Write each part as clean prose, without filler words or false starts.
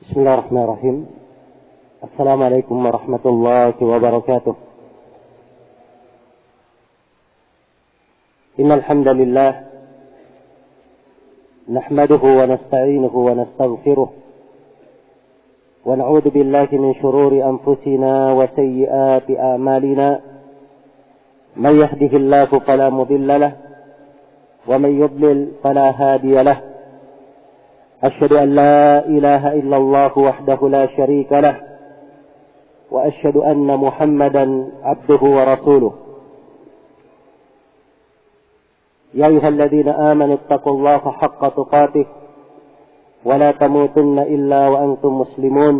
بسم الله الرحمن الرحيم. السلام عليكم ورحمة الله وبركاته. إن الحمد لله نحمده ونستعينه ونستغفره ونعوذ بالله من شرور أنفسنا وسيئات أعمالنا. من يهده الله فلا مضل له ومن يضلل فلا هادي له. أشهد أن لا إله إلا الله وحده لا شريك له وأشهد أن محمدا عبده ورسوله. يا أيها الذين آمنوا اتقوا الله حق تقاته ولا تموتن إلا وأنتم مسلمون.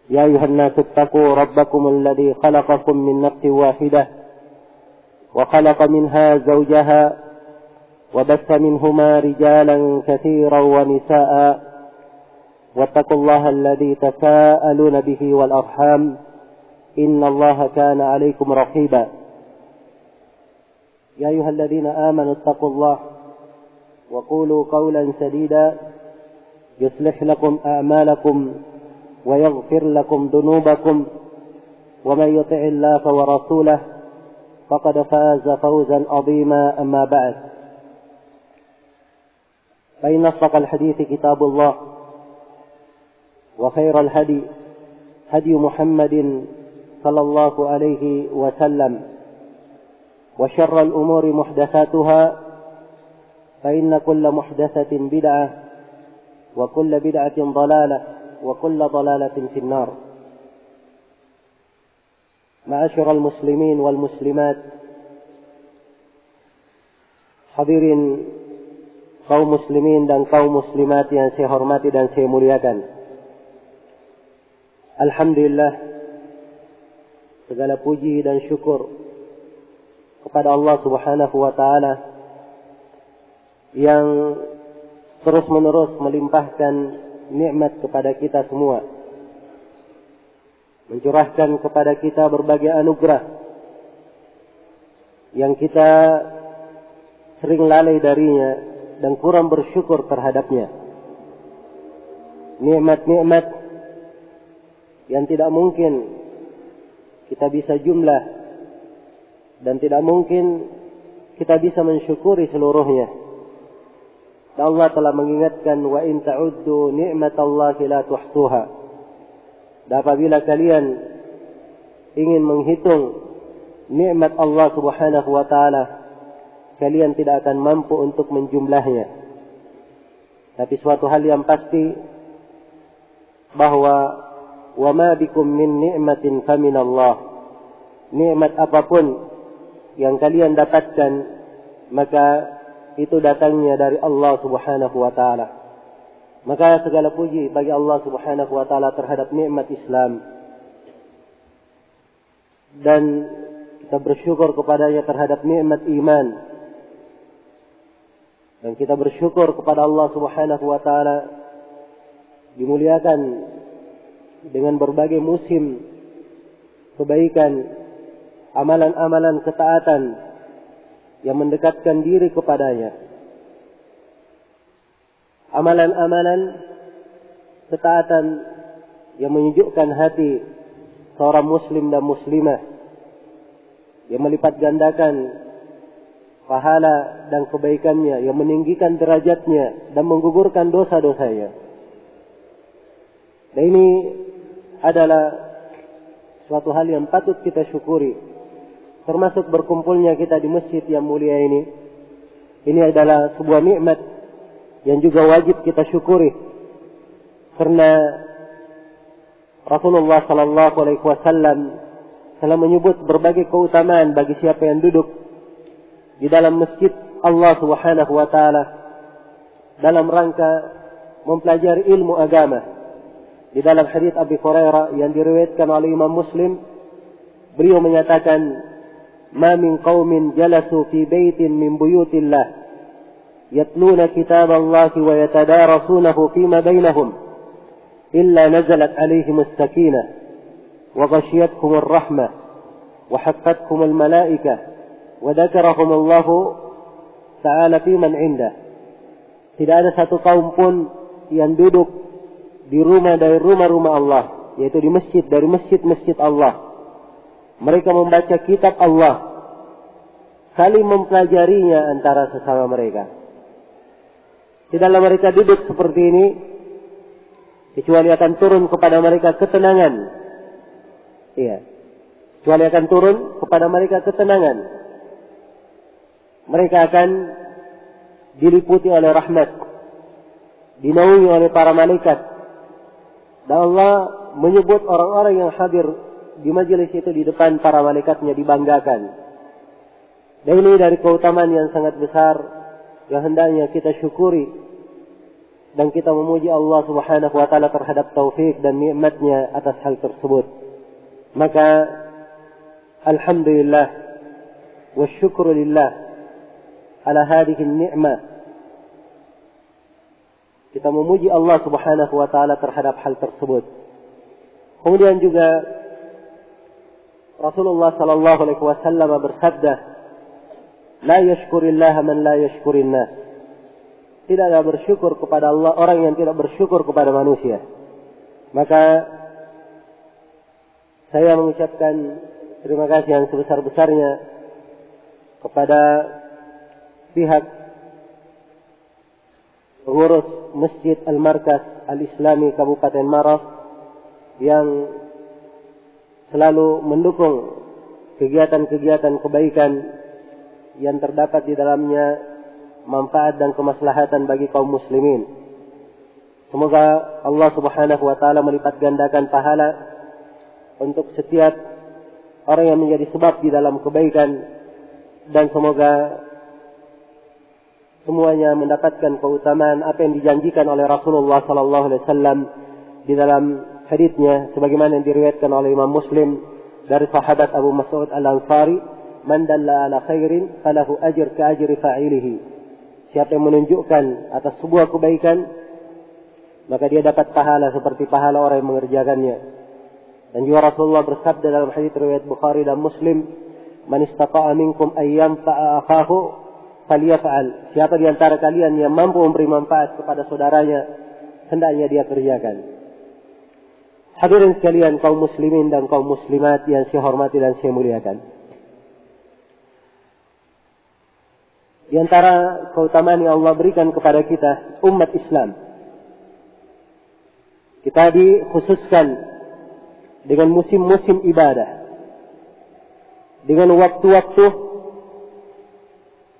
يا أيها الناس اتقوا ربكم الذي خلقكم من نفس واحدة وخلق منها زوجها وبث منهما رجالا كثيرا ونساء واتقوا الله الذي تساءلون به والأرحام إن الله كان عليكم رقيبا. يا أيها الذين آمنوا اتقوا الله وقولوا قولا سديدا يصلح لكم أعمالكم ويغفر لكم ذنوبكم ومن يطع الله ورسوله فقد فاز فوزا عظيما. أما بعد، فإن أصدق الحديث كتاب الله وخير الهدي هدي محمد صلى الله عليه وسلم وشر الأمور محدثاتها فإن كل محدثة بدعة وكل بدعة ضلالة وكل ضلالة في النار. معاشر المسلمين والmuslimat, hadirin kaum muslimin dan kaum muslimat yang saya hormati dan saya muliakan. Alhamdulillah, segala puji dan syukur kepada Allah Subhanahu wa taala yang terus-menerus melimpahkan nikmat kepada kita semua, mencurahkan kepada kita berbagai anugerah yang kita sering lalai darinya dan kurang bersyukur terhadapnya. Nikmat-nikmat yang tidak mungkin kita bisa jumlah dan tidak mungkin kita bisa mensyukuri seluruhnya. Dan Allah telah mengingatkan, wa in ta'uddu ni'matallahi la tuhsuha. Dan apabila kalian ingin menghitung nikmat Allah Subhanahu wa taala, kalian tidak akan mampu untuk menjumlahnya. Tapi suatu hal yang pasti bahwa wa ma bikum min ni'matin famin Allah. Nikmat apapun yang kalian dapatkan, maka itu datangnya dari Allah Subhanahu wa taala. Maka segala puji bagi Allah Subhanahu wa taala terhadap nikmat Islam, dan kita bersyukur kepadanya terhadap nikmat iman. Dan kita bersyukur kepada Allah Subhanahu wa taala dimuliakan dengan berbagai musim kebaikan, amalan-amalan ketaatan yang mendekatkan diri kepadanya. Amalan-amalan ketaatan yang menyejukkan hati seorang muslim dan muslimah, yang melipat gandakan pahala dan kebaikannya, yang meninggikan derajatnya dan menggugurkan dosa-dosanya. Dan ini adalah suatu hal yang patut kita syukuri, termasuk berkumpulnya kita di masjid yang mulia ini. Ini adalah sebuah nikmat yang juga wajib kita syukuri, karena Rasulullah sallallahu alaihi wasallam telah menyebut berbagai keutamaan bagi siapa yang duduk di dalam masjid Allah Subhanahu wa taala dalam rangka mempelajari ilmu agama. Di dalam hadis Abi Hurairah yang diriwayatkan oleh Imam Muslim, beliau menyatakan, "Ma min qaumin jalasu fi baitin min buyutillah yatluna kitaballahi wa yatadarasunahu fima bainahum illa nazalat alaihim as-sakinah wa ghashiyatuhum ar-rahmah wa haffathum al-malaikah wa dzakarahum Allah ta'ala fi man 'indah." Tidak ada satu kaum pun yang duduk di rumah dari rumah-rumah Allah, yaitu di masjid dari masjid-masjid Allah. Mereka membaca kitab Allah, saling mempelajarinya antara sesama mereka. Tidaklah mereka duduk seperti ini, kecuali akan turun kepada mereka ketenangan. Iya, kecuali akan turun kepada mereka ketenangan. Mereka akan diliputi oleh rahmat, dinaungi oleh para malaikat. Dan Allah menyebut orang-orang yang hadir di majelis itu di depan para malaikatnya dibanggakan. Dan ini dari keutamaan yang sangat besar yang hendaknya kita syukuri dan kita memuji Allah Subhanahu wa taala terhadap taufik dan nikmatnya atas hal tersebut. Maka alhamdulillah wa syukru lillah ala hadhihi ni'mah. Kita memuji Allah Subhanahu wa taala terhadap hal tersebut. Kemudian juga Rasulullah sallallahu alaihi wasallam bersabda, "La yashkurillaha man la yashkurin nas." Tidaklah bersyukur kepada Allah orang yang tidak bersyukur kepada manusia. Maka saya mengucapkan terima kasih yang sebesar-besarnya kepada pihak pengurus Masjid Al-Markaz Al-Islami Kabupaten Maros yang selalu mendukung kegiatan-kegiatan kebaikan yang terdapat di dalamnya manfaat dan kemaslahatan bagi kaum muslimin. Semoga Allah Subhanahu wa taala melipat gandakan pahala untuk setiap orang yang menjadi sebab di dalam kebaikan, dan semoga semuanya mendapatkan keutamaan apa yang dijanjikan oleh Rasulullah sallallahu alaihi wasallam di dalam haditsnya sebagaimana yang diriwayatkan oleh Imam Muslim dari sahabat Abu Mas'ud Al-Ansari, "Man dalla ala khairin falahu ajr ka ajri fa'ilihi." Siapa yang menunjukkan atas sebuah kebaikan, maka dia dapat pahala seperti pahala orang yang mengerjakannya. Dan juga Rasulullah bersabda dalam hadits riwayat Bukhari dan Muslim, "Man istata'a minkum ay yanfa'a akhahu falyaf'al." Siapa di antara kalian yang mampu memberi manfaat kepada saudaranya, hendaknya dia kerjakan. Hadirin sekalian, kaum muslimin dan kaum muslimat yang saya hormati dan saya muliakan. Di antara keutamaan yang Allah berikan kepada kita, umat Islam, kita dikhususkan dengan musim-musim ibadah, dengan waktu-waktu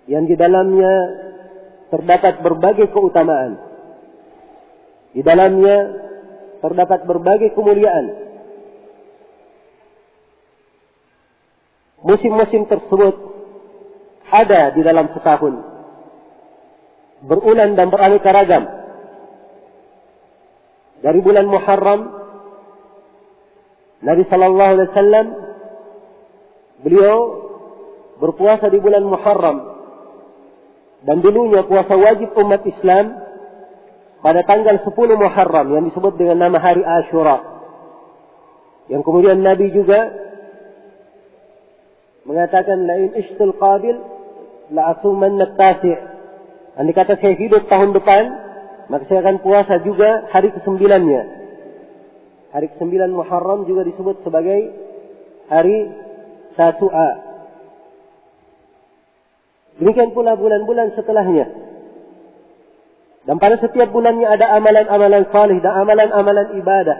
yang di dalamnya terdapat berbagai keutamaan, di dalamnya terdapat berbagai kemuliaan. Musim-musim tersebut ada di dalam setahun, berulang dan beraneka ragam. Dari bulan Muharram, Nabi sallallahu alaihi wasallam beliau berpuasa di bulan Muharram, dan dulunya puasa wajib umat Islam pada tanggal 10 Muharram yang disebut dengan nama hari Ashura. Yang kemudian Nabi juga mengatakan, "La in ishtul qabil la asumanna at-tasi'." Andai kata saya hidup tahun depan, maka saya akan puasa juga hari ke-9-nya. Hari ke-9 Muharram juga disebut sebagai hari Tasu'a. Demikian pula bulan-bulan setelahnya. Dan pada setiap bulannya ada amalan-amalan salih dan amalan-amalan ibadah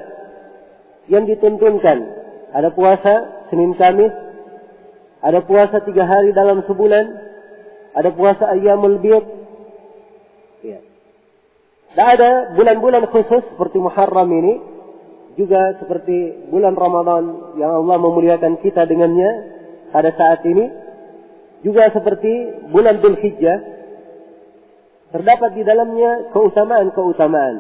yang dituntunkan. Ada puasa Senin Kamis, ada puasa 3 hari dalam sebulan, ada puasa Ayyamul Bid. Ya. Dan ada bulan-bulan khusus seperti Muharram ini, juga seperti bulan Ramadan yang Allah memuliakan kita dengannya pada saat ini, juga seperti bulan Dzulhijjah, terdapat di dalamnya keutamaan-keutamaan.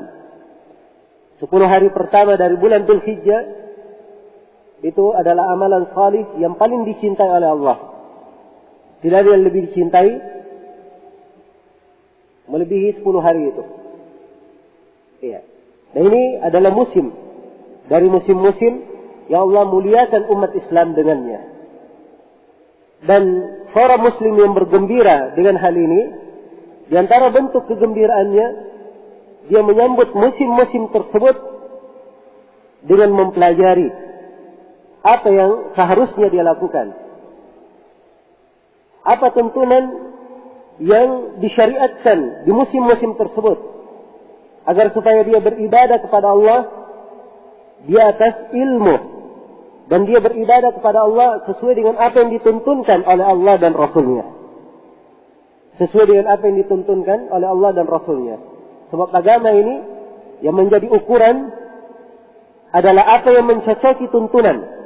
10 hari pertama dari bulan Dzulhijjah itu adalah amalan salih yang paling dicintai oleh Allah. Tidak ada yang lebih dicintai melebihi 10 hari itu. Iya. Dan ini adalah musim dari musim-musim yang Allah muliakan umat Islam dengannya. Dan seorang muslim yang bergembira dengan hal ini, di antara bentuk kegembiraannya, dia menyambut musim-musim tersebut dengan mempelajari apa yang seharusnya dia lakukan. Apa tuntunan yang disyariatkan di musim-musim tersebut, agar supaya dia beribadah kepada Allah di atas ilmu, dan dia beribadah kepada Allah sesuai dengan apa yang dituntunkan oleh Allah dan Rasulnya. Sesuai dengan apa yang dituntunkan oleh Allah dan Rasulnya. Sebab agama ini yang menjadi ukuran adalah apa yang mencocoki tuntunan.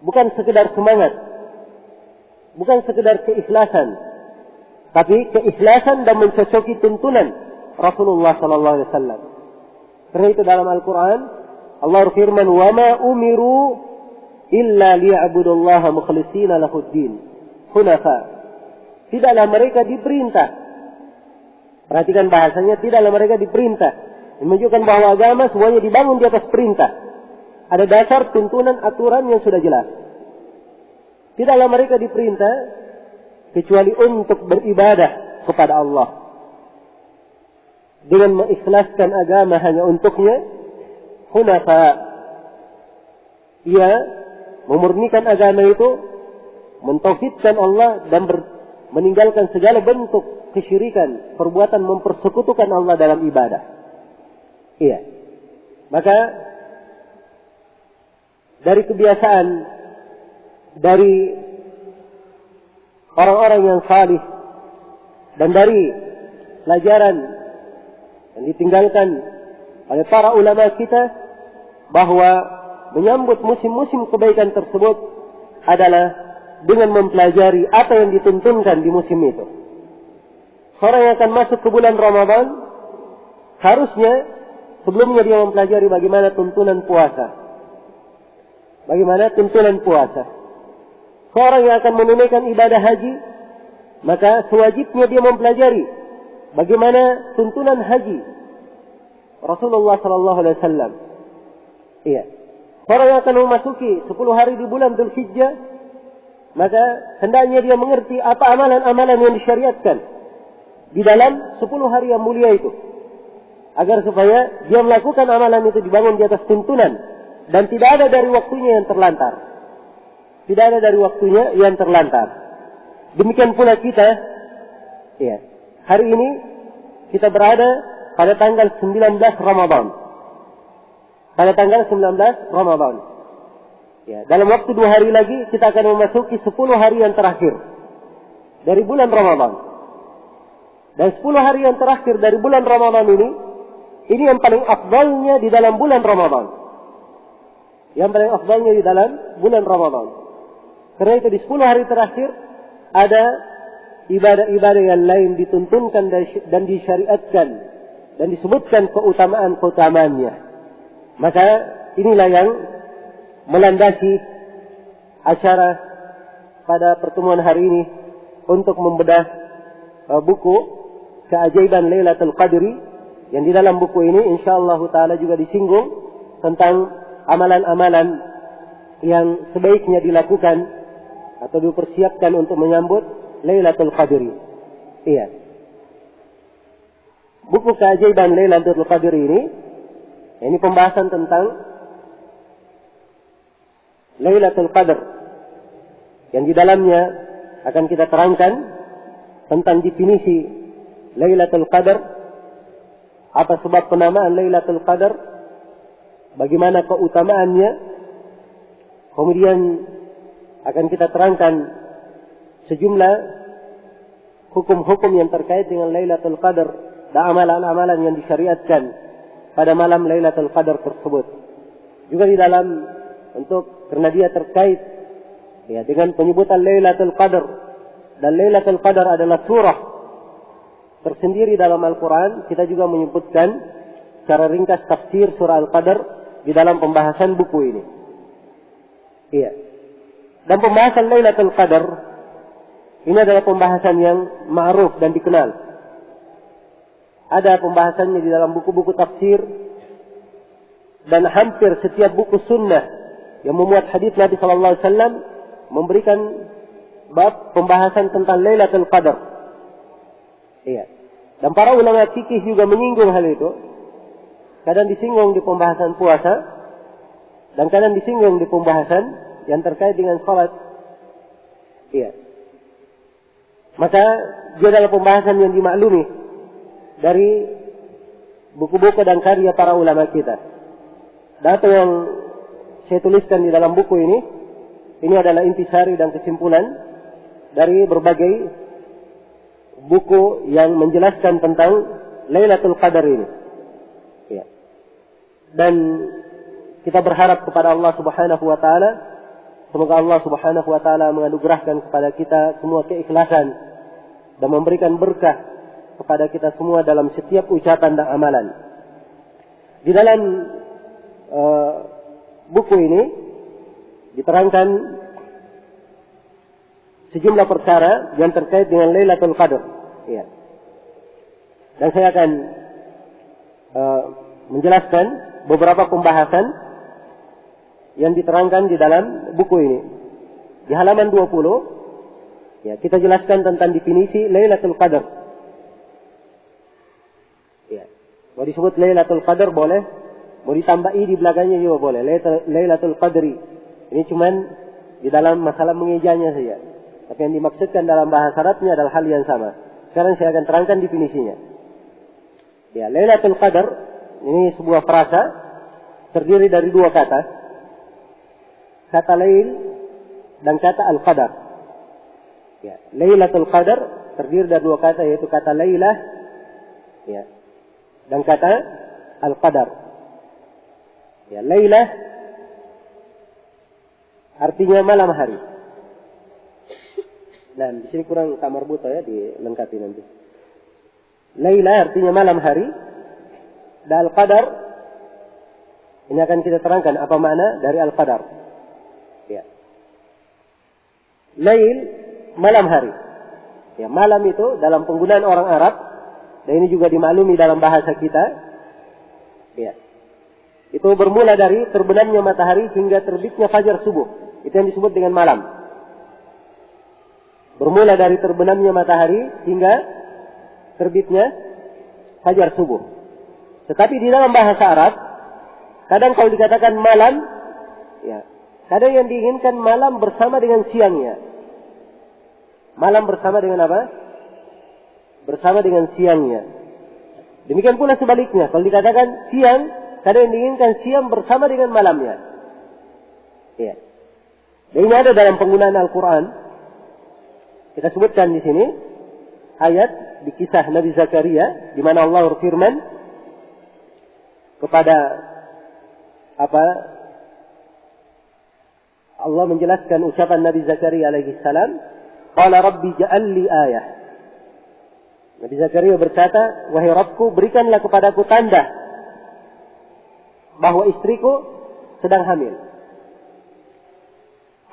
Bukan sekedar semangat, bukan sekedar keikhlasan, tapi keikhlasan dan mencocoki tuntunan Rasulullah sallallahu alaihi wasallam. Karena itu dalam Al-Quran Allah berfirman, "Wa ma umiru illa liya'budullaha mukhlishina lahuddin hunafa." Tidaklah mereka diperintah. Perhatikan bahasanya, tidaklah mereka diperintah. Ini menunjukkan bahwa agama semuanya dibangun di atas perintah. Ada dasar, tuntunan, aturan yang sudah jelas. Tidaklah mereka diperintah kecuali untuk beribadah kepada Allah dengan mengikhlaskan agama hanya untuknya. Hunafa, ia memurnikan agama itu, mentauhidkan Allah dan meninggalkan segala bentuk kesyirikan, perbuatan mempersekutukan Allah dalam ibadah. Iya. Maka dari kebiasaan dari orang-orang yang salih dan dari pelajaran yang ditinggalkan oleh para ulama kita, bahwa menyambut musim-musim kebaikan tersebut adalah dengan mempelajari apa yang dituntunkan di musim itu. Orang yang akan masuk ke bulan Ramadan, harusnya sebelumnya dia mempelajari bagaimana tuntunan puasa. Bagaimana tuntunan puasa. Seorang yang akan menunaikan ibadah haji, maka sewajibnya dia mempelajari bagaimana tuntunan haji Rasulullah sallallahu alaihi wasallam. Iya. Orang yang akan memasuki 10 hari di bulan Dzulhijjah, maka hendaknya dia mengerti apa amalan-amalan yang disyariatkan di dalam 10 hari yang mulia itu, agar supaya dia melakukan amalan itu dibangun di atas tuntunan dan tidak ada dari waktunya yang terlantar. Tidak ada dari waktunya yang terlantar. Demikian pula kita, ya, hari ini kita berada pada tanggal 19 Ramadan. Pada tanggal 19 Ramadan. Ya, dalam waktu 2 hari lagi kita akan memasuki 10 hari yang terakhir dari bulan Ramadan. Dan 10 hari yang terakhir dari bulan Ramadan ini yang paling afdalnya di dalam bulan Ramadan. Yang paling afdalnya di dalam bulan Ramadan. Karena itu di 10 hari terakhir ada ibadah-ibadah yang lain dituntunkan dan disyariatkan dan disebutkan keutamaan-keutamaannya. Maka inilah yang melandasi acara pada pertemuan hari ini untuk membedah buku Keajaiban Lailatul Qadri, yang di dalam buku ini insyaallah taala juga disinggung tentang amalan-amalan yang sebaiknya dilakukan atau dipersiapkan untuk menyambut Lailatul Qadri. Iya. Buku Keajaiban Lailatul Qadri ini pembahasan tentang Lailatul Qadar, yang di dalamnya akan kita terangkan tentang definisi Lailatul Qadar, apa sebab penamaan Lailatul Qadar, bagaimana keutamaannya, kemudian akan kita terangkan sejumlah hukum-hukum yang terkait dengan Lailatul Qadar dan amalan-amalan yang disyariatkan pada malam Lailatul Qadar tersebut. Juga di dalam karena dia terkait ya dengan penyebutan Lailatul Qadar, dan Lailatul Qadar adalah surah tersendiri dalam Al-Quran. Kita juga menyebutkan secara ringkas tafsir surah Al-Qadar di dalam pembahasan buku ini. Iya. Dan pembahasan Lailatul Qadar ini adalah pembahasan yang ma'ruf dan dikenal. Ada pembahasannya di dalam buku-buku tafsir, dan hampir setiap buku sunnah yang memuat hadis Nabi sallallahu alaihi wasallam memberikan bab pembahasan tentang Lailatul Qadar. Iya. Dan para ulama fikih juga menyinggung hal itu. Kadang disinggung di pembahasan puasa, dan kadang disinggung di pembahasan yang terkait dengan salat. Iya. Maka dia adalah pembahasan yang dimaklumi dari buku-buku dan karya para ulama kita. Data yang saya tuliskan di dalam buku ini adalah intisari dan kesimpulan dari berbagai buku yang menjelaskan tentang Lailatul Qadar ini. Ya. Dan kita berharap kepada Allah Subhanahu wa taala, semoga Allah Subhanahu wa taala menganugerahkan kepada kita semua keikhlasan dan memberikan berkah kepada kita semua dalam setiap ucapan dan amalan. Di dalam buku ini diterangkan sejumlah perkara yang terkait dengan Lailatul Qadar. Ya. Dan saya akan menjelaskan beberapa pembahasan yang diterangkan di dalam buku ini. Di halaman 20, ya, kita jelaskan tentang definisi Lailatul Qadar. Ya. Mau disebut Lailatul Qadar boleh, mau ditambah i di belakangnya juga boleh. Lailatul Qadri. Ini cuman di dalam masalah mengejanya saja. Tapi yang dimaksudkan dalam bahasa Arabnya adalah hal yang sama. Sekarang saya akan terangkan definisinya. Ya, Lailatul Qadar ini sebuah frasa terdiri dari dua kata. Kata Lail dan kata Al-Qadar. Ya, Lailatul Qadar terdiri dari dua kata, yaitu kata Lailah, ya, dan kata Al-Qadar. Ya, Lailah artinya malam hari. Nah, di sini kurang kamar buta ya, dilengkapi nanti. Lailah artinya malam hari. Dan Al-Qadar, ini akan kita terangkan apa makna dari Al-Qadar. Ya. Lail, malam hari. Ya, malam itu dalam penggunaan orang Arab, dan ini juga dimaklumi dalam bahasa kita. Ya. Itu bermula dari terbenamnya matahari hingga terbitnya fajar subuh. Itu yang disebut dengan malam. Bermula dari terbenamnya matahari hingga terbitnya fajar subuh. Tetapi di dalam bahasa Arab, kadang kalau dikatakan malam, ya, kadang yang diinginkan malam bersama dengan siangnya. Malam bersama dengan apa? Bersama dengan siangnya. Demikian pula sebaliknya, kalau dikatakan siang, kadang yang diinginkan siang bersama dengan malamnya. Ya. Dan ini ada dalam penggunaan Al-Quran. Kita sebutkan di sini ayat di kisah Nabi Zakaria, di mana Allah berfirman kepada Allah menjelaskan ucapan Nabi Zakaria alaihi salam, qala rabbi ja'al li ayah. Nabi Zakaria berkata, wahai Rabbku, berikanlah kepadaku tanda bahwa istriku sedang hamil.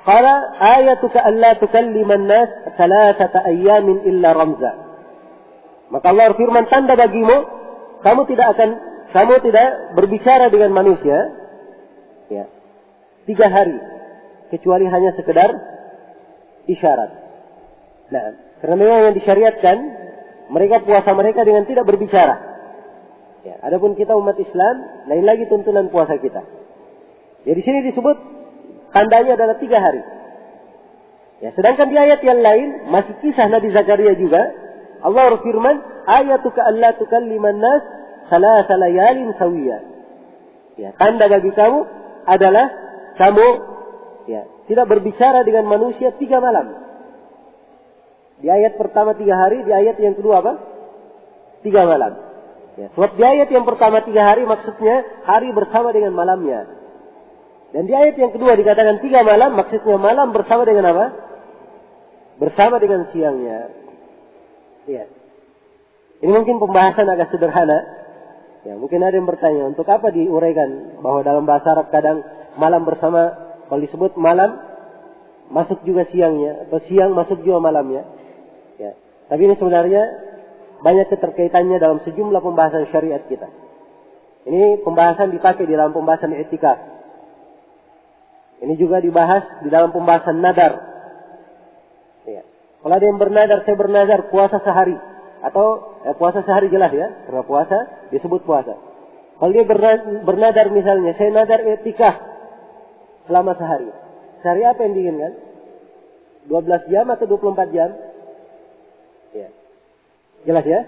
Qala ayatuka alla tukalliman nas thalathata ayyamin illa ramza. Maka Allah berfirman, tanda bagimu, kamu tidak berbicara dengan manusia, ya, 3 hari, kecuali hanya sekedar isyarat. Nah, karena memang yang disyariatkan, mereka puasa mereka dengan tidak berbicara. Ya, adapun kita umat Islam, lain lagi tuntunan puasa kita. Ya, di sini disebut tandanya adalah 3 hari. Ya, sedangkan di ayat yang lain masih kisah Nabi Zakaria juga, Allah berfirman, ayatuka alla tukalliman nas thalatha layalin sawiyya. Ya, tanda bagi kamu adalah kamu, ya, tidak berbicara dengan manusia 3 malam. Di ayat pertama 3 hari, di ayat yang kedua apa? 3 malam. Ya, sebab di ayat yang pertama 3 hari maksudnya hari bersama dengan malamnya. Dan di ayat yang kedua dikatakan 3 malam, maksudnya malam bersama dengan apa? Bersama dengan siangnya. Ya. Ini mungkin pembahasan agak sederhana. Ya, mungkin ada yang bertanya, untuk apa diuraikan bahwa dalam bahasa Arab kadang malam bersama, kalau disebut malam masuk juga siangnya, atau siang masuk juga malamnya. Ya. Tapi ini sebenarnya banyak keterkaitannya dalam sejumlah pembahasan syariat kita. Ini pembahasan dipakai di dalam pembahasan i'tikaf. Ini juga dibahas di dalam pembahasan nadar. Ya. Kalau ada yang bernadar, saya bernadar puasa sehari. Atau puasa sehari jelas ya. Karena puasa disebut puasa. Kalau dia bernadar misalnya, saya nadar i'tikaf selama sehari. Sehari apa yang diinginkan? 12 jam atau 24 jam? Ya. Jelas ya?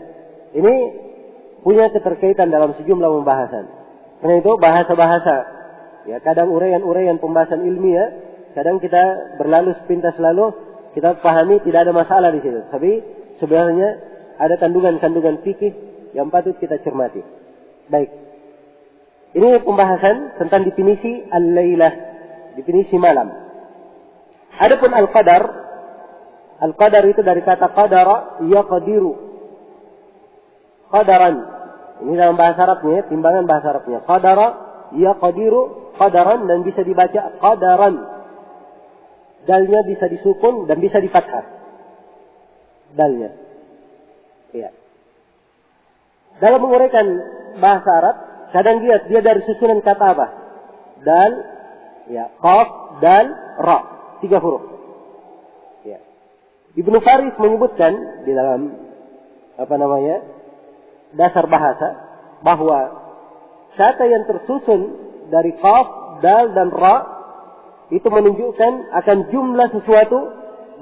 Ini punya keterkaitan dalam sejumlah pembahasan. Karena itu bahasa-bahasa, ya, kadang uraian-uraian pembahasan ilmiah, kadang kita berlalu sepintas lalu, kita pahami tidak ada masalah di situ. Tapi sebenarnya ada kandungan-kandungan fikih yang patut kita cermati. Baik. Ini pembahasan tentang definisi al-lailah, definisi malam. Adapun al-qadar, al-qadar itu dari kata qadara yaqdiru. Qadaran. Ini dalam bahasa Arabnya, timbangan bahasa Arabnya. Qadara yaqdiru qadaran, dan bisa dibaca qadaran. Dalnya bisa disukun dan bisa difathah. Dalnya. Ya. Dalam menguraikan bahasa Arab, kadang dia dari susunan kata apa? Dal, ya, qaf, dal, ra, 3 huruf. Ya. Ibnu Faris menyebutkan di dalam dasar bahasa bahwa kata yang tersusun dari qaf, dal, dan ra itu menunjukkan akan jumlah sesuatu,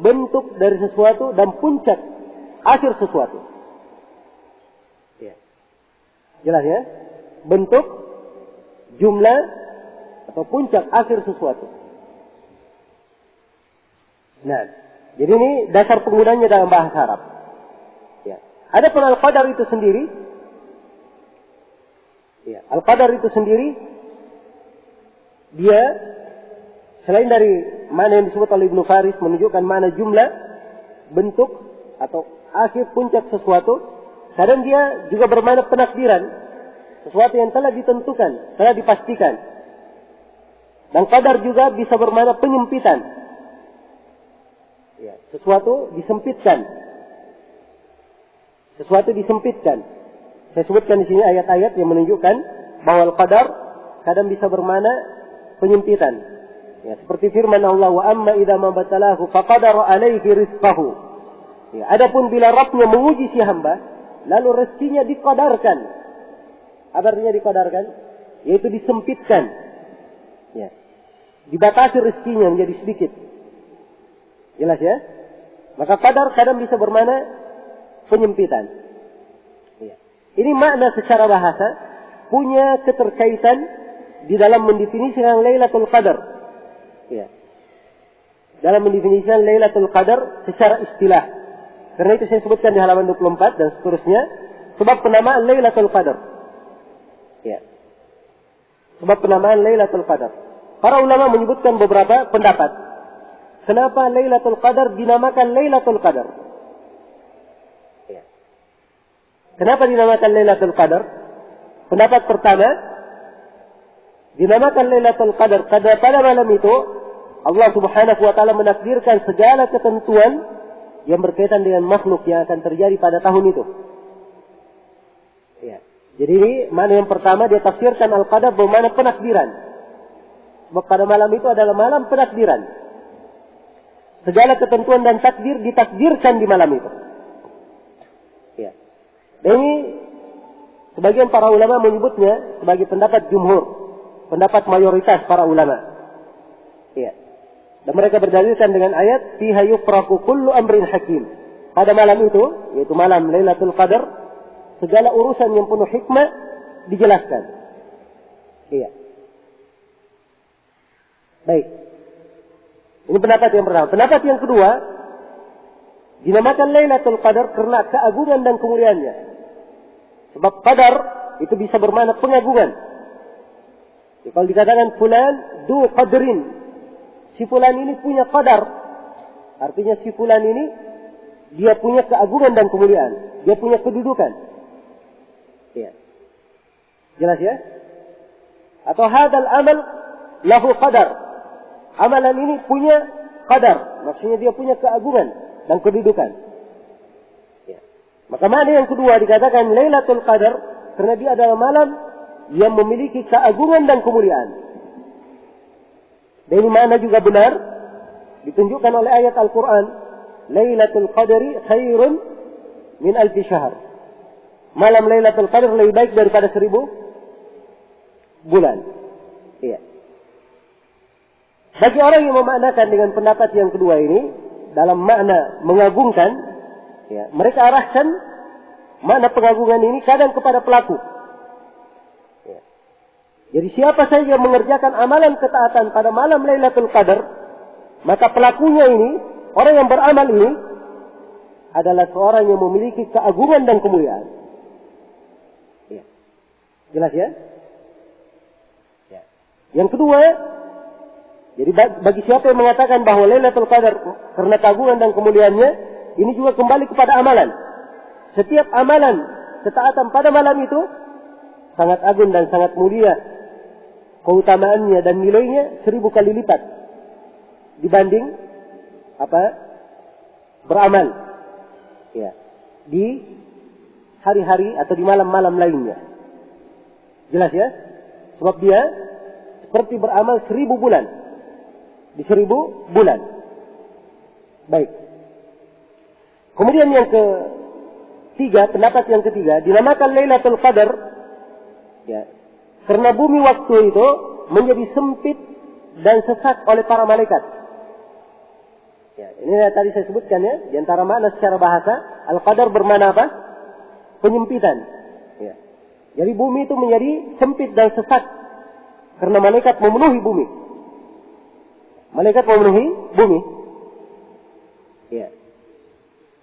bentuk dari sesuatu, dan puncak akhir sesuatu. Ya. Jelas ya? Bentuk, jumlah, atau puncak akhir sesuatu. Nah, jadi ini dasar penggunanya dalam bahasa Arab. Ya. Adapun al-qadar itu sendiri, ya, al-qadar itu sendiri, dia selain dari mana yang disebut oleh Ibnu Faris menunjukkan mana jumlah, bentuk, atau akhir puncak sesuatu, kadang dia juga bermakna penakdiran, sesuatu yang telah ditentukan, telah dipastikan. Dan qadar juga bisa bermakna penyempitan. Ya, sesuatu disempitkan. Sesuatu disempitkan. Saya sebutkan di sini ayat-ayat yang menunjukkan bahwa al-qadar kadang bisa bermakna penyempitan. Ya, seperti firman Allah, wa amma idza ma batalahu faqadara alaihi rizqahu. Ya, adapun bila Rabbnya menguji si hamba, lalu rezekinya dikadarkan. Apa artinya dikadarkan? Yaitu disempitkan. Ya. Dibatasi rezekinya menjadi sedikit. Jelas ya? Maka qadar kadang bisa bermakna penyempitan. Ya. Ini makna secara bahasa punya keterkaitan di dalam mendefinisikan Lailatul Qadar. Ya. Dalam mendefinisikan Lailatul Qadar secara istilah. Karena itu saya sebutkan di halaman 24 dan seterusnya. Sebab penamaan Lailatul Qadar. Ya. Sebab penamaan Lailatul Qadar. Para ulama menyebutkan beberapa pendapat. Kenapa Lailatul Qadar dinamakan Lailatul Qadar? Ya. Kenapa dinamakan Lailatul Qadar? Pendapat pertama, dinamakan Lailatul Qadar karena pada malam itu Allah Subhanahu wa taala menakdirkan segala ketentuan yang berkaitan dengan makhluk yang akan terjadi pada tahun itu. Ya. Jadi ini makna yang pertama, dia tafsirkan al-qadar bermakna penakdiran. Sebab pada malam itu adalah malam penakdiran. Segala ketentuan dan takdir ditakdirkan di malam itu. Ya. Dan ini sebagian para ulama menyebutnya sebagai pendapat jumhur, pendapat mayoritas para ulama. Ya. Dan mereka berdalilkan dengan ayat fiha yufraqu kullu amrin hakim. Pada malam itu, yaitu malam Lailatul Qadar, segala urusan yang penuh hikmah dijelaskan. Iya. Baik. Ini pendapat yang pertama. Pendapat yang kedua, dinamakan Lailatul Qadar karena keagungan dan kemuliaannya. Sebab qadar itu bisa bermakna pengagungan. Jadi, kalau dikatakan fulan du qadrin, si fulan ini punya qadar, artinya si fulan ini dia punya keagungan dan kemuliaan, dia punya kedudukan. Ya. Jelas ya? Atau hadal amal lahu qadar. Amalan ini punya qadar, maksudnya dia punya keagungan dan kedudukan. Ya. Maka makna yang kedua dikatakan Lailatul Qadar karena dia adalah malam yang memiliki keagungan dan kemuliaan. Dan ini makna juga benar ditunjukkan oleh ayat Al-Quran. Lailatul Qadri khairun min alfi syahr. Malam Lailatul Qadar lebih baik daripada 1000 bulan. Iya. Bagi orang yang memaknakan dengan pendapat yang kedua ini dalam makna mengagungkan, ya, mereka arahkan makna pengagungan ini kadang kepada pelaku. Ya. Jadi siapa saja yang mengerjakan amalan ketaatan pada malam Lailatul Qadar, maka pelakunya ini, orang yang beramal ini adalah seorang yang memiliki keagungan dan kemuliaan. Ya. Jelas ya? Ya. Yang kedua, jadi bagi siapa yang mengatakan bahwa Lailatul Qadar karena keagungan dan kemuliaannya, ini juga kembali kepada amalan. Setiap amalan ketaatan pada malam itu sangat agung dan sangat mulia. Keutamaannya dan nilainya 1000 kali lipat dibanding beramal, ya, di hari-hari atau di malam-malam lainnya. Jelas ya? Sebab dia seperti beramal 1000 bulan. Di 1000 bulan. Baik. Kemudian yang ketiga, pendapat yang ketiga, dinamakan Lailatul Qadar, ya, karena bumi waktu itu menjadi sempit dan sesak oleh para malaikat. Ya, ini tadi saya sebutkan ya, di antara makna secara bahasa, Al-Qadar bermakna apa? Penyempitan. Ya. Jadi bumi itu menjadi sempit dan sesak karena malaikat memenuhi bumi. Malaikat memenuhi bumi. Ya.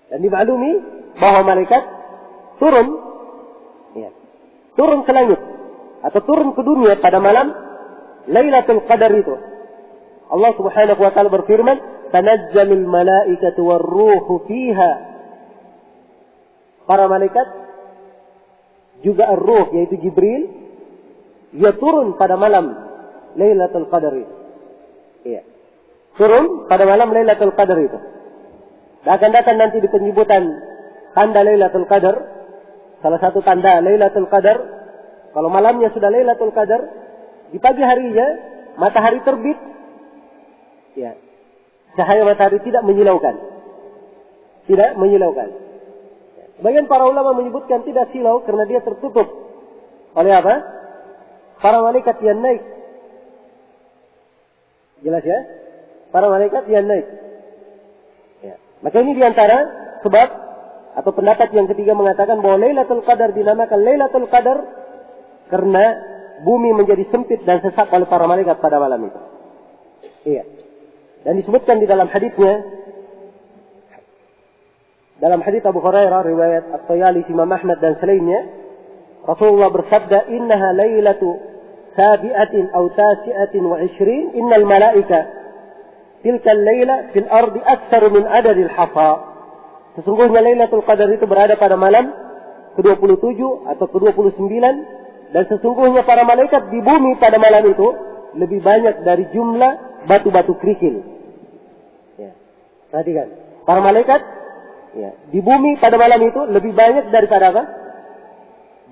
Dan dimaklumi bahwa malaikat turun, ya, turun ke langit atau turun ke dunia pada malam Lailatul Qadar itu. Allah Subhanahu wa taala berfirman, "Tanazzalul malaikatu war-ruhu fiha." Para malaikat juga ar-ruh yaitu Jibril, dia turun pada malam Lailatul Qadar itu. Iya. Turun pada malam Lailatul Qadar itu. Dan akan datang nanti di penyebutan tanda Lailatul Qadar. Salah satu tanda Lailatul Qadar, kalau malamnya sudah Lailatul Qadar, di pagi harinya matahari terbit, ya, cahaya matahari tidak menyilaukan. Tidak menyilaukan. Sebagian para ulama menyebutkan tidak silau karena dia tertutup oleh apa? Para malaikat yang naik. Jelas ya? Para malaikat yang naik. Ya. Maka ini diantara sebab atau pendapat yang ketiga mengatakan bahwa Lailatul Qadar dinamakan Lailatul Qadar karena bumi menjadi sempit dan sesak oleh para malaikat pada malam itu. Iya. Dan disebutkan di dalam hadisnya, dalam hadis Abu Hurairah riwayat At-Tayalisi, Imam Ahmad dan selainnya, Rasulullah bersabda, "Innaha lailatu sabi'atin aw tasi'atin wa 20, innal malaika tilka al-laila fil ardi aktsaru min adadil hasa." Sesungguhnya Lailatul Qadar itu berada pada malam ke-27 atau ke-29, dan sesungguhnya para malaikat di bumi pada malam itu lebih banyak dari jumlah batu-batu kerikil. Ya. Perhatikan, para malaikat, ya, di bumi pada malam itu lebih banyak daripada apa?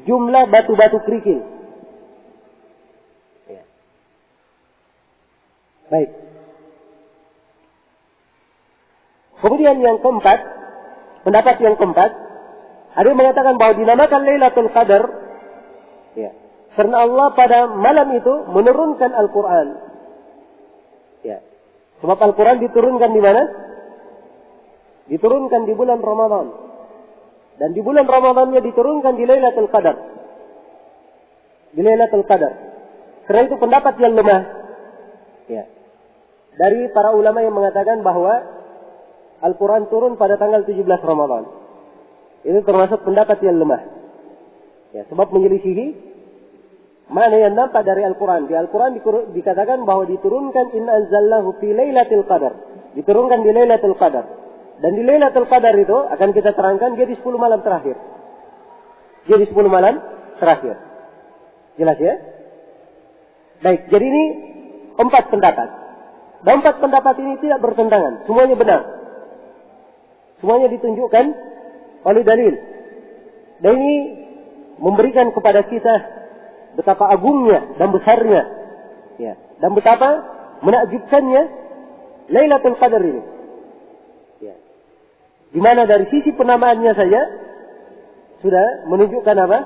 Jumlah batu-batu kerikil. Ya. Baik. Kemudian yang keempat, pendapat yang keempat, ada yang mengatakan bahwa dinamakan Lailatul Qadar, ya, karena Allah pada malam itu menurunkan Al-Quran. Ya. Sebab Al-Quran diturunkan di mana? Diturunkan di bulan Ramadan. Dan di bulan Ramadannya diturunkan di Lailatul Qadar. Di Lailatul Qadar. Karena itu pendapat yang lemah. Ya. Dari para ulama yang mengatakan bahwa Al-Quran turun pada tanggal 17 Ramadan. Ini termasuk pendapat yang lemah. Ya, sebab menyelisihi mana yang nampak dari Al-Quran. Di Al-Quran dikatakan bahwa diturunkan inna anzalnahu fi Lailatul Qadar. Diturunkan di Lailatul Qadar. Dan di Lailatul Qadar itu akan kita terangkan dia di 10 malam terakhir. Dia di 10 malam terakhir. Jelas ya? Baik, jadi ini 4 pendapat. Dan 4 pendapat ini tidak bertentangan. Semuanya benar. Semuanya ditunjukkan oleh dalil. Dan ini memberikan kepada kita betapa agungnya dan besarnya, ya, dan betapa menakjubkannya Lailatul Qadar ini. Ya. Di mana dari sisi penamaannya saja sudah menunjukkan apa?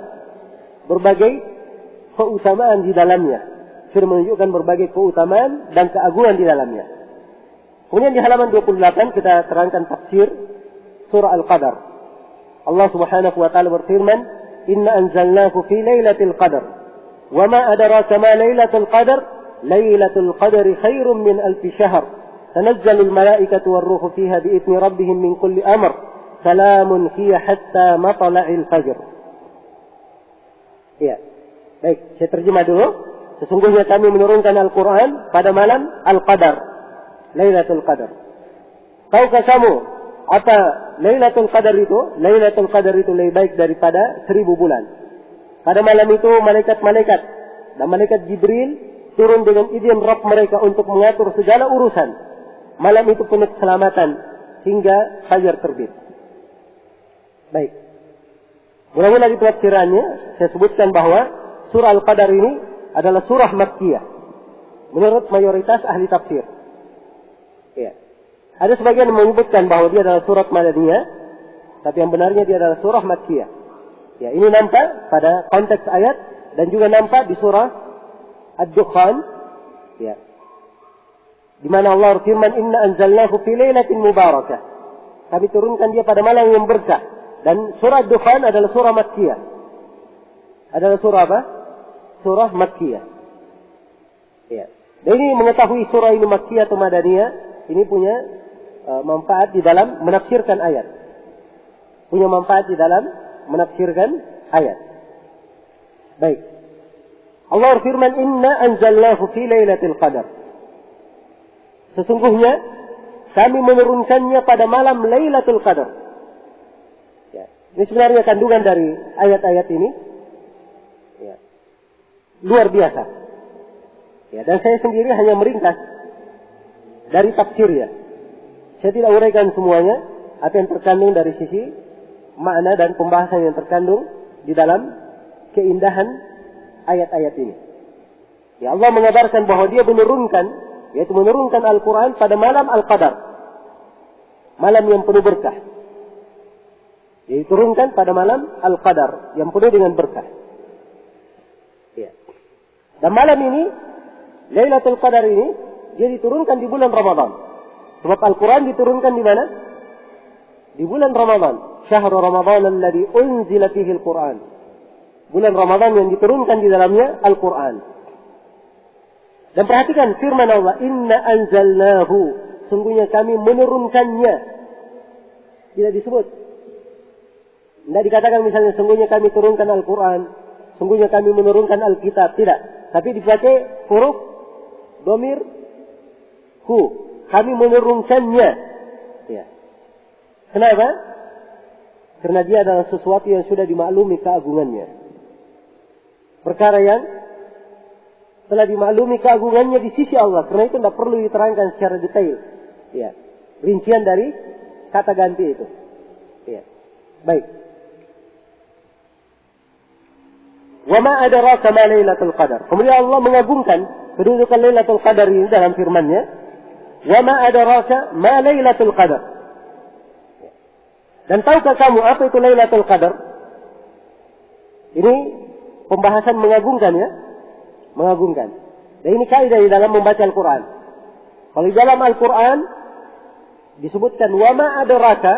Berbagai keutamaan di dalamnya. sudah menunjukkan berbagai keutamaan dan keagungan di dalamnya. Kemudian di halaman 28 kita terangkan tafsir surah Al-Qadar. Allah Subhanahu wa taala berfirman, "Inna anzalnahu fi lailatul qadar. Wa ma adraka ma lailatul qadar? Lailatul qadri khairum min alf syahr. Tanazzalul malaikatu war-ruhu fiha bi'izni rabbihim min kulli amr. Salamun hiya hatta matla'il fajr." Ya. Baik, saya terjemah dulu. Sesungguhnya kami menurunkan Al-Quran pada malam Al-Qadar, Lailatul Qadar. Tahukah kamu apa Lailatul Qadar itu? Lailatul Qadar itu lebih baik daripada 1000 bulan. Pada malam itu malaikat-malaikat dan malaikat Jibril turun dengan izin Rabb mereka untuk mengatur segala urusan. Malam itu penuh keselamatan hingga fajar terbit. Baik. Mula-mula di tafsirannya saya sebutkan bahwa surah Al-Qadar ini adalah surah Makkiyah menurut mayoritas ahli tafsir. Ya. Ada sebagian yang menyebutkan bahwa dia adalah surat Madaniyah, tapi yang benarnya dia adalah surah Makkiyah. Ya, ini nampak pada konteks ayat dan juga nampak di surah Ad-Dukhan. Ya. Di mana Allah berfirman, "Inna anzalnahu fi lailatin mubarakah." Kami turunkan dia pada malam yang berkah. Dan surah Ad-Dukhan adalah surah Makkiyah. Adalah surah apa? Surah Makkiyah. Ya. Dan ini mengetahui surah ini Makkiyah atau Madaniyah, ini punya manfaat di dalam menafsirkan ayat. Punya manfaat di dalam menafsirkan ayat. Baik. Allah berfirman, "Inna anzalnahu fi lailatul qadar." Sesungguhnya kami menurunkannya pada malam Lailatul Qadar. Ya. Ini sebenarnya kandungan dari ayat-ayat ini. Ya. Luar biasa. Ya, dan saya sendiri hanya meringkas dari tafsirnya. Saya tidak uraikan semuanya apa yang terkandung dari sisi makna dan pembahasan yang terkandung di dalam keindahan ayat-ayat ini. Ya, Allah mengabarkan bahwa dia menurunkan, yaitu menurunkan Al-Quran pada malam Al-Qadar. Malam yang penuh berkah. Dia turunkan pada malam Al-Qadar yang penuh dengan berkah. Ya. Dan malam ini, Lailatul Qadar ini, dia diturunkan di bulan Ramadan. Sebab Al-Quran diturunkan di mana? Di bulan Ramadan. Syahrul Ramadan alladhi unzila fihi Al-Quran. Bulan Ramadan yang diturunkan di dalamnya Al-Quran. Dan perhatikan firman Allah, "Inna anzalnahu." Sungguhnya kami menurunkannya. Tidak disebut. Tidak dikatakan misalnya sungguhnya kami turunkan Al-Quran, sungguhnya kami menurunkan Alkitab. Tidak. Tapi dipakai huruf dhamir hu. Kami menurunkannya. Ya. Kenapa? Karena dia adalah sesuatu yang sudah dimaklumi keagungannya. Perkara yang telah dimaklumi keagungannya di sisi Allah. Karena itu tidak perlu diterangkan secara detail. Ya. Rincian dari kata ganti itu. Ya. Baik. Wa ma adraka ma Lailatul Qadar. Kemudian Allah mengagungkan kedudukan Lailatul Qadar ini dalam firman-Nya. Wa ma adraka ma Lailatul Qadar. Dan tahukah kamu apa itu Lailatul Qadar? Ini pembahasan mengagungkan ya. Mengagungkan. Dan ini kaidah di dalam membaca Al-Quran. Kalau di dalam Al-Quran disebutkan wa ma adraka,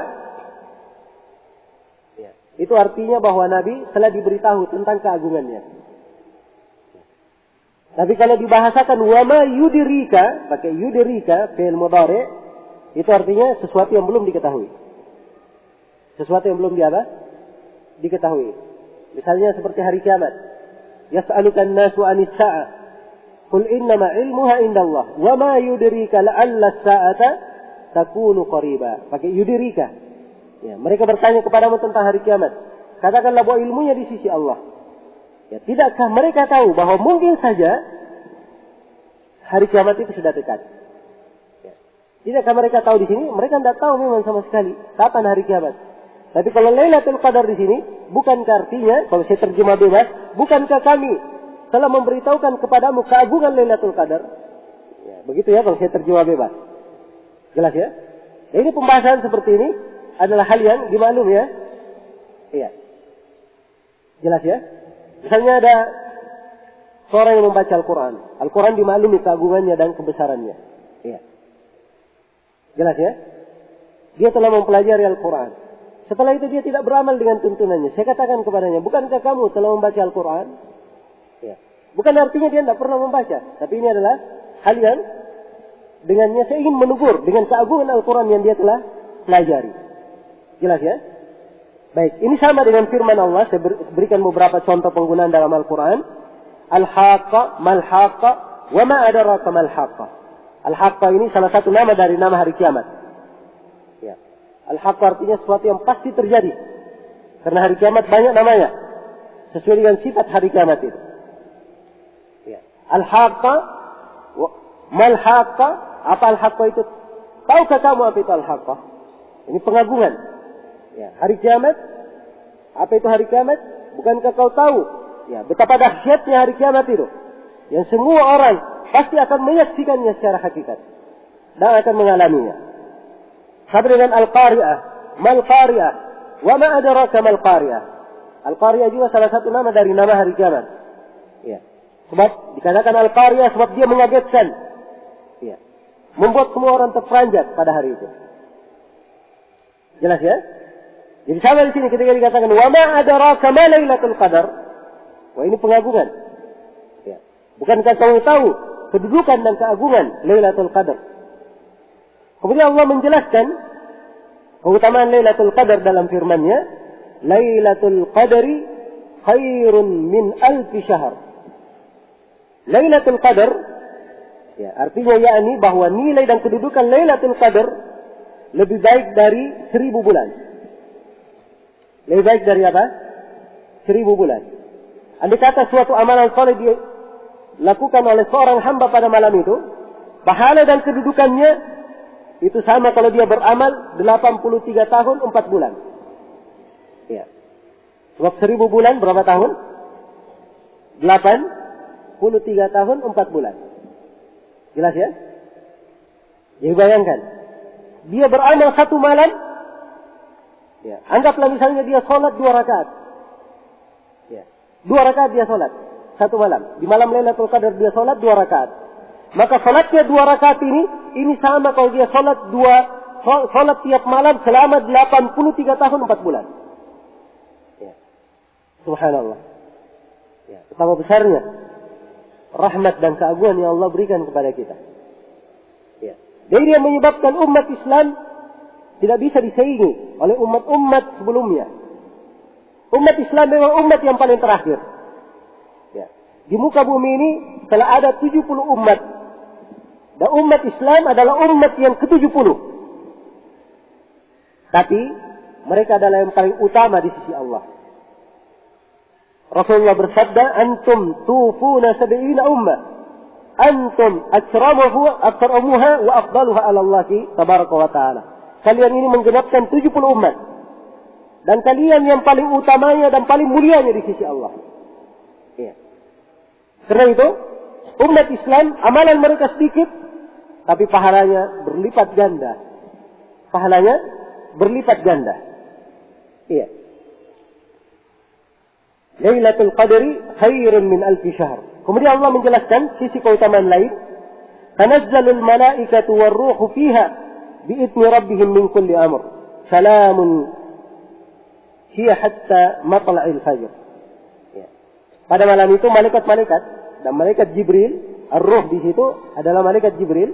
ya, itu artinya bahwa Nabi telah diberitahu tentang keagungannya. Tapi kalau dibahasakan wa ma yudrika, pakai yudrika fi'il mudhari', itu artinya sesuatu yang belum diketahui. Sesuatu yang belum diketahui. Misalnya seperti hari kiamat. Yas'alukan nasu 'anis sa'ah. Qul innama 'ilmuha indallah. Wa ma yudrika la'alla as-sa'ata takunu qariba. Pakai yudrika. Ya, mereka bertanya kepadamu tentang hari kiamat. Katakanlah bahwa ilmunya di sisi Allah. Ya, tidakkah mereka tahu bahwa mungkin saja hari kiamat itu sudah dekat? Ya. Tidakkah mereka tahu di sini? Mereka tidak tahu memang sama sekali kapan hari kiamat. Tapi kalau Lailatul Qadar di sini, bukankah artinya, kalau saya terjemah bebas, bukankah kami telah memberitahukan kepadamu keagungan Lailatul Qadar? Ya, begitu ya kalau saya terjemah bebas. Jelas ya? Nah, ini pembahasan seperti ini adalah hal yang dimaklum ya. Iya. Jelas ya? Misalnya ada seorang yang membaca Al-Quran. Al-Quran dimaklumi keagungannya dan kebesarannya. Ya. Jelas ya? Dia telah mempelajari Al-Quran. Setelah itu dia tidak beramal dengan tuntunannya. Saya katakan kepadanya, bukankah kamu telah membaca Al-Quran? Ya. Bukan artinya dia tidak pernah membaca. Tapi ini adalah hal yang dengannya saya ingin menegur dengan keagungan Al-Quran yang dia telah pelajari. Jelas ya? Baik, ini sama dengan firman Allah. Saya berikan beberapa contoh penggunaan dalam Al-Quran. Al-Haqqa, Mal-Haqqa, wa ma adraka Mal-Haqqa. Al-Haqqa ini salah satu nama dari nama hari kiamat. Ya. Al-Haqqa artinya sesuatu yang pasti terjadi. Karena hari kiamat banyak namanya. Sesuai dengan sifat hari kiamat itu. Ya. Al-Haqqa, Mal-Haqqa, apa Al-Haqqa itu? Tahukah kamu apa itu Al-Haqqa? Ini pengagungan. Ya, hari kiamat, apa itu hari kiamat? Bukankah kau tahu? Ya, betapa dahsyatnya hari kiamat itu. Yang semua orang pasti akan menyaksikannya secara hakikat. Dan akan mengalaminya. Sama dengan Al-Qari'ah. Mal-Qari'ah. Wa ma adraka Mal-Qari'ah. Al-Qari'ah juga salah satu nama dari nama hari kiamat. Ya. Sebab dikatakan Al-Qari'ah sebab dia mengagetkan. Ya. Membuat semua orang terperanjat pada hari itu. Jelas ya? Jadi sama di sini ketika dikatakan wa ma adraka ma lailatul qadar. Wah, ini pengagungan. Ya. Bukankah kamu tahu kedudukan dan keagungan Lailatul Qadar? Kemudian Allah menjelaskan keutamaan Lailatul Qadar dalam firman-Nya, Lailatul Qadari khairun min alfi syahr. Lailatul Qadar ya, artinya yakni bahwa nilai dan kedudukan Lailatul Qadar lebih baik dari 1000 bulan. Lebih baik dari apa? 1000 bulan. Andai kata suatu amalan soleh dilakukan oleh seorang hamba pada malam itu, pahala dan kedudukannya itu sama kalau dia beramal 83 tahun 4 bulan. Ya. Sebab 1000 bulan berapa tahun? 83 tahun 4 bulan. Jelas ya? Jadi bayangkan, dia beramal satu malam. Ya, anggaplah misalnya dia sholat 2 rakaat. Ya, 2 rakaat dia sholat satu malam. Di malam Lailatul Qadar dia sholat 2 rakaat. Maka sholatnya 2 rakaat ini sama kalau dia sholat tiap malam selama 83 tahun 4 bulan. Ya. Subhanallah. Ya, betapa besarnya rahmat dan keagungan yang Allah berikan kepada kita. Ya. Jadi dia menyebabkan umat Islam tidak bisa disaingi oleh umat-umat sebelumnya. Umat Islam memang umat yang paling terakhir. Ya. Di muka bumi ini telah ada 70 umat. Dan umat Islam adalah umat yang ke-70. Tapi mereka adalah yang paling utama di sisi Allah. Rasulullah bersabda, Antum tufuna sab'ina ummah. Antum akramuha wa afdaluha ala Allah tabaraka wa ta'ala. Kalian ini menggenapkan 70 umat. Dan kalian yang paling utamanya dan paling mulianya di sisi Allah. Ya. Karena itu, umat Islam, amalan mereka sedikit, tapi pahalanya berlipat ganda. Pahalanya berlipat ganda. Iya. Lailatul Qadri khairun min alfi syahr. Kemudian Allah menjelaskan sisi keutamaan lain. Tanazzalul malaikatu warruhu fiha bi'idni rabbihim min kulli amr. Salamun hiya hatta matla'il fajr. Ya. Pada malam itu malaikat-malaikat dan malaikat Jibril, ar-ruh di situ adalah malaikat Jibril.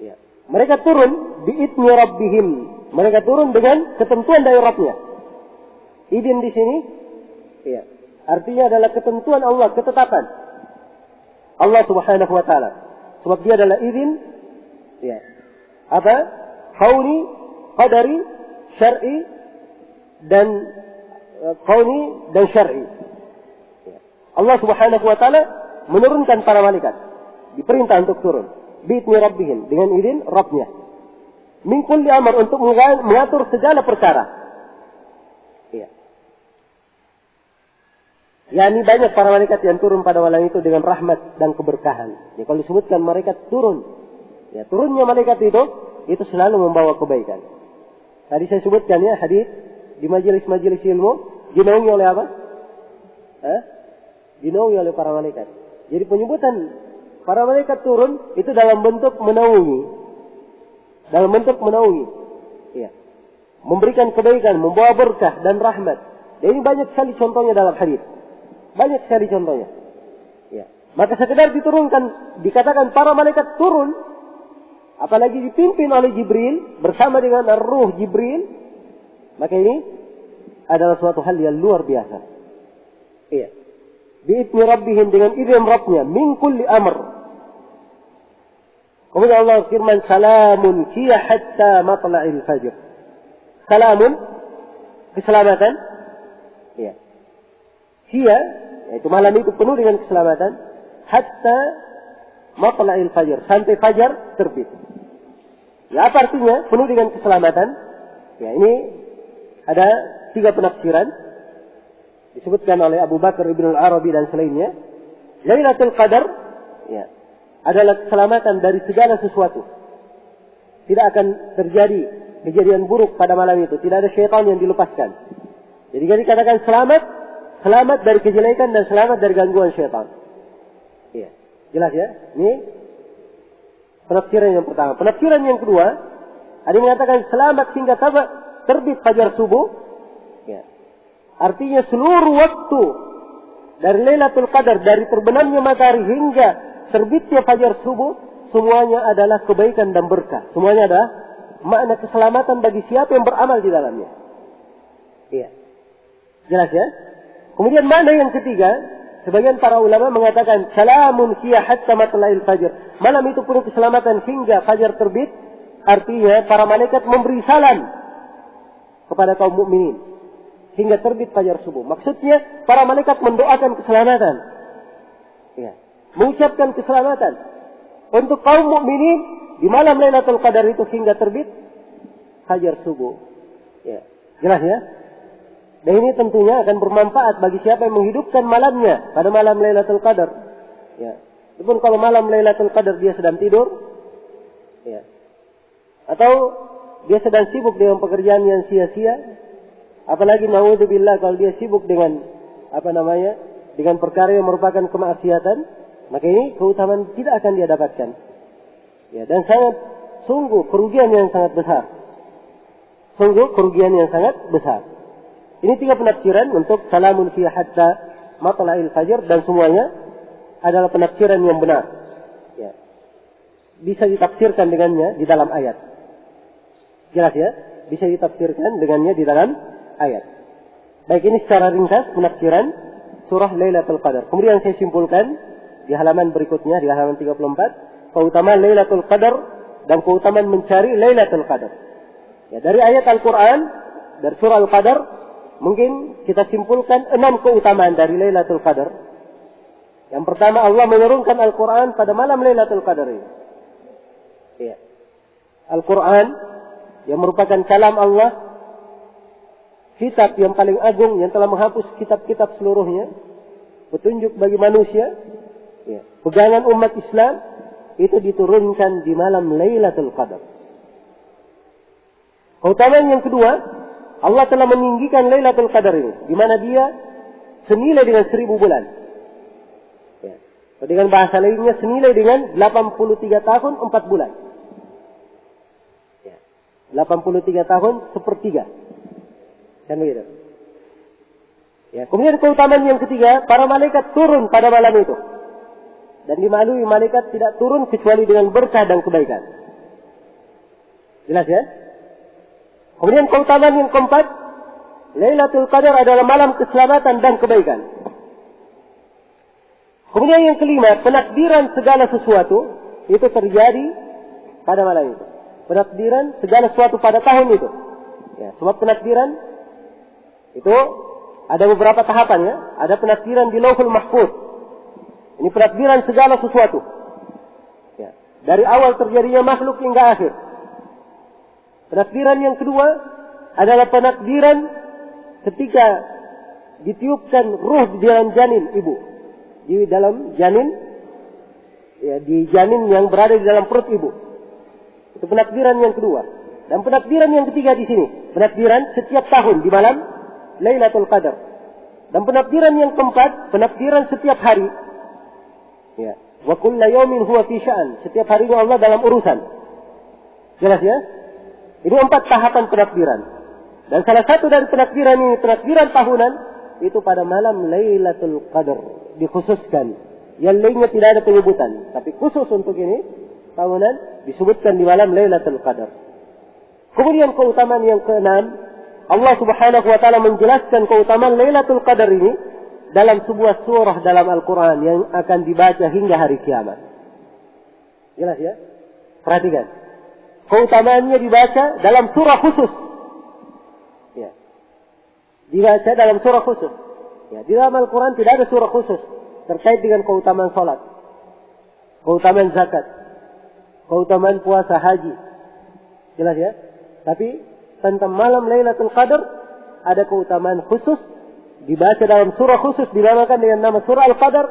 Ya. Mereka turun bi'idni rabbihim. Mereka turun dengan ketentuan dari Rabbnya. Idin di sini ya, artinya adalah ketentuan Allah, ketetapan Allah Subhanahu wa taala. Sebab dia adalah izin ya. Apa? Kauni, qadari, syar'i dan kauni dan syar'i. Ya. Allah Subhanahu wa taala menurunkan para malaikat, diperintah untuk turun bi'idni rabbihim, dengan izin Rabbnya. Min kulli amr, untuk mengatur segala perkara. Ya. Yani banyak para malaikat yang turun pada malam itu dengan rahmat dan keberkahan. Ya, kalau disebutkan malaikat turun, ya turunnya malaikat itu selalu membawa kebaikan. Tadi saya sebutkan ya hadis di majelis-majelis ilmu dinaungi oleh apa? dinaungi oleh para malaikat. Jadi penyebutan para malaikat turun itu dalam bentuk menaungi. Dalam bentuk menaungi. Ya. Memberikan kebaikan, membawa berkah dan rahmat. Dan ini banyak sekali contohnya dalam hadis. Banyak sekali contohnya. Ya. Maka sekedar diturunkan, dikatakan para malaikat turun, apalagi dipimpin oleh Jibril bersama dengan Ar-Ruh Jibril, maka ini adalah suatu hal yang luar biasa. Iya. Bi'idni Rabbihim, dengan izin Rabbnya, min kulli amr. Kemudian Allah firman, salamun hiya hatta matla'il fajr. Salamun, keselamatan. Iya. Hiya, yaitu malam itu penuh dengan keselamatan, hatta matla'il fajr, sampai fajar terbit. Ya, apa artinya penuh dengan keselamatan? Ya, ini ada 3 penafsiran disebutkan oleh Abu Bakar Ibn al-Arabi dan selainnya. Lailatul Qadar, ya, adalah keselamatan dari segala sesuatu. Tidak akan terjadi kejadian buruk pada malam itu. Tidak ada syaitan yang dilepaskan. Jadi dikatakan selamat dari kejelekan dan selamat dari gangguan syaitan. Iya, jelas ya? Ini penafsiran yang pertama. Penafsiran yang kedua, ada yang mengatakan selamat hingga terbit fajar subuh. Ya. Artinya seluruh waktu dari Lailatul Qadar, dari terbenamnya matahari hingga terbitnya fajar subuh, semuanya adalah kebaikan dan berkah. Semuanya adalah makna keselamatan bagi siapa yang beramal di dalamnya. Iya. Jelas ya? Kemudian makna yang ketiga, sebagian para ulama mengatakan salamun hiya hatta matla'il fajr. Malam itu penuh keselamatan hingga fajar terbit. Artinya para malaikat memberi salam kepada kaum mukminin hingga terbit fajar subuh. Maksudnya para malaikat mendoakan keselamatan. Ya. Mengucapkan keselamatan untuk kaum mukminin di malam Lailatul Qadar itu hingga terbit fajar subuh. Ya. Jelas ya? Dan ini tentunya akan bermanfaat bagi siapa yang menghidupkan malamnya pada malam Lailatul Qadar. Ya. Walaupun kalau malam Lailatul Qadar dia sedang tidur, ya. Atau dia sedang sibuk dengan pekerjaan yang sia-sia, apalagi naudzubillah kalau dia sibuk dengan dengan perkara yang merupakan kemaksiatan, maka ini keutamaan tidak akan dia dapatkan. Ya, dan sungguh kerugian yang sangat besar. Sungguh kerugian yang sangat besar. Ini 3 penafsiran untuk salamun fi hatta matla'il fajr, dan semuanya adalah penafsiran yang benar. Ya. Bisa ditafsirkan dengannya di dalam ayat. Jelas ya? Bisa ditafsirkan dengannya di dalam ayat. Baik, ini secara ringkas penafsiran surah Lailatul Qadar. Kemudian saya simpulkan di halaman berikutnya, di halaman 34, keutamaan Lailatul Qadar dan keutamaan mencari Lailatul Qadar. Ya, dari ayat Al-Quran, dari surah Al-Qadar, mungkin kita simpulkan 6 keutamaan dari Lailatul Qadar. Yang pertama, Allah menurunkan Al-Quran pada malam Lailatul Qadar ini. Ya. Al-Quran yang merupakan kalam Allah, kitab yang paling agung yang telah menghapus kitab-kitab seluruhnya, petunjuk bagi manusia, ya, pegangan umat Islam, itu diturunkan di malam Lailatul Qadar. Keutamaan yang kedua, Allah telah meninggikan Lailatul Qadar ini, di mana dia senilai dengan 1000 bulan. Ya. Dengan bahasa lainnya senilai dengan 83 tahun 4 bulan. 83 tahun sepertiga. Kan begitu. Ya, kemudian keutamaan yang ketiga, para malaikat turun pada malam itu. Dan dimaklumi malaikat tidak turun kecuali dengan berkah dan kebaikan. Jelas ya? Kemudian keutamaan yang keempat, Lailatul Qadar adalah malam keselamatan dan kebaikan. Kemudian yang kelima, penakdiran segala sesuatu itu terjadi pada malam itu. Penakdiran segala sesuatu pada tahun itu. Ya, sebab penakdiran itu ada beberapa tahapan ya. Ada penakdiran di Lauhul Mahfuz. Ini penakdiran segala sesuatu. Ya, dari awal terjadinya makhluk hingga akhir. Penakdiran yang kedua adalah penakdiran ketika ditiupkan ruh di dalam janin ibu. Di dalam janin, ya, di janin yang berada di dalam perut ibu. Itu penakdiran yang kedua. Dan penakdiran yang ketiga di sini, penakdiran setiap tahun di malam Lailatul Qadar. Dan penakdiran yang keempat, penakdiran setiap hari. Ya. Wa kulla yawmin huwa fi sya'an. Setiap harinya Allah dalam urusan. Jelas ya? Ini 4 tahapan penakdiran. Dan salah satu dari penakdiran ini, penakdiran tahunan, itu pada malam Lailatul Qadar. Dikhususkan. Yang lainnya tidak ada penyebutan. Tapi khusus untuk ini, tahunan, disebutkan di malam Lailatul Qadar. Kemudian keutamaan yang keenam, Allah Subhanahu wa taala menjelaskan keutamaan Lailatul Qadar ini dalam sebuah surah dalam Al-Qur'an yang akan dibaca hingga hari kiamat. Jelas ya? Perhatikan. Keutamaannya dibaca dalam surah khusus. Ya. Dibaca dalam surah khusus. Ya, di dalam Al-Qur'an tidak ada surah khusus terkait dengan keutamaan salat, keutamaan zakat, keutamaan puasa haji. Jelas ya? Tapi tentang malam Lailatul Qadar ada keutamaan khusus dibaca dalam surah khusus dinamakan dengan nama surah Al-Qadar,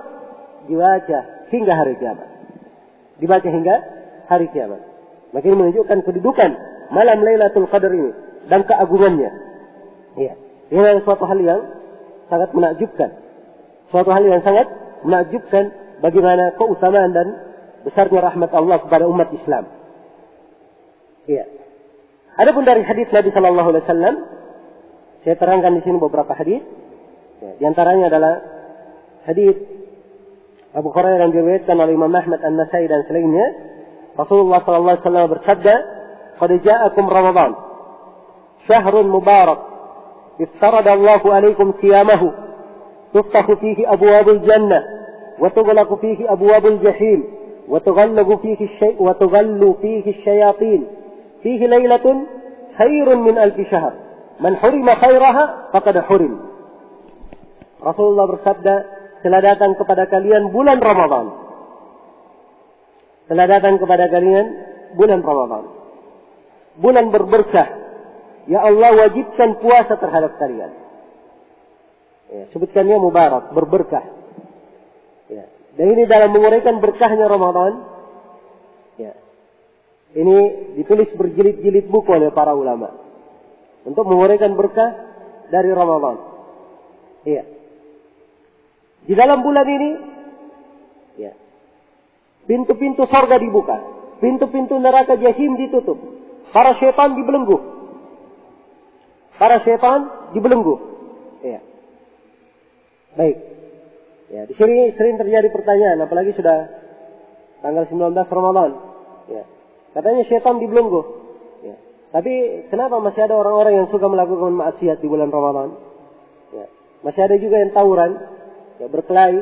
dibaca hingga hari kiamat. Dibaca hingga hari kiamat. Maka ini menunjukkan kedudukan malam Lailatul Qadar ini dan keagungannya. Iya. Ini adalah suatu hal yang sangat menakjubkan. Suatu hal yang sangat menakjubkan bagaimana keutamaan dan besarnya rahmat Allah kepada umat Islam. Iya. Adapun dari hadis Nabi sallallahu alaihi wasallam, saya terangkan di sini beberapa hadis. Ya, di antaranya adalah hadis Abu Hurairah yang diriwayatkan oleh Imam Ahmad An-Nasai dan selainnya. Rasulullah sallallahu alaihi wasallam bersabda, "Qad ja'akum Ramadan, syahrun mubarak, iftarada Allahu alaikum siyamahu, tuftahu fihi abwabul jannah, wa tughlaqu fihi abwabul jahim, wa tughallabu fihi asyayatin. Fihi lailatun khairun min alfi syahr. Man hurima khairaha faqad hurim." Rasulullah bersabda, telah datang kepada kalian bulan Ramadan. Telah datang kepada kalian bulan Ramadan. Bulan berberkah. Ya Allah wajibkan puasa terhadap kalian. Ya, sebutkannya mubarak, berberkah. Ya. Dan ini dalam menguraikan berkahnya Ramadan. Ya. Ini ditulis berjilid-jilid buku oleh para ulama. Untuk menguraikan berkah dari Ramadan. Iya. Di dalam bulan ini, ya, pintu-pintu sorga dibuka. Pintu-pintu neraka jahim ditutup. Para syaitan dibelenggu. Para syaitan dibelenggu. Iya. Baik. Ya, di sini sering terjadi pertanyaan, apalagi sudah tanggal 19 Ramadan. Ya. Katanya syaitan dibelenggu. Ya. Tapi kenapa masih ada orang-orang yang suka melakukan maksiat di bulan Ramadan? Ya. Masih ada juga yang tawuran, ya, berkelahi,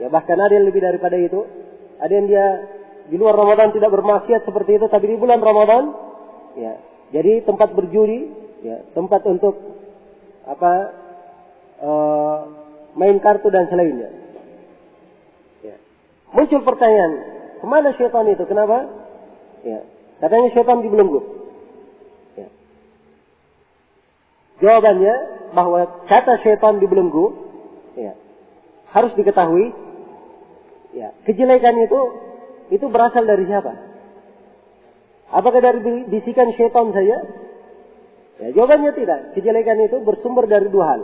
ya, bahkan ada yang lebih daripada itu. Ada yang dia di luar Ramadan tidak bermaksiat seperti itu, tapi di bulan Ramadan, ya, jadi tempat berjudi, ya, tempat untuk main kartu dan selainnya. Ya. Muncul pertanyaan, kemana syaitan itu? Kenapa? Ya, katanya syaitan dibelenggu. Ya. Jawabannya bahwa kata syaitan dibelenggu, ya, harus diketahui, ya, kejelekan itu berasal dari siapa? Apakah dari bisikan syaitan saja? Ya, jawabannya tidak. Kejelekan itu bersumber dari dua hal.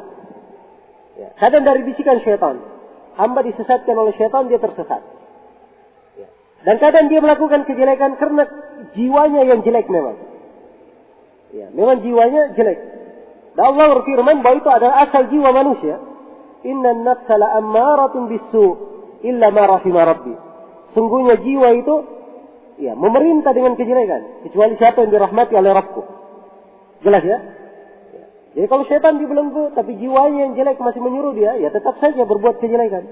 Ya, kadang dari bisikan syaitan. Hamba disesatkan oleh syaitan, dia tersesat. Ya. Dan kadang dia melakukan kejelekan karena jiwanya yang jelek memang. Ya, memang jiwanya jelek. Dan Allah berfirman bahwa itu adalah asal jiwa manusia. Inna an-nafsa la'ammaratun bis-su' illa ma rahima rabbi. Sungguhnya jiwa itu, ya, memerintah dengan kejelekan, kecuali siapa yang dirahmati oleh Rabbku. Jelas ya? Ya. Jadi kalau syaitan dibelenggu tapi jiwanya yang jelek masih menyuruh dia, ya tetap saja berbuat kejelekan.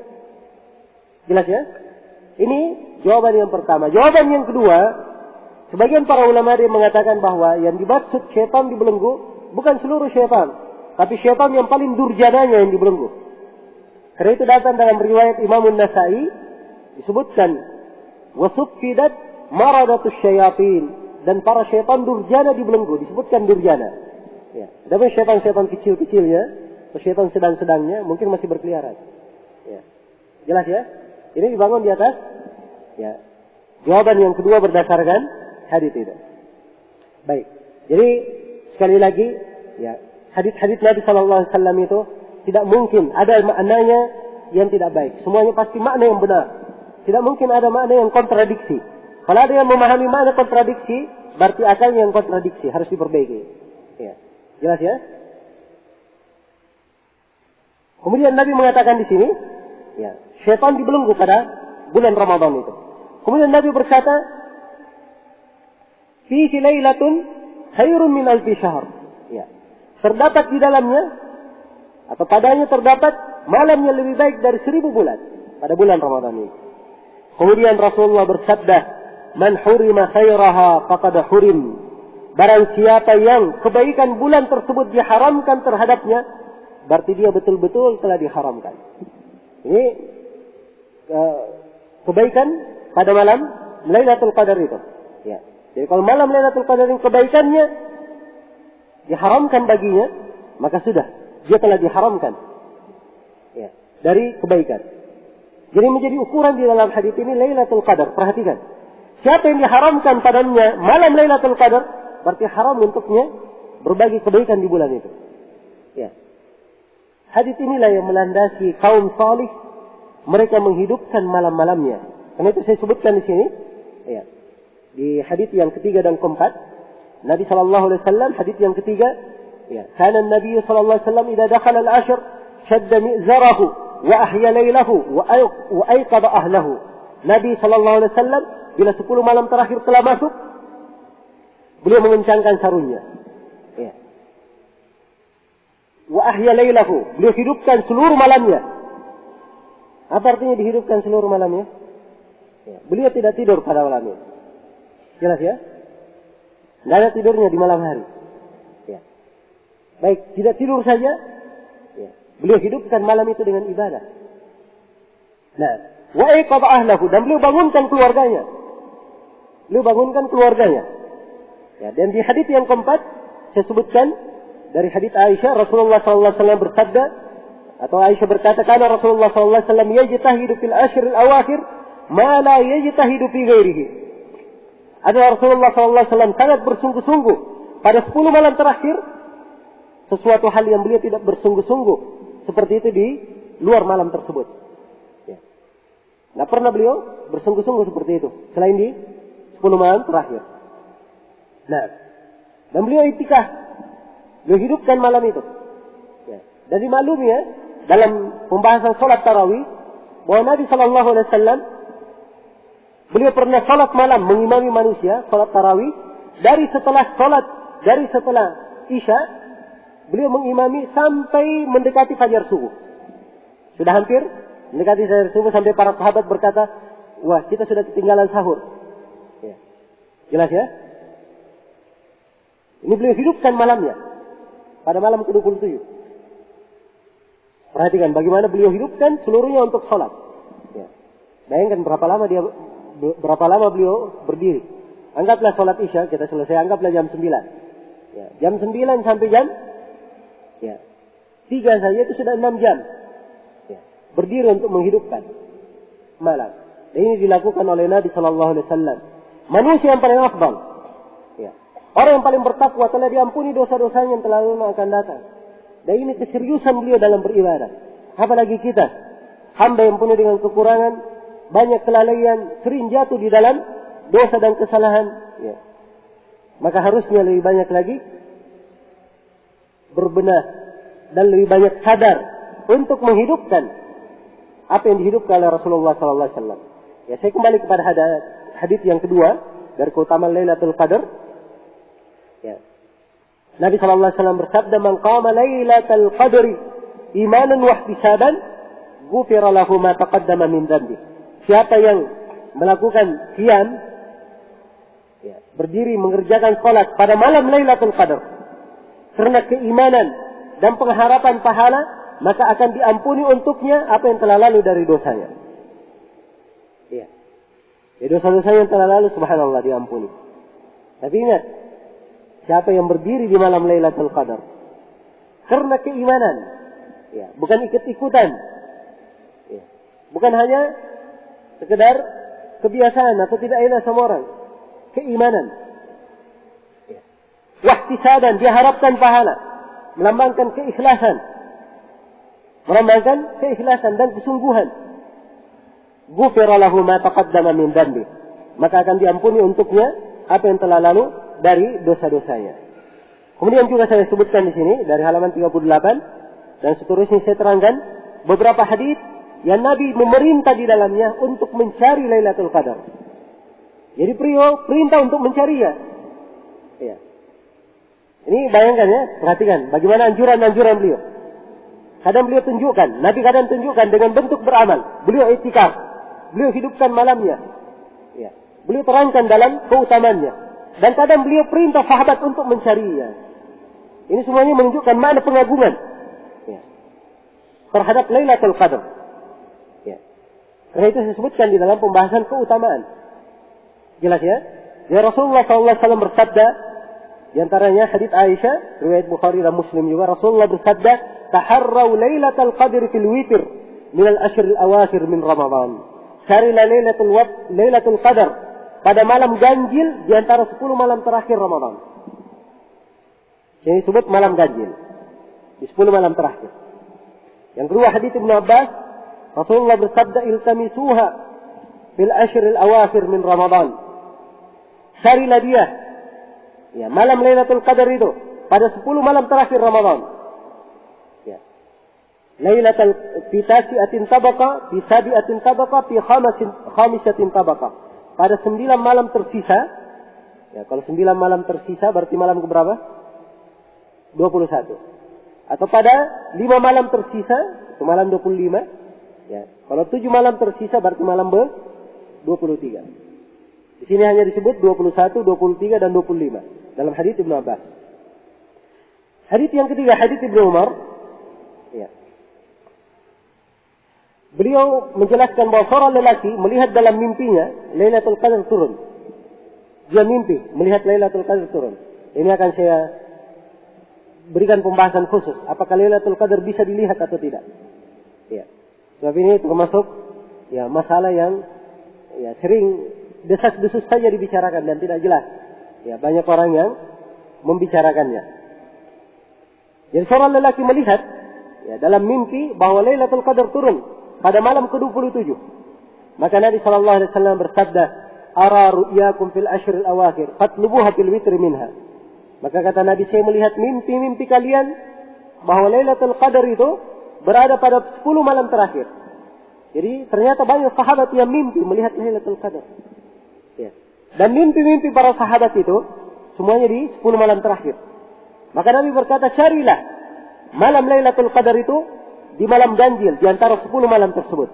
Jelas ya? Ini jawaban yang pertama. Jawaban yang kedua, sebagian para ulama dia mengatakan bahwa yang dimaksud syaitan dibelenggu bukan seluruh syaitan, tapi syaitan yang paling durjananya yang dibelenggu. Karena itu datang dalam riwayat Imam An-Nasai disebutkan wasuffidat maradatus syayatin, dan para syaitan durjana dibelenggu, disebutkan durjana. Ya, tapi syaitan-syaitan kecil-kecilnya, atau syaitan sedang-sedangnya mungkin masih berkeliaran. Ya. Jelas ya? Ini dibangun di atas, ya, jawaban yang kedua berdasarkan hadits itu. Baik. Jadi sekali lagi, ya, hadits-hadits Nabi sallallahu alaihi wasallam itu Tidak mungkin ada maknanya yang tidak baik. Semuanya pasti makna yang benar. Tidak mungkin ada makna yang kontradiksi. Kalau ada yang memahami makna kontradiksi, berarti akalnya yang kontradiksi. Harus diperbaiki. Ya. Jelas ya? Kemudian Nabi mengatakan di sini, ya, syaitan dibelenggu pada bulan Ramadan itu. Kemudian Nabi berkata, "Fihi lailatun khairun min alfi syahr." Ya. Terdapat di dalamnya atau padanya terdapat malam yang lebih baik dari 1000 bulan pada bulan Ramadan ini. Kemudian Rasulullah bersabda, "Man hurima khairaha faqad hurim." Barang siapa yang kebaikan bulan tersebut diharamkan terhadapnya, berarti dia betul-betul telah diharamkan. Ini kebaikan pada malam Lailatul Qadar itu. Ya. Jadi kalau malam Lailatul Qadar ini kebaikannya diharamkan baginya, maka sudah dia telah diharamkan, ya, dari kebaikan. Jadi menjadi ukuran di dalam hadis ini Lailatul Qadar. Perhatikan, siapa yang diharamkan padanya malam Lailatul Qadar, berarti haram untuknya berbagi kebaikan di bulan itu. Ya. Hadis inilah yang melandasi kaum salih, mereka menghidupkan malam-malamnya. Karena itu saya sebutkan di sini, ya, di hadis yang ketiga dan keempat, Nabi SAW hadis yang ketiga, ya, kana Nabi sallallahu alaihi wasallam idza dakhala al-ashr shadda mi'zarahu wa ahya laylahu wa ayqadha ahlahu. Nabi sallallahu alaihi wasallam bila 10 malam terakhir telah masuk, beliau mengencangkan sarungnya. Ya. Wa ahya laylahu, beliau hidupkan seluruh malamnya. Apa artinya dihidupkan seluruh malamnya? Ya, beliau tidak tidur pada malamnya. Jelas ya? Tidak ada tidurnya di malam hari. Baik, tidak tidur saja, ya, beliau hidupkan malam itu dengan ibadah. Nah, wa ayqadha ahlahu, dan beliau bangunkan keluarganya. Beliau bangunkan keluarganya. Ya, dan di hadis yang keempat saya sebutkan dari hadis Aisyah, Rasulullah SAW bersabda, atau Aisyah berkata, karena Rasulullah SAW yajtahidu fil ashr al-awakhir ma la yajtahidu fi ghairihi. Ada Rasulullah SAW sangat bersungguh-sungguh pada 10 malam terakhir, sesuatu hal yang beliau tidak bersungguh-sungguh seperti itu di luar malam tersebut. Ya. Tidak pernah beliau bersungguh-sungguh seperti itu selain di 10 malam terakhir. Nah, dan beliau iktikaf, beliau hidupkan malam itu. Ya. Dan dimaklumi ya, dalam pembahasan sholat tarawih, bahwa Nabi SAW beliau pernah sholat malam mengimami manusia sholat tarawih dari setelah Isya. Beliau mengimami sampai mendekati fajar subuh. Sudah hampir mendekati fajar subuh sampai para sahabat berkata, wah, kita sudah ketinggalan sahur. Ya. Jelas ya? Ini beliau hidupkan malamnya. Pada malam ke-27. Perhatikan bagaimana beliau hidupkan seluruhnya untuk sholat. Ya. Bayangkan berapa lama beliau berdiri. Anggaplah sholat Isya, kita selesai, anggaplah jam 9. Ya. Jam 9 sampai jam 3 saja itu sudah 6 jam. Ya. Berdiri untuk menghidupkan malam. Dan ini dilakukan oleh Nabi SAW. Manusia yang paling afdal. Ya. Orang yang paling bertakwa telah diampuni dosa-dosanya yang telah lalu akan datang. Dan ini keseriusan beliau dalam beribadah. Apalagi kita, hamba yang penuh dengan kekurangan, banyak kelalaian, sering jatuh di dalam dosa dan kesalahan. Ya. Maka harusnya lebih banyak lagi berbenah dan lebih banyak sadar untuk menghidupkan apa yang dihidupkan oleh Rasulullah SAW. Ya, saya kembali kepada hadis yang kedua dari keutamaan Lailatul Qadar. Ya. Nabi SAW bersabda, "Man qama Lailatul Qadri imanan wa ihtisaban, ghufira lahu ma taqaddama min dhanbi." Siapa yang melakukan qiyam, ya, berdiri mengerjakan salat pada malam Lailatul Qadar karena keimanan dan pengharapan pahala, maka akan diampuni untuknya apa yang telah lalu dari dosanya. Iya. Ya, dosa-dosa yang telah lalu, subhanallah, diampuni. Tapi ingat, siapa yang berdiri di malam Lailatul Qadar karena keimanan, ya, bukan ikut-ikutan, ya, bukan hanya sekedar kebiasaan atau tidak enak sama orang, keimanan, ya. Wahtisaban, diharapkan pahala, melambangkan keikhlasan. Melambangkan keikhlasan dan kesungguhan. Ghufira lahu ma taqaddama min dhanbi. Maka akan diampuni untuknya apa yang telah lalu dari dosa-dosanya. Kemudian juga saya sebutkan di sini dari halaman 38 dan seterusnya saya terangkan beberapa hadis yang Nabi memerintah di dalamnya untuk mencari Lailatul Qadar. Jadi beliau perintah untuk mencarinya. Ya. Ini bayangkan ya, perhatikan bagaimana anjuran-anjuran beliau. Kadang beliau tunjukkan, Nabi kadang tunjukkan dengan bentuk beramal. Beliau iktikaf, beliau hidupkan malamnya. Ya. Beliau terangkan dalam keutamaannya. Dan kadang beliau perintah sahabat untuk mencarinya. Ini semuanya menunjukkan makna pengagungan ya, terhadap Lailatul Qadar. Ya. Karena itu saya sebutkan di dalam pembahasan keutamaan. Jelas ya? Ya Rasulullah SAW bersabda, di antaranya hadits Aisyah, riwayat Bukhari dan Muslim juga, Rasulullah bersabda, "Taharrau Lailatul Qadri fil witr min al-ashr al-awakhir min Ramadan." Carilah Lailatul Qadar pada malam ganjil di antara 10 malam terakhir Ramadan. Ini disebut malam ganjil. Di 10 malam terakhir. Yang kedua hadits Ibnu Abbas, Rasulullah bersabda, "Iltamisuha fil ashr al-awakhir min Ramadan." Carilah dia. Ya, malam Lailatul Qadar itu pada 10 malam terakhir Ramadan. Ya. Lailatul fi tasi'atin tabaqa, fi sabi'atin tabaqa, fi khamisatin tabaqa. Pada 9 malam tersisa. Ya, kalau 9 malam tersisa berarti malam keberapa? 21. Atau pada 5 malam tersisa, itu malam 25. Ya, kalau 7 malam tersisa berarti malam 23. Di sini hanya disebut 21, 23 dan 25 dalam hadits Ibnu Abbas. Hadits yang ketiga, hadits Ibnu Umar. Ya. Beliau menjelaskan bahwa seorang lelaki melihat dalam mimpinya Lailatul Qadar turun. Dia mimpi melihat Lailatul Qadar turun. Ini akan saya berikan pembahasan khusus. Apakah Lailatul Qadar bisa dilihat atau tidak? Ya. Sebab ini termasuk ya masalah yang ya sering desas-desus saja dibicarakan dan tidak jelas. Ya, banyak orang yang membicarakannya. Jadi seorang lelaki melihat ya, dalam mimpi bahwa Lailatul Qadar turun pada malam ke-27. Maka Nabi SAW bersabda, "Ara ru'yakum fil ashr al-awakhir, fatlubuha fil witr minha." Maka kata Nabi, saya melihat mimpi-mimpi kalian bahwa Lailatul Qadar itu berada pada 10 malam terakhir. Jadi ternyata banyak sahabat yang mimpi melihat Lailatul Qadar. Ya. Dan mimpi-mimpi para sahabat itu semuanya di 10 malam terakhir. Maka Nabi berkata, carilah malam Lailatul Qadar itu di malam ganjil di antara 10 malam tersebut.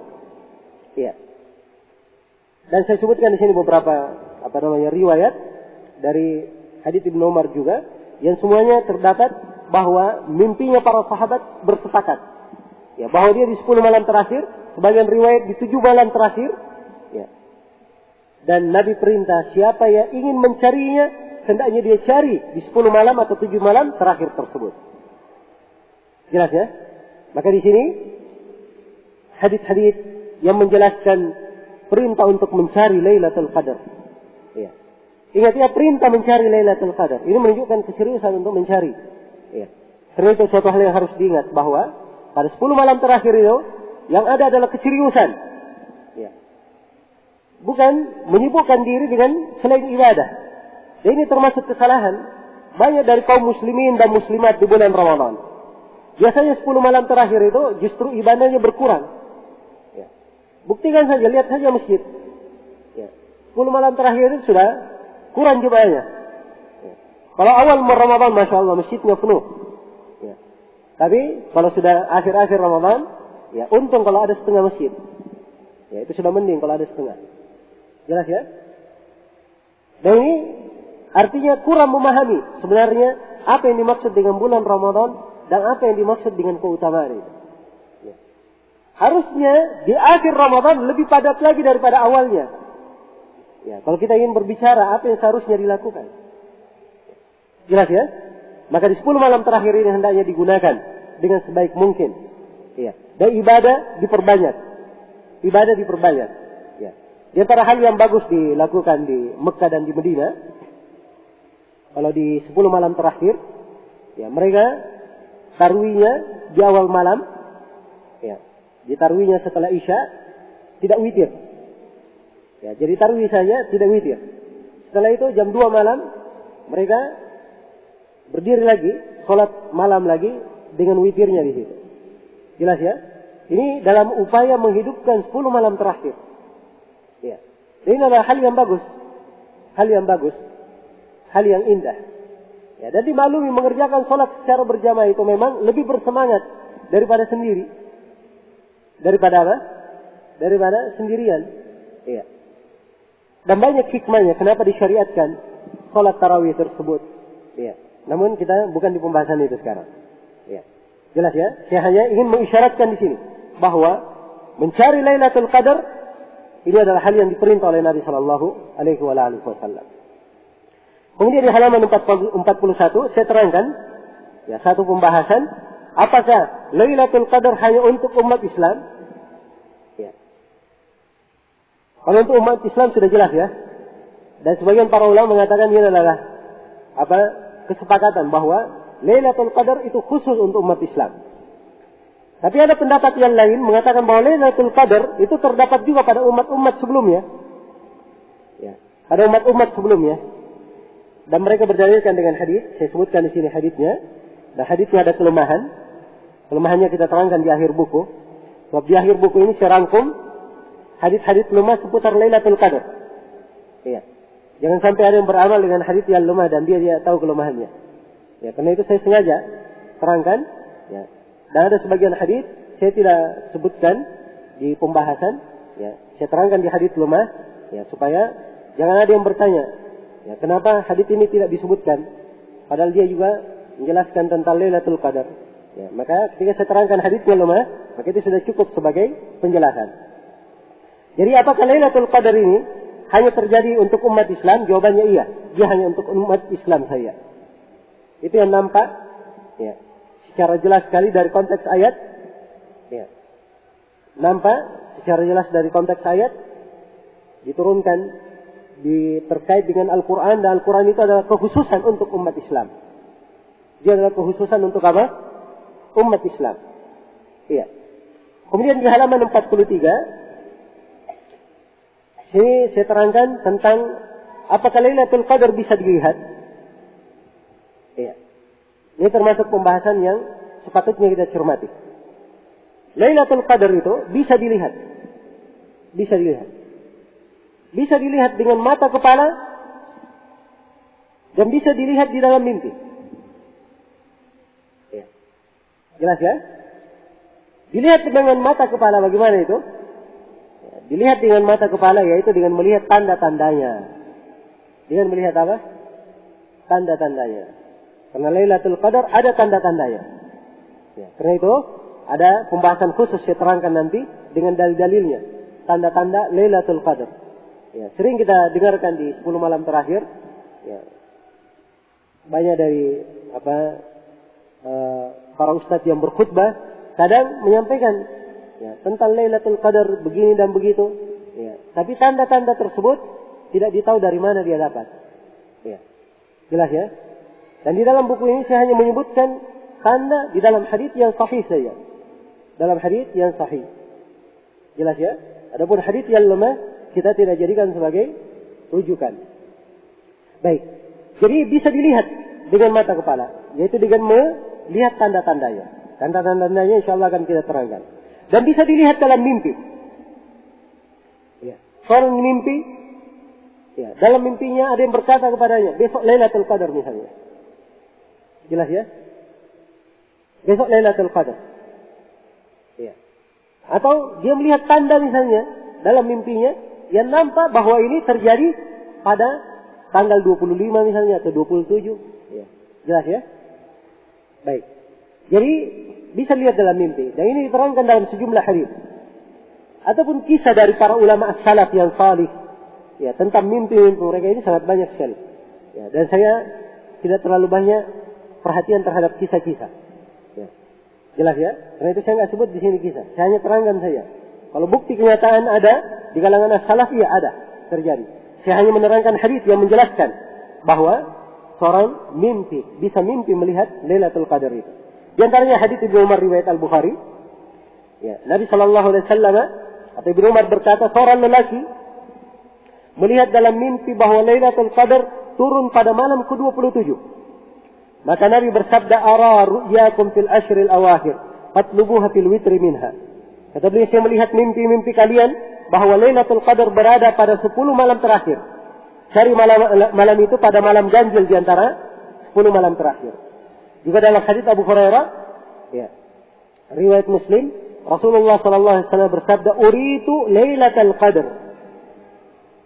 Ya. Dan saya sebutkan di sini beberapa riwayat dari hadits Ibnu Umar juga yang semuanya terdapat bahwa mimpinya para sahabat bersepakat. Ya, bahwa dia di 10 malam terakhir, sebagian riwayat di 7 malam terakhir. Ya. Dan Nabi perintah siapa yang ingin mencarinya, hendaknya dia cari di 10 malam atau 7 malam terakhir tersebut. Jelas ya? Maka di sini hadis-hadis yang menjelaskan perintah untuk mencari Lailatul Qadar. Ya. Ingat ya, perintah mencari Lailatul Qadar. Ini menunjukkan keseriusan untuk mencari. Ya. Karena itu suatu hal yang harus diingat bahwa pada 10 malam terakhir itu yang ada adalah keseriusan. Ya. Bukan menyibukkan diri dengan selain ibadah. Dan ini termasuk kesalahan banyak dari kaum muslimin dan muslimat di bulan Ramadan. Biasanya 10 malam terakhir itu justru ibadahnya berkurang. Ya. Buktikan saja, lihat saja masjid. Ya. 10 malam terakhir itu sudah kurang jumlahnya. Ya. Kalau awal Ramadan, Masya Allah, masjidnya penuh. Ya. Tapi kalau sudah akhir-akhir Ramadan, ya untung kalau ada setengah masjid. Ya, itu sudah mending kalau ada setengah. Jelas ya? Dan ini artinya kurang memahami sebenarnya apa yang dimaksud dengan bulan Ramadan dan apa yang dimaksud dengan keutamaan itu. Ya. Harusnya di akhir Ramadan lebih padat lagi daripada awalnya. Ya, kalau kita ingin berbicara apa yang seharusnya dilakukan. Jelas ya? Maka di 10 malam terakhir ini hendaknya digunakan dengan sebaik mungkin. Ya. Dan ibadah diperbanyak. Ibadah diperbanyak. Ya. Di antara hal yang bagus dilakukan di Mekah dan di Medina, kalau di 10 malam terakhir, ya mereka tarawihnya di awal malam, Ya. Ditarawihnya setelah Isya tidak witir. Ya, jadi tarawih saja tidak witir. Setelah itu jam 2 malam mereka berdiri lagi, sholat malam lagi dengan witirnya di situ. Jelas ya? Ini dalam upaya menghidupkan 10 malam terakhir. Ya. Ini adalah hal yang bagus. Hal yang bagus. Hal yang indah. Ya, dan dimaklumi mengerjakan sholat secara berjamaah itu memang lebih bersemangat daripada sendiri. Daripada apa? Daripada sendirian. Ya. Dan banyak hikmahnya kenapa disyariatkan sholat tarawih tersebut. Ya. Namun kita bukan di pembahasan itu sekarang. Ya. Jelas ya? Saya hanya ingin mengisyaratkan di sini bahwa mencari Lailatul Qadar ini adalah hal yang diperintah oleh Nabi Shallallahu Alaihi Wasallam. Kemudian di halaman 41 saya terangkan ya satu pembahasan apakah Lailatul Qadar hanya untuk umat Islam? Ya. Kalau untuk umat Islam sudah jelas ya. Dan sebagian para ulama mengatakan ini adalah kesepakatan bahwa Lailatul Qadar itu khusus untuk umat Islam. Tapi ada pendapat yang lain mengatakan bahwa Lailatul Qadar itu terdapat juga pada umat-umat sebelumnya. Ya, pada umat-umat sebelumnya. Dan mereka berdalilkan dengan hadis. Saya sebutkan di sini hadisnya. Dan hadisnya ada kelemahan. Kelemahannya kita terangkan di akhir buku. Sebab di akhir buku ini saya rangkum hadis-hadis lemah seputar Lailatul Qadar. Ya. Jangan sampai ada yang beramal dengan hadis yang lemah dan dia tahu kelemahannya. Ya, karena itu saya sengaja terangkan. Ya. Dan ada sebagian hadis saya tidak sebutkan di pembahasan. Ya, saya terangkan di hadis lemah. Ya, supaya jangan ada yang bertanya. Ya, kenapa hadis ini tidak disebutkan? Padahal dia juga menjelaskan tentang Lailatul Qadar. Ya, maka ketika saya terangkan hadis yang lemah, maka itu sudah cukup sebagai penjelasan. Jadi apakah Lailatul Qadar ini hanya terjadi untuk umat Islam? Jawabannya iya. Dia hanya untuk umat Islam saja. Itu yang nampak ya, secara jelas sekali dari konteks ayat. Ya. Nampak secara jelas dari konteks ayat. Diturunkan terkait dengan Al-Quran. Dan Al-Quran itu adalah kekhususan untuk umat Islam. Dia adalah kekhususan untuk apa? Umat Islam. Iya. Kemudian di halaman 43. Sini saya terangkan tentang apakah Lailatul Qadar bisa dilihat. Iya. Ini termasuk pembahasan yang sepatutnya kita cermati. Lailatul Qadar itu bisa dilihat. Bisa dilihat. Bisa dilihat dengan mata kepala dan bisa dilihat di dalam mimpi. Ya. Jelas ya? Dilihat dengan mata kepala bagaimana itu? Ya, dilihat dengan mata kepala yaitu dengan melihat tanda-tandanya. Dengan melihat apa? Tanda-tandanya. Karena Lailatul Qadar ada tanda-tandanya. Ya, karena itu ada pembahasan khusus saya terangkan nanti dengan dalil-dalilnya. Tanda-tanda Lailatul Qadar. Ya, sering kita dengarkan di 10 malam terakhir. Ya, banyak dari para ustadz yang berkhutbah kadang menyampaikan ya, tentang Lailatul Qadar begini dan begitu. Ya, tapi tanda-tanda tersebut tidak ditahu dari mana dia dapat. Ya, jelas ya. Dan di dalam buku ini saya hanya menyebutkan tanda di dalam hadis yang sahih saja. Dalam hadis yang sahih. Jelas ya. Adapun hadis yang lemah kita tidak jadikan sebagai rujukan. Baik. Jadi bisa dilihat dengan mata kepala. Yaitu dengan melihat tanda-tandanya. Tanda-tandanya insyaAllah akan kita terangkan. Dan bisa dilihat dalam mimpi. Ya. Seorang mimpi. Ya. Dalam mimpinya ada yang berkata kepadanya. Besok Lailatul Qadar misalnya. Jelas ya? Besok Lailatul Qadar. Ya. Atau dia melihat tanda misalnya. Dalam mimpinya. Yang nampak bahwa ini terjadi pada tanggal 25 misalnya atau 27. Ya. Jelas ya? Baik. Jadi bisa lihat dalam mimpi. Dan ini diterangkan dalam sejumlah hadis. Ataupun kisah dari para ulama as-salaf yang salih. Ya, tentang mimpi-mimpi mereka ini sangat banyak sekali. Ya, dan saya tidak terlalu banyak perhatian terhadap kisah-kisah. Ya. Jelas ya? Karena itu saya nggak sebut di sini kisah. Saya hanya terangkan saja. Kalau bukti kenyataan ada di kalangan as-salaf, iya ada terjadi. Saya hanya menerangkan hadis yang menjelaskan bahwa seorang bisa mimpi melihat Lailatul Qadar itu. Di antaranya hadis Ibnu Umar riwayat Al-Bukhari Ya, Nabi Shallallahu Alaihi Wasallam atau Ibnu Umar berkata, seorang lelaki melihat dalam mimpi bahwa Lailatul Qadar turun pada malam ke-27. Maka Nabi bersabda, "Ara ru'yakum fil ashril awakhir, fatlubuha fil witri minha." Kata beliau, saya melihat mimpi-mimpi kalian bahwa Lailatul Qadar berada pada 10 malam terakhir. Cari malam itu pada malam ganjil di antara 10 malam terakhir. Juga dalam hadits Abu Hurairah, ya, riwayat Muslim, Rasulullah sallallahu alaihi wasallam bersabda, "Uritu Lailatul Qadar."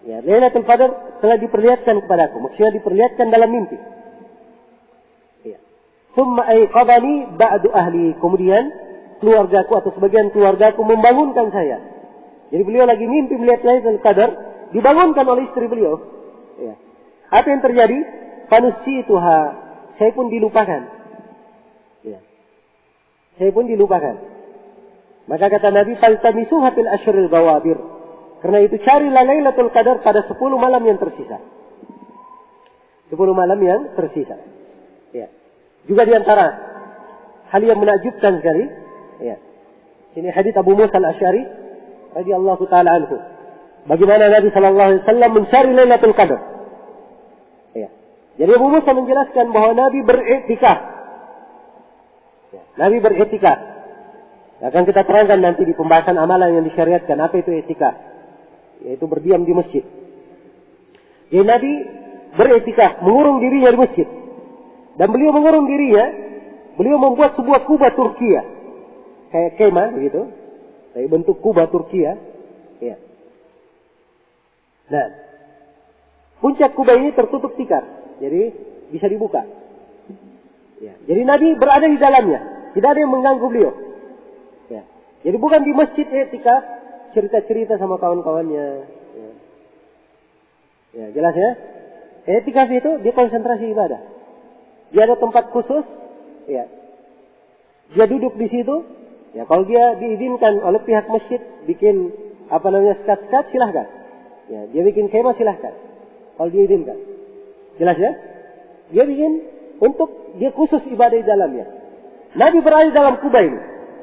Ya, Lailatul Qadar telah diperlihatkan kepadaku. Maksudnya diperlihatkan dalam mimpi. Ya. Tsumma aiqadani ba'du ahli. Kemudian keluargaku atau sebagian keluargaku membangunkan saya. Jadi beliau lagi mimpi melihat Lailatul Qadar, dibangunkan oleh istri beliau. Ya. Apa yang terjadi? Fanusituha. Saya pun dilupakan. Ya. Saya pun dilupakan. Maka kata Nabi, "Faltamisuha fil ashril bawabir." Karena itu carilah Lailatul Qadar pada 10 malam yang tersisa. 10 malam yang tersisa. Ya. Juga di antara hal yang menakjubkan sekali, ya. Ini hadits Abu Musa al-Asy'ari radhiyallahu taala anhu. Bagaimana Nabi sallallahu alaihi wasallam mencari Lailatul Qadar. Ya. Jadi Abu Musa menjelaskan bahwa Nabi beriktikaf. Ya. Nabi beriktikaf. Akan kita terangkan nanti di pembahasan amalan yang disyariatkan apa itu iktikaf. Yaitu berdiam di masjid. Jadi Nabi beriktikaf, mengurung dirinya di masjid. Dan beliau mengurung dirinya, beliau membuat sebuah kubah Turkiya. Kayak kemah begitu. Dari bentuk kubah Turkiya. Ya. Nah, puncak kubah ini tertutup tikar. Jadi bisa dibuka. Ya. Jadi Nabi berada di dalamnya. Tidak ada yang mengganggu beliau. Ya. Jadi bukan di masjid iktikaf, cerita-cerita sama kawan-kawannya. Ya. Ya, jelas ya? Iktikaf itu dia konsentrasi ibadah. Dia ada tempat khusus, ya. Dia duduk di situ. Ya, kalau dia diizinkan oleh pihak masjid bikin skat-skat, silahkan. Ya, dia bikin kemah silahkan. Kalau dia izinkan. Jelas ya? Dia bikin untuk dia khusus ibadah di dalamnya. Nabi berada dalam kubah ini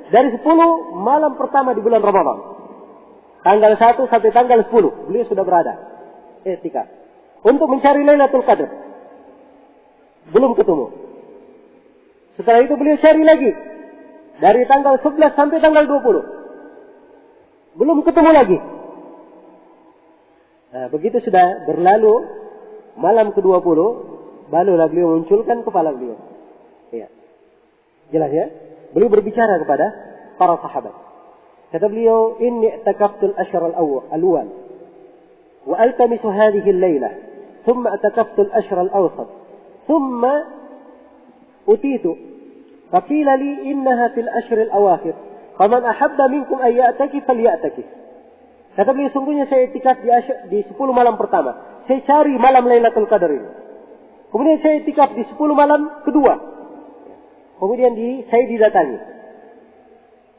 dari 10 malam pertama di bulan Ramadan. Tanggal 1 sampai tanggal 10 beliau sudah berada iktikaf untuk mencari Lailatul Qadar. Belum ketemu. Setelah itu beliau cari lagi dari tanggal 11 sampai tanggal 20. Belum ketemu lagi. Nah, begitu sudah berlalu malam ke-20, barulah beliau munculkan kepala beliau. Ya. Jelas ya? Beliau berbicara kepada para sahabat. Kata beliau, "Inni i'takaftu al-ashr al-awwal wa altamisu hadhihi al-lailah, thumma i'takaftu al-ashr al-awsat, thumma utitu faqila li innaha fil ashr al-awakhir, faman ahabba minkum an ya'takif falya'takif." Kata beliau, sungguhnya saya i'tikaf di 10 malam pertama. Saya cari malam Lailatul Qadar ini. Kemudian saya i'tikaf di 10 malam kedua. Kemudian saya didatangi.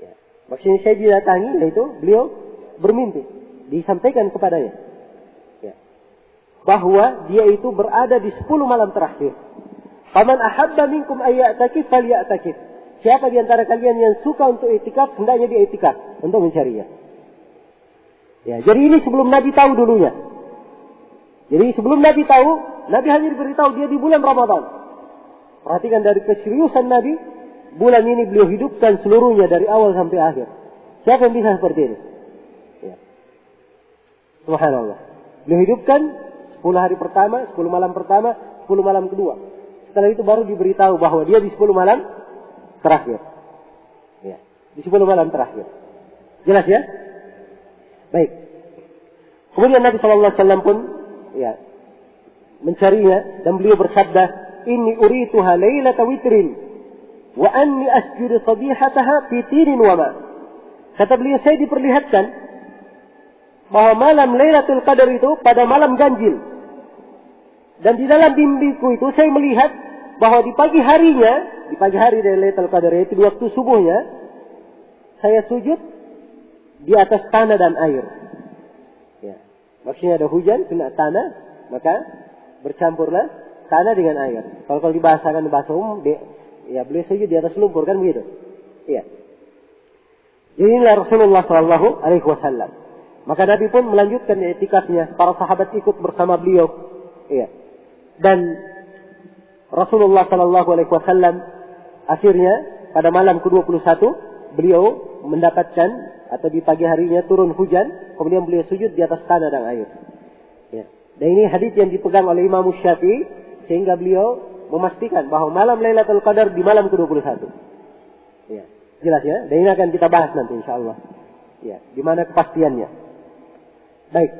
Ya. Maksudnya saya didatangi, yaitu beliau bermimpi. Disampaikan kepadanya. Ya. Bahwa dia itu berada di 10 malam terakhir. Faman ahabba minkum ayya'takif falya'takif. Siapa di antara kalian yang suka untuk i'tikaf, hendaknya dia i'tikaf untuk mencarinya. Ya, jadi ini sebelum Nabi tahu dulunya. Jadi sebelum Nabi tahu, Nabi hanya diberitahu dia di bulan Ramadan. Perhatikan dari keseriusan Nabi, bulan ini beliau hidupkan seluruhnya dari awal sampai akhir. Siapa yang bisa seperti ini? Ya. Subhanallah. Beliau hidupkan 10 hari pertama, 10 malam pertama, 10 malam kedua. Setelah itu baru diberitahu bahwa dia di 10 malam terakhir. Ya. Di 10 malam terakhir. Jelas ya? Baik. Kemudian Nabi SAW pun ya, mencarinya dan beliau bersabda, "Inni urituha lailata witrin wa anni asjudu sabihataha fi tinin wa ma." Kata beliau, saya diperlihatkan bahwa malam Lailatul Qadar itu pada malam ganjil. Dan di dalam mimpiku itu saya melihat bahwa di pagi hari dari Lailatul Qadar itu di waktu subuhnya, saya sujud di atas tanah dan air. Ya. Maksudnya ada hujan, kena tanah, maka bercampurlah tanah dengan air. Kalau dibahasakan bahasa umum, ya beliau sujud di atas lumpur kan begitu. Iya. Jadi inilah Rasulullah Shallallahu Alaihi Wasallam. Maka Nabi pun melanjutkan i'tikafnya. Para sahabat ikut bersama beliau. Iya. Dan Rasulullah Shallallahu Alaihi Wasallam akhirnya pada malam ke-21 beliau mendapatkan atau di pagi harinya turun hujan, kemudian beliau sujud di atas tanah dan air. Ya. Dan ini hadis yang dipegang oleh Imam Syafi'i sehingga beliau memastikan bahwa malam Lailatul Qadar di malam ke-21. Ya. Jelas ya? Dan ini akan kita bahas nanti insyaallah. Ya, di mana kepastiannya. Baik.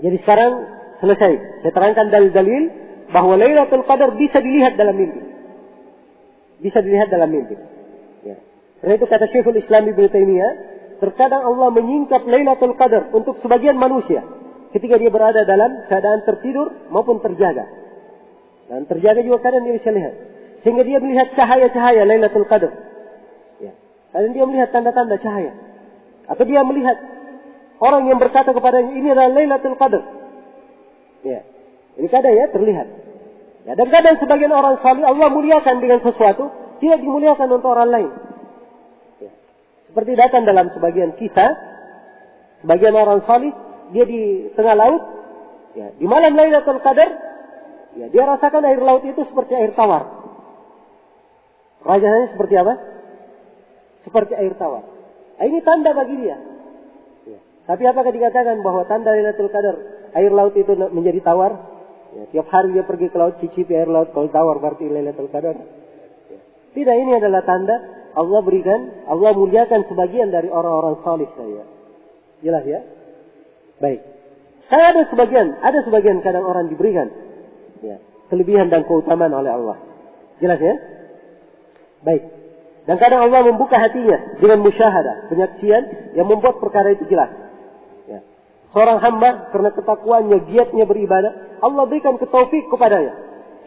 Jadi sekarang selesai. Saya terangkan dalil-dalil bahwa Lailatul Qadar bisa dilihat dalam mimpi. Bisa dilihat dalam mimpi. Ya. Karena itu kata Syekhul Islam Ibnu Taimiyah, terkadang Allah menyingkap Lailatul Qadar untuk sebagian manusia ketika dia berada dalam keadaan tertidur maupun terjaga. Dan terjaga juga kadang dia bisa lihat. Sehingga dia melihat cahaya-cahaya Lailatul Qadar. Ya. Kadang dia melihat tanda-tanda cahaya. Atau dia melihat orang yang berkata kepadanya, ini adalah Lailatul Qadar. Ya. Ini kadang ya terlihat. Ya, dan kadang sebagian orang salih Allah muliakan dengan sesuatu, tidak dimuliakan untuk orang lain. Ya. Seperti datang dalam sebagian kisah, sebagian orang salih, dia di tengah laut, ya, di malam Lailatul Qadar, ya, dia rasakan air laut itu seperti air tawar. Rasanya seperti apa? Seperti air tawar. Nah, ini tanda bagi dia. Ya. Tapi apakah dikatakan bahwa tanda Lailatul Qadar air laut itu menjadi tawar? Ya, tiap hari dia pergi ke laut, cicipi air laut, kalau tawar berarti Lailatul Qadar. Ya. Tidak, ini adalah tanda Allah berikan, Allah muliakan sebagian dari orang-orang salih saya. Jelas ya? Baik. Saya ada sebagian kadang orang diberikan ya, kelebihan dan keutamaan oleh Allah. Jelas ya? Baik. Dan kadang Allah membuka hatinya dengan musyahadah, penyaksian yang membuat perkara itu jelas. Ya. Seorang hamba karena ketakwaannya, giatnya beribadah, Allah berikan taufik kepadanya.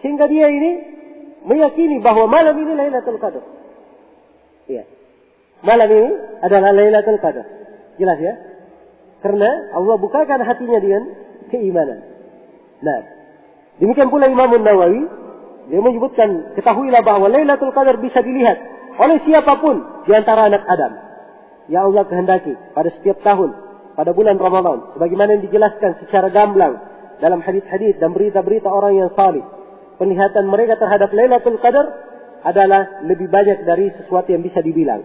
Sehingga dia ini meyakini bahwa malam ini Lailatul Qadar. Ya. Malam ini adalah Lailatul Qadar. Jelas ya? Karena Allah bukakan hatinya dengan keimanan. Nah, demikian pula Imam Nawawi, dia menyebutkan, ketahuilah bahwa Lailatul Qadar bisa dilihat oleh siapapun di antara anak Adam. Ya Allah kehendaki pada setiap tahun, pada bulan Ramadan, sebagaimana yang dijelaskan secara gamblang dalam hadis-hadis dan berita-berita orang yang salih, penglihatan mereka terhadap Lailatul Qadar adalah lebih banyak dari sesuatu yang bisa dibilang.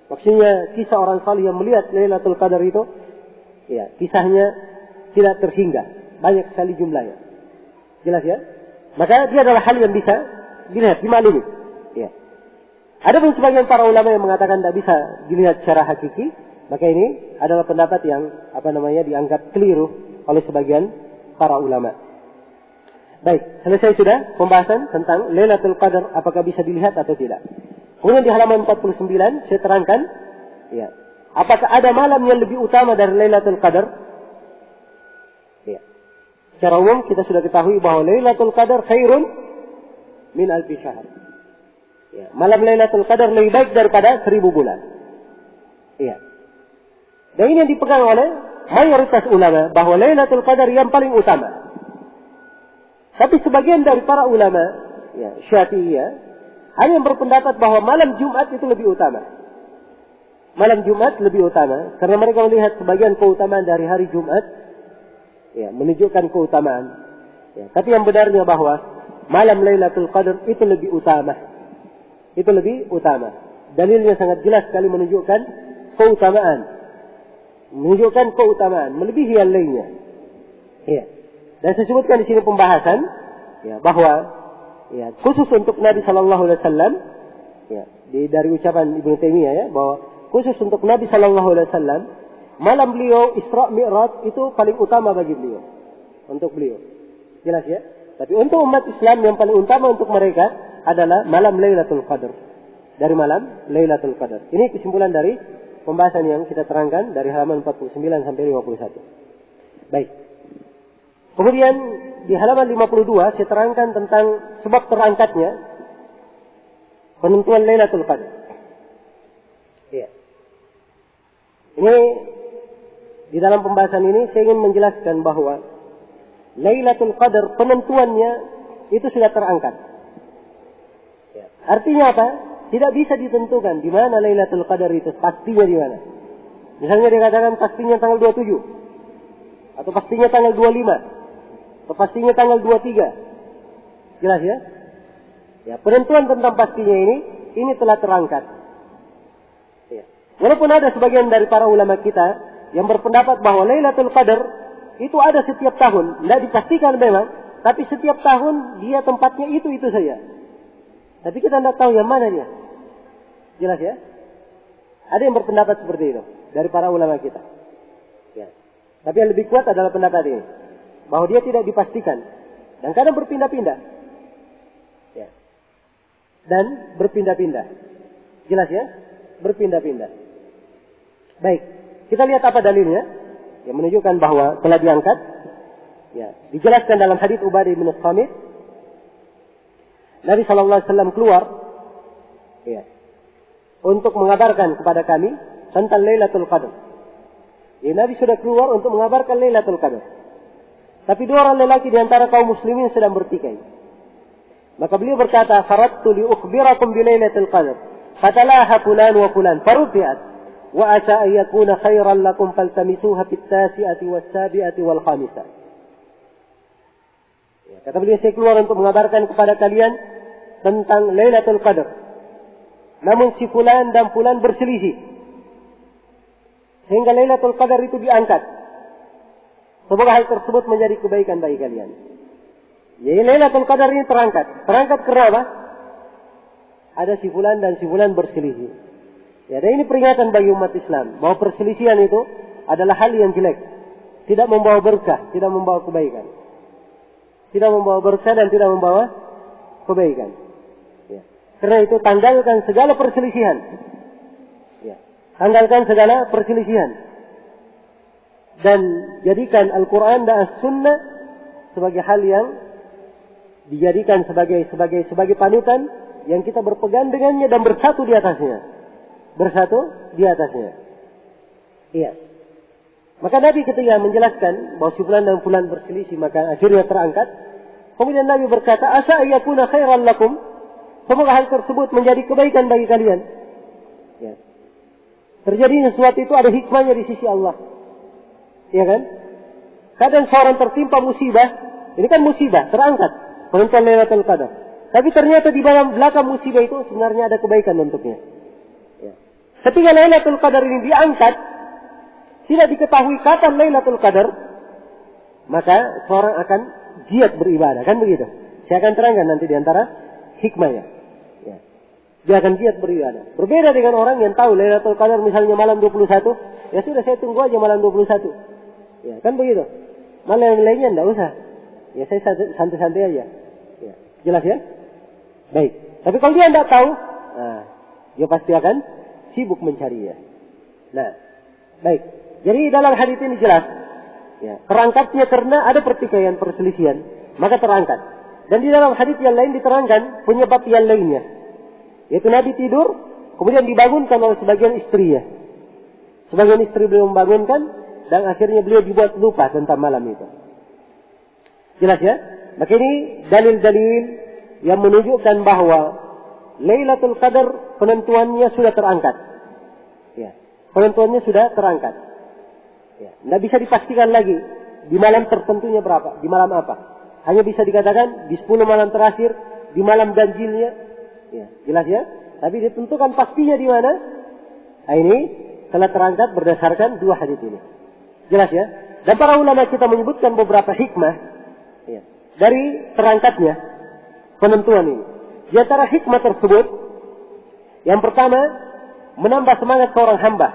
Maksudnya kisah orang salih yang melihat Lailatul Qadar itu, ya, kisahnya tidak terhingga, banyak sekali jumlahnya. Jelas ya? Maka dia adalah hal yang bisa dilihat, dimaklumi. Ya. Ada pun sebagian para ulama yang mengatakan tidak bisa dilihat secara hakiki, maka ini adalah pendapat yang dianggap keliru oleh sebagian para ulama. Baik, selesai sudah pembahasan tentang Lailatul Qadar apakah bisa dilihat atau tidak. Kemudian di halaman 49 saya terangkan, ya, apakah ada malam yang lebih utama dari Lailatul Qadar? Ya. Secara umum kita sudah ketahui bahwa Lailatul Qadar khairun min alfi syahr. Ya, malam Lailatul Qadar lebih baik daripada 1000 bulan. Iya. Dan ini yang dipegang oleh mayoritas ulama bahwa Lailatul Qadar yang paling utama. Tapi sebagian dari para ulama, ya, Syafi'iyah, ada yang berpendapat bahwa malam Jumat itu lebih utama. Malam Jumat lebih utama karena mereka melihat sebagian keutamaan dari hari Jumat, ya, menunjukkan keutamaan. Ya, tapi yang benarnya bahwa malam Lailatul Qadar itu lebih utama. Itu lebih utama. Dalilnya sangat jelas sekali menunjukkan keutamaan. Menunjukkan keutamaan melebihi yang lainnya. Ya. Dan saya sebutkan di sini pembahasan, ya, bahwa, ya, khusus untuk Nabi Sallallahu Alaihi Wasallam, ya, dari ucapan Ibnu Taimiyah, ya, bahwa khusus untuk Nabi Sallallahu Alaihi Wasallam, malam beliau Isra Mi'raj itu paling utama bagi beliau, untuk beliau. Jelas ya? Tapi untuk umat Islam yang paling utama untuk mereka adalah malam Lailatul Qadar. Dari malam Lailatul Qadar. Ini kesimpulan dari pembahasan yang kita terangkan dari halaman 49 sampai 51. Baik. Kemudian di halaman 52 saya terangkan tentang sebab terangkatnya penentuan Lailatul Qadar. Iya. Ini di dalam pembahasan ini saya ingin menjelaskan bahwa Lailatul Qadar penentuannya itu sudah terangkat. Ya. Artinya apa? tidak bisa ditentukan di mana Lailatul Qadar itu, pastinya di mana. Misalnya dikatakan pastinya tanggal 27, atau pastinya tanggal 25, atau pastinya tanggal 23. Jelas ya? Ya, penentuan tentang pastinya ini telah terangkat. Ya. Walaupun ada sebagian dari para ulama kita yang berpendapat bahwa Lailatul Qadar itu ada setiap tahun, tidak dipastikan memang, tapi setiap tahun dia tempatnya itu saja. Tapi kita tidak tahu yang mana dia. Jelas ya? Ada yang berpendapat seperti itu dari para ulama kita. Ya. Tapi yang lebih kuat adalah pendapat ini, bahwa dia tidak dipastikan dan kadang berpindah-pindah. Ya. Dan berpindah-pindah. Jelas ya? Berpindah-pindah. Baik, kita lihat apa dalilnya yang menunjukkan bahwa telah diangkat. Ya, dijelaskan dalam hadits Ubadah bin Samit. Nabi SAW keluar, ya, untuk mengabarkan kepada kami tentang Lailatul Qadar. Ya, Nabi sudah keluar untuk mengabarkan Lailatul Qadar. Tapi dua orang lelaki di antara kaum muslimin sedang bertikai. Maka beliau berkata, "Faradtu li ukhbirakum bi Lailatul Qadar. Fatalaha fulan wa fulan, farufi'at. Wa asa an yakuna khairan lakum faltamisuha fit tasi'ati was sabi'ati wal khamisah." Ya, kata beliau, saya keluar untuk mengabarkan kepada kalian tentang Lailatul Qadar. Namun si fulan dan fulan berselisih, sehingga Lailatul Qadar itu diangkat. Semoga hal tersebut menjadi kebaikan bagi kalian. Jadi Lailatul Qadar ini terangkat. Terangkat kenapa? Ada si fulan dan si fulan berselisih. Ya, dan ini peringatan bagi umat Islam bahwa perselisihan itu adalah hal yang jelek. Tidak membawa berkah, tidak membawa kebaikan. Tidak membawa berkah dan tidak membawa kebaikan. Ya. Karena itu tanggalkan segala perselisihan. Ya. Tanggalkan segala perselisihan. Dan jadikan Al-Quran dan As-Sunnah sebagai hal yang dijadikan sebagai panutan yang kita berpegang dengannya dan bersatu di atasnya. Bersatu di atasnya. Iya. Maka Nabi ketika menjelaskan bahwa si fulan dan fulan berselisih, maka akhirnya terangkat. Kemudian Nabi berkata, "Asa ayyakuna khairan lakum." Semoga hal tersebut menjadi kebaikan bagi kalian. Ya. Terjadi sesuatu itu ada hikmahnya di sisi Allah. Ya kan? Kadang seorang tertimpa musibah, ini kan musibah, terangkat penentuan Lailatul Qadar. Tapi ternyata di belakang musibah itu sebenarnya ada kebaikan untuknya. Ya. Ketika Lailatul Qadar ini diangkat, tidak diketahui kapan Lailatul Qadar, maka seorang akan giat beribadah, kan begitu? Saya akan terangkan nanti di antara hikmahnya. Ya. Dia akan giat beribadah. Berbeda dengan orang yang tahu Lailatul Qadar misalnya malam 21, ya sudah saya tunggu aja malam 21. Ya, kan begitu? Malam yang lainnya enggak usah. Ya saya santai-santai aja. Ya. Jelas ya? Baik. Tapi kalau dia enggak tahu, dia pasti akan sibuk mencarinya. Nah, baik. Jadi dalam hadis ini jelas, ya, terangkatnya karena ada pertikaian perselisihan, maka terangkat. Dan di dalam hadis yang lain diterangkan penyebab yang lainnya, yaitu Nabi tidur, kemudian dibangunkan oleh sebagian istrinya. Sebagian istri beliau membangunkan, dan akhirnya beliau dibuat lupa tentang malam itu. Jelas ya? Maka ini dalil-dalil yang menunjukkan bahwa Lailatul Qadar penentuannya sudah terangkat. Ya, penentuannya sudah terangkat. Ya, tidak bisa dipastikan lagi di malam tertentunya berapa, di malam apa. Hanya bisa dikatakan di 10 malam terakhir, di malam ganjilnya. Ya, jelas ya? Tapi ditentukan pastinya di mana. Nah, ini telah terangkat berdasarkan dua hadis ini. Jelas ya? Dan para ulama kita menyebutkan beberapa hikmah, ya, dari terangkatnya penentuan ini. Di antara hikmah tersebut, yang pertama, menambah semangat seorang hamba,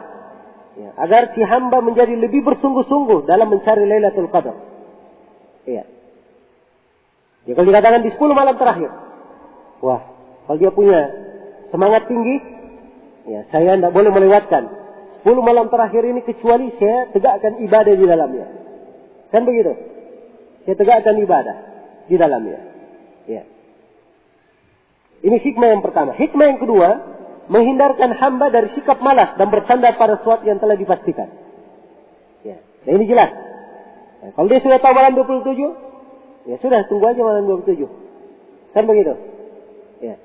ya, agar si hamba menjadi lebih bersungguh-sungguh dalam mencari Lailatul Qadar. Ya. Ya, kalau dikatakan di 10 malam terakhir, wah, kalau dia punya semangat tinggi, ya, saya tidak boleh melewatkan 10 malam terakhir ini kecuali saya tegakkan ibadah di dalamnya. Kan begitu? Saya tegakkan ibadah di dalamnya. Ya. Ini hikmah yang pertama. Hikmah yang kedua, menghindarkan hamba dari sikap malas dan bersandar pada sesuatu yang telah dipastikan. Ya. Nah, ini jelas. Nah, kalau dia sudah tahu malam 27, ya sudah, tunggu aja malam 27. Kan begitu? Ya.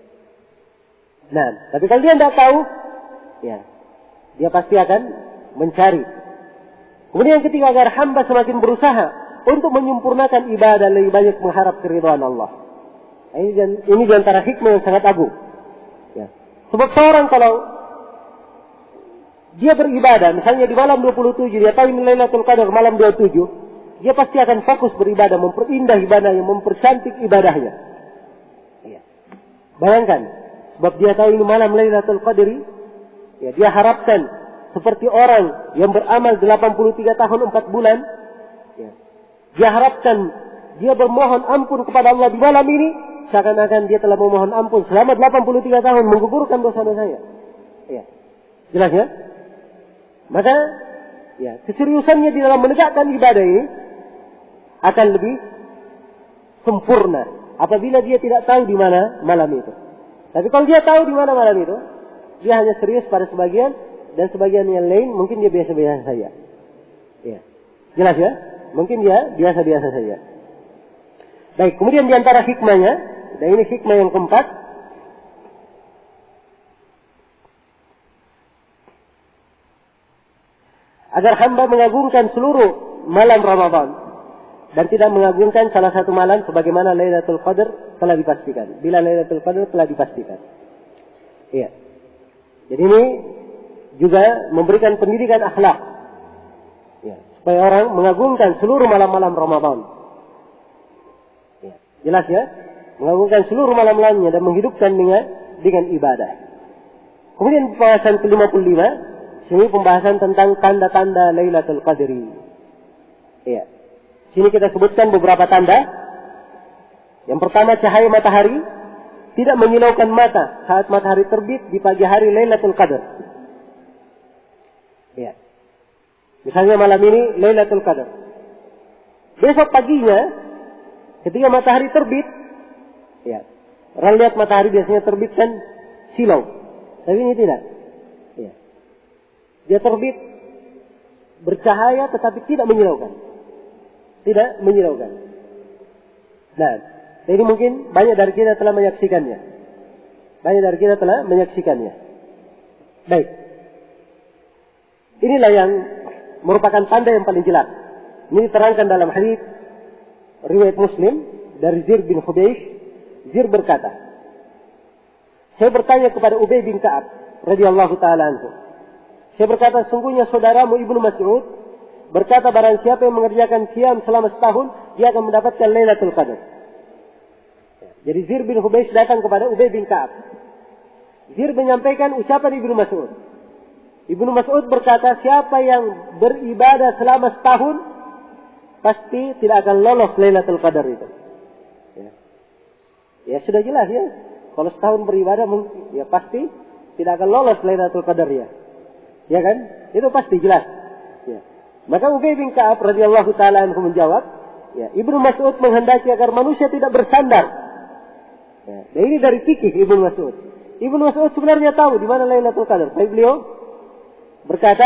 Nah, tapi kalau dia tidak tahu, ya, dia pasti akan mencari. Kemudian yang ketiga, agar hamba semakin berusaha untuk menyempurnakan ibadah, lebih banyak mengharap keridhaan Allah. Ini di antara hikmah yang sangat agung. Ya. Sebab seorang kalau dia beribadah, misalnya di malam 27, dia tahu ini Lailatul Qadar malam 27, dia pasti akan fokus beribadah, memperindah ibadahnya, mempercantik ibadahnya. Ya. Bayangkan, sebab dia tahu ini malam Lailatul Qadar, ya, dia harapkan seperti orang yang beramal 83 tahun 4 bulan, ya, dia harapkan, dia bermohon ampun kepada Allah di malam ini, seakan-akan dia telah memohon ampun selama 83 tahun, menggugurkan dosa-dosanya. Ya. Jelas ya? Maka, ya, keseriusannya di dalam menegakkan ibadah ini akan lebih sempurna apabila dia tidak tahu di mana malam itu. Tapi kalau dia tahu di mana malam itu, dia hanya serius pada sebagian, dan sebagian yang lain mungkin dia biasa-biasa saja. Ya. Jelas ya? Mungkin dia biasa-biasa saja. Baik, kemudian di antara hikmahnya, dan ini hikmah yang keempat, agar hamba mengagungkan seluruh malam Ramadan dan tidak mengagungkan salah satu malam sebagaimana Lailatul Qadar telah dipastikan. Bila Lailatul Qadar telah dipastikan. Iya. Jadi ini juga memberikan pendidikan akhlak. Ya, supaya orang mengagungkan seluruh malam-malam Ramadan. Ya, jelas ya? Mengagungkan seluruh malam-malamnya dan menghidupkan dengan ibadah. Kemudian pembahasan ke-55, sini pembahasan tentang tanda-tanda Lailatul Qadri. Ya. Sini kita sebutkan beberapa tanda. Yang pertama, cahaya matahari tidak menyilaukan mata saat matahari terbit di pagi hari Lailatul Qadar. Ya. Misalnya malam ini Lailatul Qadar. Besok paginya ketika matahari terbit, ya. Orang lihat matahari biasanya terbit kan silau. Tapi ini tidak. Ya. Dia terbit bercahaya tetapi tidak menyilaukan. Tidak menyilaukan. Nah, ini mungkin banyak dari kita telah menyaksikannya. Banyak dari kita telah menyaksikannya. Baik. Inilah yang merupakan tanda yang paling jelas. Ini diterangkan dalam hadis riwayat Muslim dari Zir bin Hubeish. Zir berkata, saya bertanya kepada Ubay bin Ka'ab radhiyallahu taala anhu. Saya berkata, sungguhnya saudaramu Ibnu Mas'ud berkata, barang siapa yang mengerjakan qiyam selama setahun, dia akan mendapatkan Lailatul Qadar. Jadi Zir bin Hubeish datang kepada Ubay bin Ka'ab. Zir menyampaikan ucapan Ibnu Mas'ud. Ibnu Mas'ud berkata, siapa yang beribadah selama setahun, pasti tidak akan lolos Lailatul Qadar itu. Ya sudah jelas ya. Kalau setahun beribadah, ya pasti tidak akan lolos Lailatul Qadar ya. Ya kan? Itu pasti jelas. Ya. Maka Ubay bin Ka'ab radhiyallahu taala anhu menjawab, ya, Ibnu Mas'ud menghendaki agar manusia tidak bersandar. Ya, dan ini dari fikih Ibnu Mas'ud. Ibnu Mas'ud sebenarnya tahu di mana Lailatul Qadar. Tapi beliau berkata,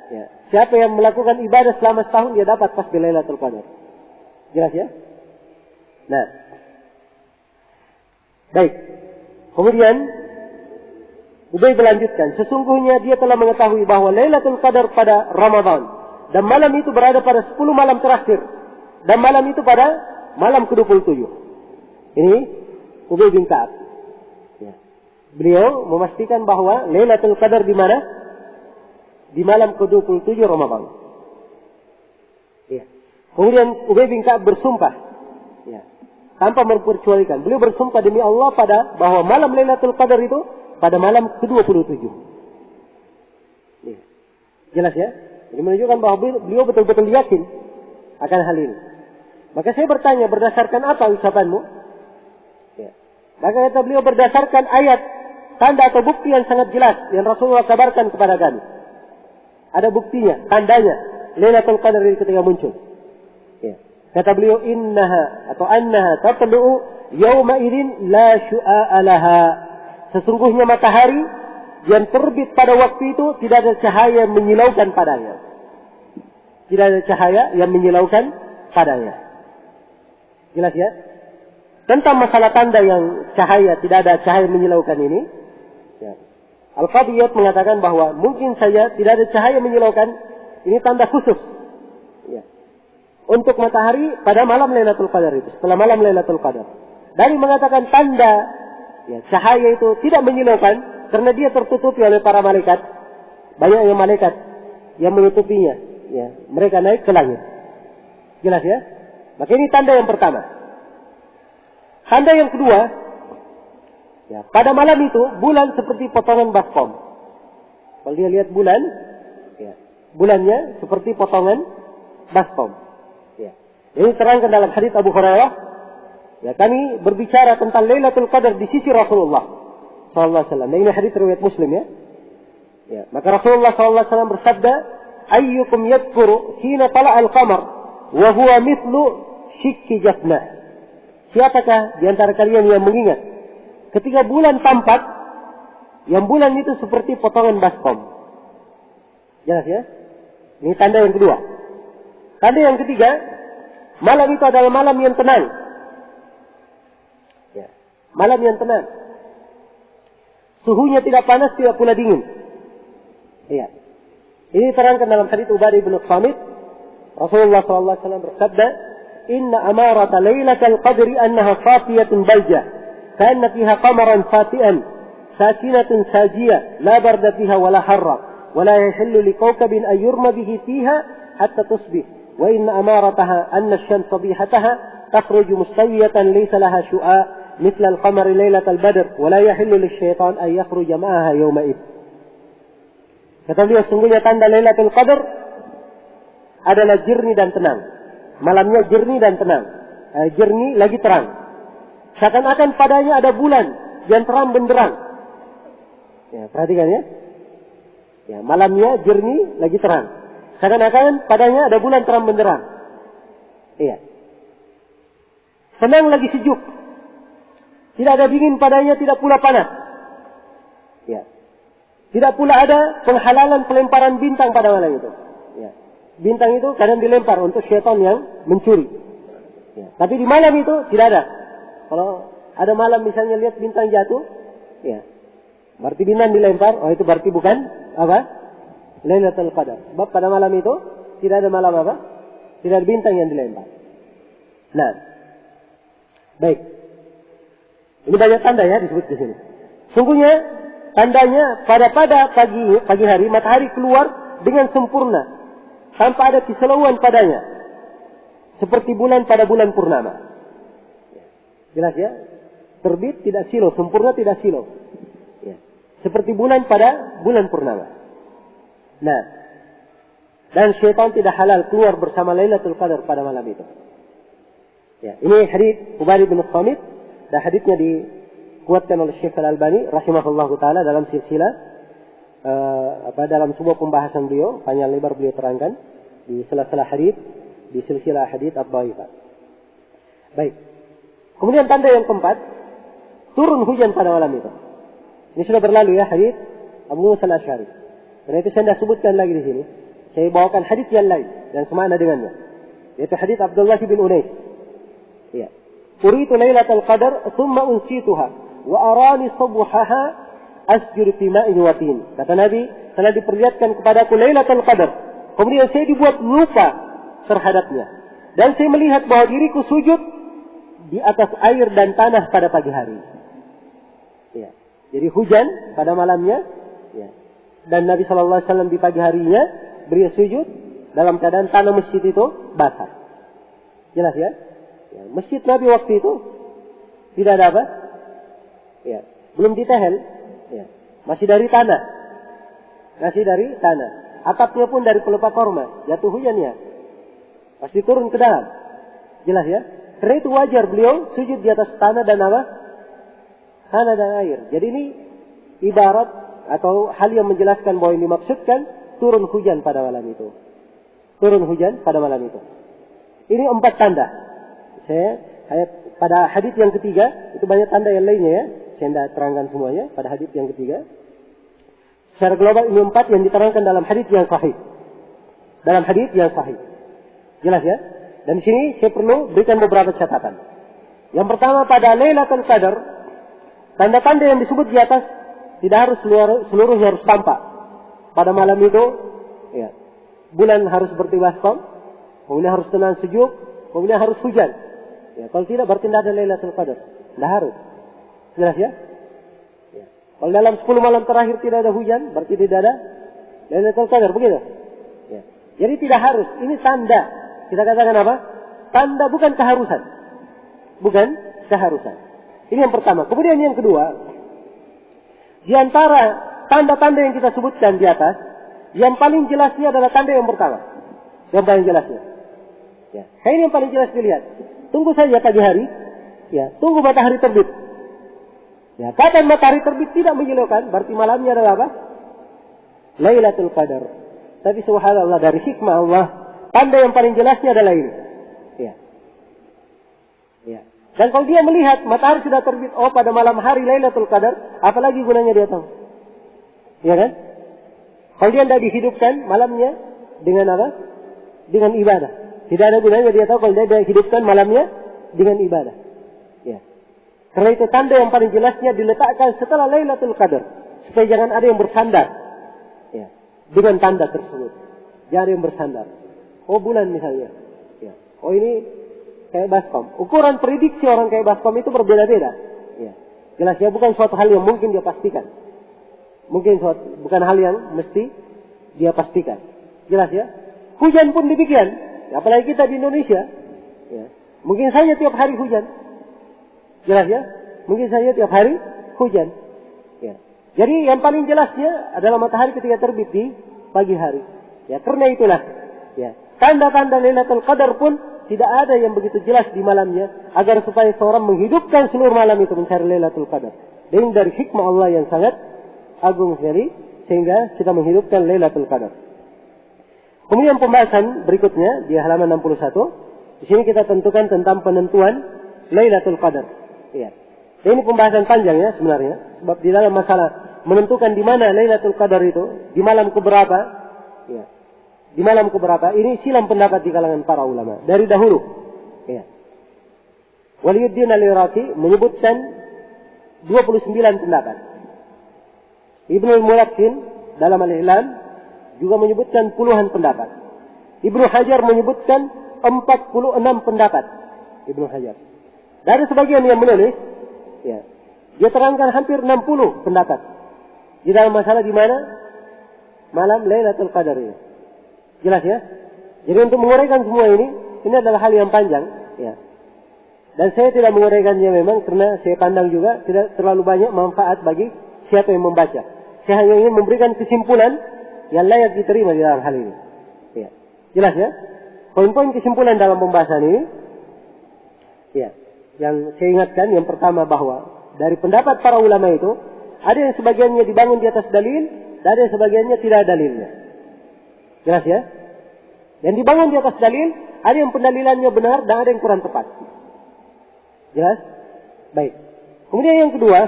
ya, siapa yang melakukan ibadah selama setahun dia dapat pasti Lailatul Qadar. Jelas ya? Nah. Baik. Kemudian Ubay melanjutkan, sesungguhnya dia telah mengetahui bahwa Lailatul Qadar pada Ramadan dan malam itu berada pada 10 malam terakhir dan malam itu pada malam ke-27. Ini Ubay bin Ka'ab. Ya. Beliau memastikan bahwa Lailatul Qadar di mana? Di malam ke-27 Ramadan. Ya. Kemudian Ubay bin Ka'ab bersumpah, ya, tanpa memperkecualikan. Beliau bersumpah demi Allah bahwa malam Lailatul Qadar itu pada malam ke-27. Ya. Jelas ya? Ini menunjukkan bahwa beliau betul-betul yakin akan hal ini. Maka saya bertanya, berdasarkan apa ucapanmu? Ya. Maka kata beliau, berdasarkan ayat, tanda atau bukti yang sangat jelas yang Rasulullah kabarkan kepada kami. Ada buktinya, tandanya Lailatul Qadar ini ketika muncul. Ya. Kata beliau, innaha atau annaha tatlu'u yawma idin la syu'a laha. Sesungguhnya matahari yang terbit pada waktu itu tidak ada cahaya yang menyilaukan padanya. Tidak ada cahaya yang menyilaukan padanya. Jelas ya? Tentang masalah tanda yang cahaya, tidak ada cahaya menyilaukan ini, Ya. Al-Qadhi Iyad mengatakan bahwa mungkin saja tidak ada cahaya menyilaukan. Ini tanda khusus. Ya. Untuk matahari pada malam Lailatul Qadar itu. Setelah malam Lailatul Qadar. Dari mengatakan tanda ya, cahaya itu tidak menyilaukan. Karena dia tertutupi oleh para malaikat. Banyak yang malaikat yang menutupinya. Ya. Mereka naik ke langit. Jelas ya? Maka ini tanda yang pertama. Tanda yang kedua. Ya, pada malam itu bulan seperti potongan baskom. Kalau dia lihat bulan, ya, bulannya seperti potongan baskom. Ya. Ini terangkan dalam hadits Abu Hurairah. Ya, kami berbicara tentang Lailatul Qadar di sisi Rasulullah sallallahu alaihi wasallam. Ini hadits riwayat Muslim ya. Ya, maka Rasulullah sallallahu alaihi wasallam bersabda, "Ayyukum yadhkuru hina tala'al qamar wa huwa mithlu shikki jafnah." Siapakah di antara kalian yang mengingat ketika bulan tampak, yang bulan itu seperti potongan baskom. Jelas ya? Ini tanda yang kedua. Tanda yang ketiga, malam itu adalah malam yang tenang. Ya. Malam yang tenang. Suhunya tidak panas, tidak pula dingin. Iya. Ini terangkan dalam hadits Ubadah bin Samit. Rasulullah SAW bersabda, "Inna amarata lailatul qadri annaha safiyatun baljah. كأن فيها قمرا فاتئا ساكنة ساجية لا برد فيها ولا حر ولا يحل لكوكب أن يرمى به فيها حتى تصبح وإن أمارتها أن الشمس صبيحتها تخرج مستوية ليس لها شعاع مثل القمر ليلة البدر ولا يحل للشيطان أن يخرج معها يومئذ." Kata beliau, sungguhnya tanda Lailatul Qadar adalah jernih dan tenang. Malamnya jernih dan tenang. Jernih lagi terang. Seakan-akan padanya ada bulan yang terang benderang. Ya, perhatikan ya. Ya, malamnya jernih lagi terang. Seakan-akan padanya ada bulan terang benderang. Iya. Senang lagi sejuk. Tidak ada dingin padanya, tidak pula panas. Ya. Tidak pula ada penghalalan pelemparan bintang pada malam itu. Ya. Bintang itu kadang dilempar untuk syaitan yang mencuri. Ya. Tapi di malam itu tidak ada. Kalau ada malam misalnya lihat bintang jatuh, ya, berarti bintang dilempar, oh itu berarti bukan apa? Lailatul Qadar. Sebab pada malam itu tidak ada malam apa? Tidak ada bintang yang dilempar. Nah, baik. Ini banyak tanda ya disebut di sini. Sungguhnya tandanya pada pagi hari matahari keluar dengan sempurna tanpa ada keselauan padanya, seperti bulan pada bulan purnama. Jelas ya? Terbit tidak silau, sempurna tidak silau. Ya. Seperti bulan pada bulan purnama. Nah, dan syaitan tidak halal keluar bersama Lailatul Qadar pada malam itu. Ya, ini hadits Ubadah bin Samit dan haditsnya dikuatkan oleh Syekh Al-Albani rahimahullahu taala dalam silsilah dalam sebuah pembahasan beliau, panjang lebar beliau terangkan di sela-sela hadits di silsilah hadits Ad-Dhaifah. Baik. Kemudian tanda yang keempat, turun hujan pada malam itu. Ini sudah berlalu ya hadits Abu Musa Al-Asy'ari. Karena itu saya tidak sebutkan lagi di sini. Saya bawakan hadits yang lain dan semakna dengannya. Yaitu hadits Abdullah bin Unais. Ya. Uritu Lailatul Qadar thumma unsituha wa arani subhaha asjud fi ma'in wa tin. Kata Nabi, telah diperlihatkan kepadaku Lailatul Qadar. Kemudian saya dibuat lupa terhadapnya. Dan saya melihat bahwa diriku sujud di atas air dan tanah pada pagi hari. Ya. Jadi hujan pada malamnya, ya. Dan Nabi SAW di pagi harinya beliau sujud dalam keadaan tanah masjid itu basah. Jelas ya? Ya. Masjid Nabi waktu itu tidak ada apa? Ya. Belum ditehel. Ya. Masih dari tanah. Atapnya pun dari pelepah korma. Jatuh hujannya. Pasti turun ke dalam. Jelas ya? Karena itu wajar beliau sujud di atas tanah dan apa? Tanah dan air. Jadi ini ibarat atau hal yang menjelaskan bahwa ini dimaksudkan turun hujan pada malam itu. Turun hujan pada malam itu. Ini 4 tanda. Pada hadits yang ketiga, itu banyak tanda yang lainnya ya. Saya tidak terangkan semuanya pada hadits yang ketiga. Secara global ini 4 yang diterangkan dalam hadits yang sahih. Dalam hadits yang sahih. Jelas ya? Dan di sini saya perlu berikan beberapa catatan. Yang pertama pada Lailatul Qadar, tanda-tanda yang disebut di atas Tidak harus seluruhnya harus tampak. Pada malam itu, ya, bulan harus seperti baskom, kemudian harus tenang sejuk, kemudian harus hujan. Ya, kalau tidak berarti tidak ada Lailatul Qadar. Tidak harus. Jelas ya? Ya. Kalau dalam 10 malam terakhir tidak ada hujan, berarti tidak ada Lailatul Qadar, begitu? Ya. Jadi tidak harus. Ini tanda. Kita katakan apa? Tanda, bukan keharusan. Bukan keharusan. Ini yang pertama. Kemudian yang kedua, di antara tanda-tanda yang kita sebutkan di atas, yang paling jelasnya adalah tanda yang pertama. Yang paling jelasnya. Ya. Ini yang paling jelas dilihat. Tunggu saja pagi hari. Ya. Tunggu matahari terbit. Ya. Kapan matahari terbit tidak menyilaukan, berarti malamnya adalah apa? Lailatul Qadar. Tapi subhanallah, dari hikmah Allah, tanda yang paling jelasnya adalah ini. Ya. Ya. Dan kalau dia melihat matahari sudah terbit, oh pada malam hari Lailatul Qadar, apalagi gunanya dia tahu? Ya kan? Kalau dia tidak dihidupkan malamnya dengan apa? Dengan ibadah. Tidak ada gunanya dia tahu kalau dia dihidupkan malamnya dengan ibadah. Ya. Karena itu tanda yang paling jelasnya diletakkan setelah Lailatul Qadar, supaya jangan ada yang bersandar. Ya. Dengan tanda tersebut, jangan ada yang bersandar. Oh bulan misalnya. Ya. Oh ini kayak baskom. Ukuran prediksi orang kayak baskom itu berbeda-beda. Ya. Jelas ya, bukan suatu hal yang mungkin dia pastikan. Bukan hal yang mesti dia pastikan. Jelas ya. Hujan pun demikian. Ya, apalagi kita di Indonesia. Ya. Mungkin saja tiap hari hujan. Jelas ya. Mungkin saja tiap hari hujan. Ya. Jadi yang paling jelasnya adalah matahari ketika terbit di pagi hari. Ya, karena itulah. Ya. Tanda-tanda Lailatul Qadar pun tidak ada yang begitu jelas di malamnya, agar supaya seorang menghidupkan seluruh malam itu mencari Lailatul Qadar. Dan dari hikmah Allah yang sangat agung sekali, sehingga kita menghidupkan Lailatul Qadar. Kemudian pembahasan berikutnya di halaman 61. Di sini kita tentukan tentang penentuan Lailatul Qadar. Ya. Ini pembahasan panjang ya sebenarnya, sebab di dalam masalah menentukan di mana Lailatul Qadar itu, di malam keberapa, ya. Di malam keberapa, ini silang pendapat di kalangan para ulama dari dahulu. Ya. Waliyuddin al-Iraqi menyebutkan 29 pendapat. Ibnu al-Mulaqin dalam al-I'lam juga menyebutkan puluhan pendapat. Ibnu Hajar menyebutkan 46 pendapat. Ibnu Hajar. Dari sebagian yang menulis, ya, dia terangkan hampir 60 pendapat di dalam masalah di mana malam Lailatul Qadar ini. Jelas ya? Jadi untuk menguraikan semua ini adalah hal yang panjang. Ya. Dan saya tidak menguraikannya memang karena saya pandang juga tidak terlalu banyak manfaat bagi siapa yang membaca. Saya hanya ingin memberikan kesimpulan yang layak diterima di dalam hal ini. Ya. Jelas ya? Poin-poin kesimpulan dalam pembahasan ini, ya, yang saya ingatkan yang pertama bahwa dari pendapat para ulama itu, ada yang sebagiannya dibangun di atas dalil, dan ada yang sebagiannya tidak ada dalilnya. Jelas ya? Yang dibangun di atas dalil, ada yang pendalilannya benar dan ada yang kurang tepat. Jelas? Baik. Kemudian yang kedua,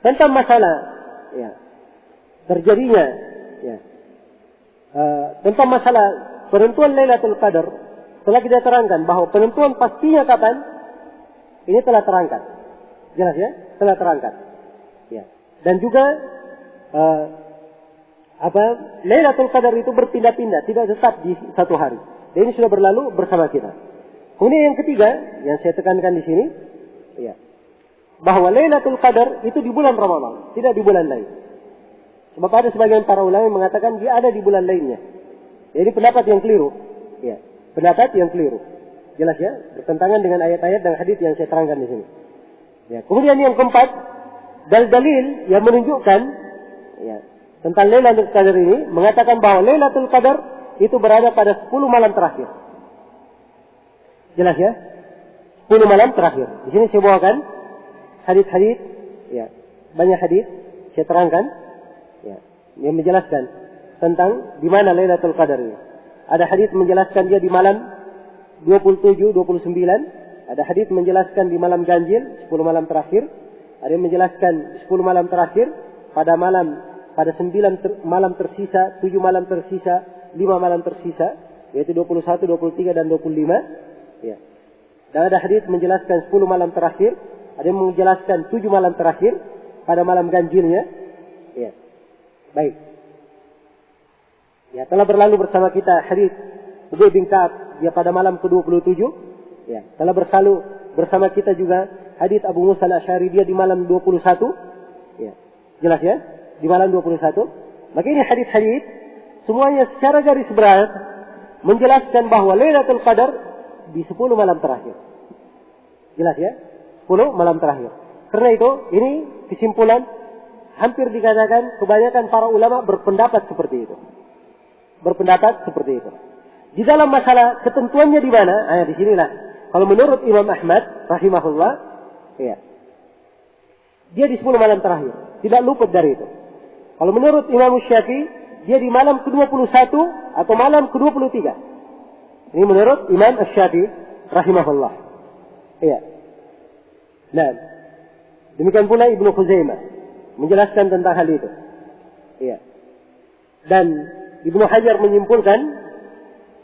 tentang masalah ya, terjadinya ya, tentang masalah penentuan Lailatul Qadar, telah kita terangkan bahwa penentuan pastinya kapan, ini telah terangkat. Jelas ya? Telah terangkat. Ya. Dan juga Lailatul Qadar itu berpindah-pindah, tidak tetap di satu hari. Dan ini sudah berlalu bersama kita. Kemudian yang ketiga, yang saya tekankan di sini, ya, bahwa Lailatul Qadar itu di bulan Ramadan, tidak di bulan lain. Sebab ada sebagian para ulama yang mengatakan dia ada di bulan lainnya. Jadi pendapat yang keliru. Ya, pendapat yang keliru. Jelas ya, bertentangan dengan ayat-ayat dan hadis yang saya terangkan di sini. Ya, kemudian yang keempat, dalil yang menunjukkan ya, tentang Lailatul Qadar ini mengatakan bahwa Lailatul Qadar itu berada pada 10 malam terakhir. Jelas ya? 10 malam terakhir. Di sini saya bawakan hadis-hadis, ya, banyak hadis saya terangkan, ya, yang menjelaskan tentang di mana Lailatul Qadar ini. Ada hadis menjelaskan dia di malam 27, 29. Ada hadis menjelaskan di malam ganjil 10 malam terakhir. Ada yang menjelaskan 10 malam terakhir pada 9 malam tersisa, 7 malam tersisa, 5 malam tersisa, yaitu 21, 23 dan 25. Ya. Dan ada hadis menjelaskan 10 malam terakhir, ada yang menjelaskan 7 malam terakhir, pada malam ganjilnya. Ya. Baik. Ya, telah berlalu bersama kita hadis Ubay bin Ka'ab dia pada malam ke-27. Ya, telah berlalu bersama kita juga hadis Abu Musa al-Asy'ari dia di malam 21. Ya. Jelas ya? Di malam 21. Maka ini hadis-hadis semuanya secara garis besar menjelaskan bahwa Lailatul Qadar di 10 malam terakhir. Jelas ya? 10 malam terakhir. Karena itu, ini kesimpulan hampir dikatakan kebanyakan para ulama berpendapat seperti itu. Berpendapat seperti itu. Di dalam masalah ketentuannya di mana? Di sinilah. Kalau menurut Imam Ahmad rahimahullah, ya. Dia di 10 malam terakhir, tidak luput dari itu. Kalau menurut Imam Syafi'i, dia di malam ke-21 atau malam ke-23. Ini menurut Imam Syafi'i rahimahullah. Iya. Nah, demikian pula Ibnu Khuzaimah menjelaskan tentang hal itu. Iya. Dan Ibnu Hajar menyimpulkan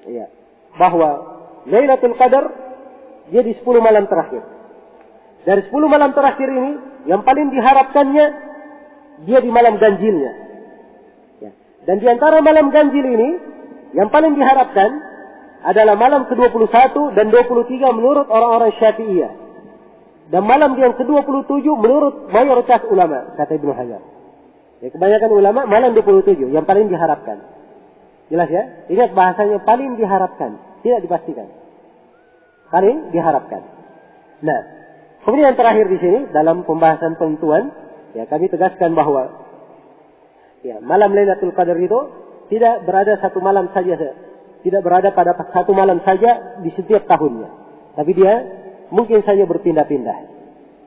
ya, bahwa Lailatul Qadar dia di 10 malam terakhir. Dari 10 malam terakhir ini yang paling diharapkannya dia di malam ganjilnya. Ya. Dan di antara malam ganjil ini yang paling diharapkan adalah malam ke-21 dan 23 menurut orang-orang Syafi'iyah. Dan malam yang ke-27 menurut mayoritas ulama, kata Ibnu Hajar. Ya, kebanyakan ulama malam 27 yang paling diharapkan. Jelas ya? Ingat bahasanya paling diharapkan, tidak dipastikan. Paling diharapkan. Nah, kemudian yang terakhir di sini dalam pembahasan penentuan, ya kami tegaskan bahwa ya malam Lailatul Qadar itu tidak berada satu malam saja, tidak berada pada satu malam saja di setiap tahunnya. Tapi dia mungkin saja berpindah-pindah.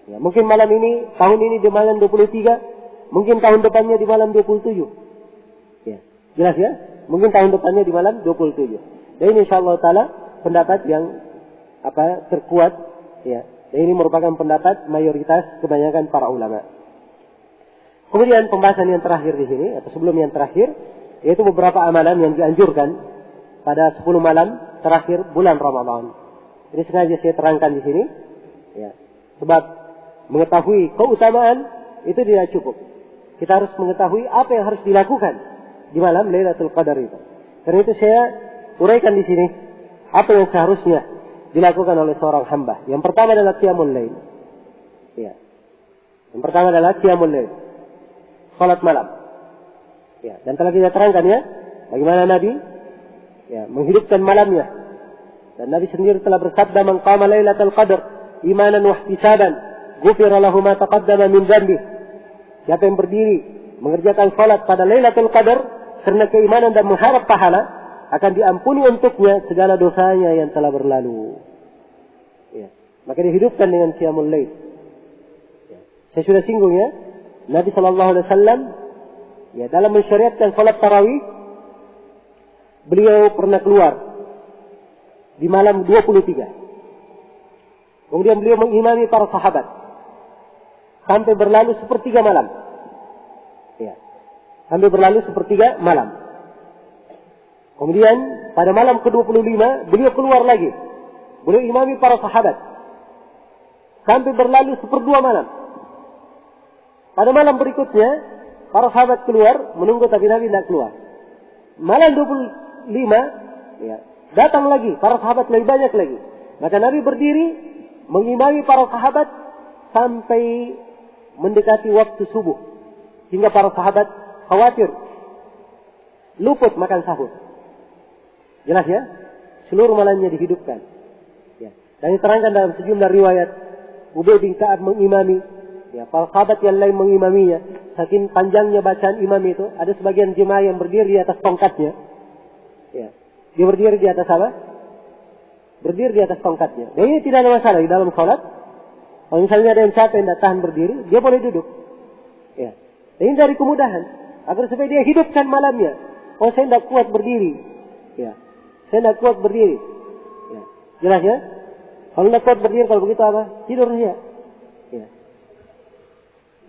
Ya, mungkin malam ini, tahun ini di malam 23, mungkin tahun depannya di malam 27. Ya, jelas ya? Mungkin tahun depannya di malam 27. Dan ini insyaallah taala pendapat yang terkuat ya. Dan ini merupakan pendapat mayoritas kebanyakan para ulama. Kemudian pembahasan yang terakhir di sini atau sebelum yang terakhir yaitu beberapa amalan yang dianjurkan pada 10 malam terakhir bulan Ramadan. Ini sengaja saya terangkan di sini ya. Sebab mengetahui keutamaan itu tidak cukup. Kita harus mengetahui apa yang harus dilakukan di malam Lailatul Qadar itu. Karena itu saya uraikan di sini apa yang seharusnya dilakukan oleh seorang hamba. Yang pertama adalah qiyamul lail. Ya. Yang pertama adalah qiyamul lail. Salat malam. Ya, dan telah kita terangkan ya bagaimana Nabi ya menghidupkan malamnya. Dan Nabi sendiri telah bersabda, "Man qama Lailatul Qadar imanan wa ihtisaban, ghufira lahu ma taqaddama min dhanbi." Siapa yang berdiri mengerjakan salat pada Lailatul Qadar karena keimanan dan mengharap pahala, akan diampuni untuknya segala dosanya yang telah berlalu. Ya. Maka dihidupkan dengan qiyamul lail. Ya. Saya sudah singgung ya, Nabi SAW ya dalam mensyariatkan salat tarawih, beliau pernah keluar di malam 23. Kemudian beliau mengimami para sahabat sampai berlalu sepertiga malam. Ya. Sampai berlalu sepertiga malam. Kemudian pada malam ke-25 beliau keluar lagi. Beliau imami para sahabat sampai berlalu seperdua malam. Pada malam berikutnya para sahabat keluar menunggu tapi Nabi tidak keluar. Malam 25 ya, datang lagi para sahabat lebih banyak lagi. Maka Nabi berdiri mengimami para sahabat sampai mendekati waktu subuh. Hingga para sahabat khawatir luput makan sahur. Jelas ya? Seluruh malamnya dihidupkan. Ya. Dan diterangkan dalam sejumlah riwayat Ubay bin Ka'ab mengimami, ya, para sahabat yang lain mengimaminya. Saking panjangnya bacaan imam itu, ada sebagian jemaah yang berdiri di atas tongkatnya. Ya. Dia berdiri di atas apa? Berdiri di atas tongkatnya. Dan ini tidak ada masalah di dalam salat. Kalau misalnya ada yang capek yang tidak tahan berdiri, dia boleh duduk. Ya. Dan ini dari kemudahan. Agar supaya dia hidupkan malamnya. Oh, saya tidak kuat berdiri. Ya. Saya tidak kuat berdiri. Ya. Jelas ya? Kalau tidak kuat berdiri, kalau begitu apa? Tidur saja. Ya.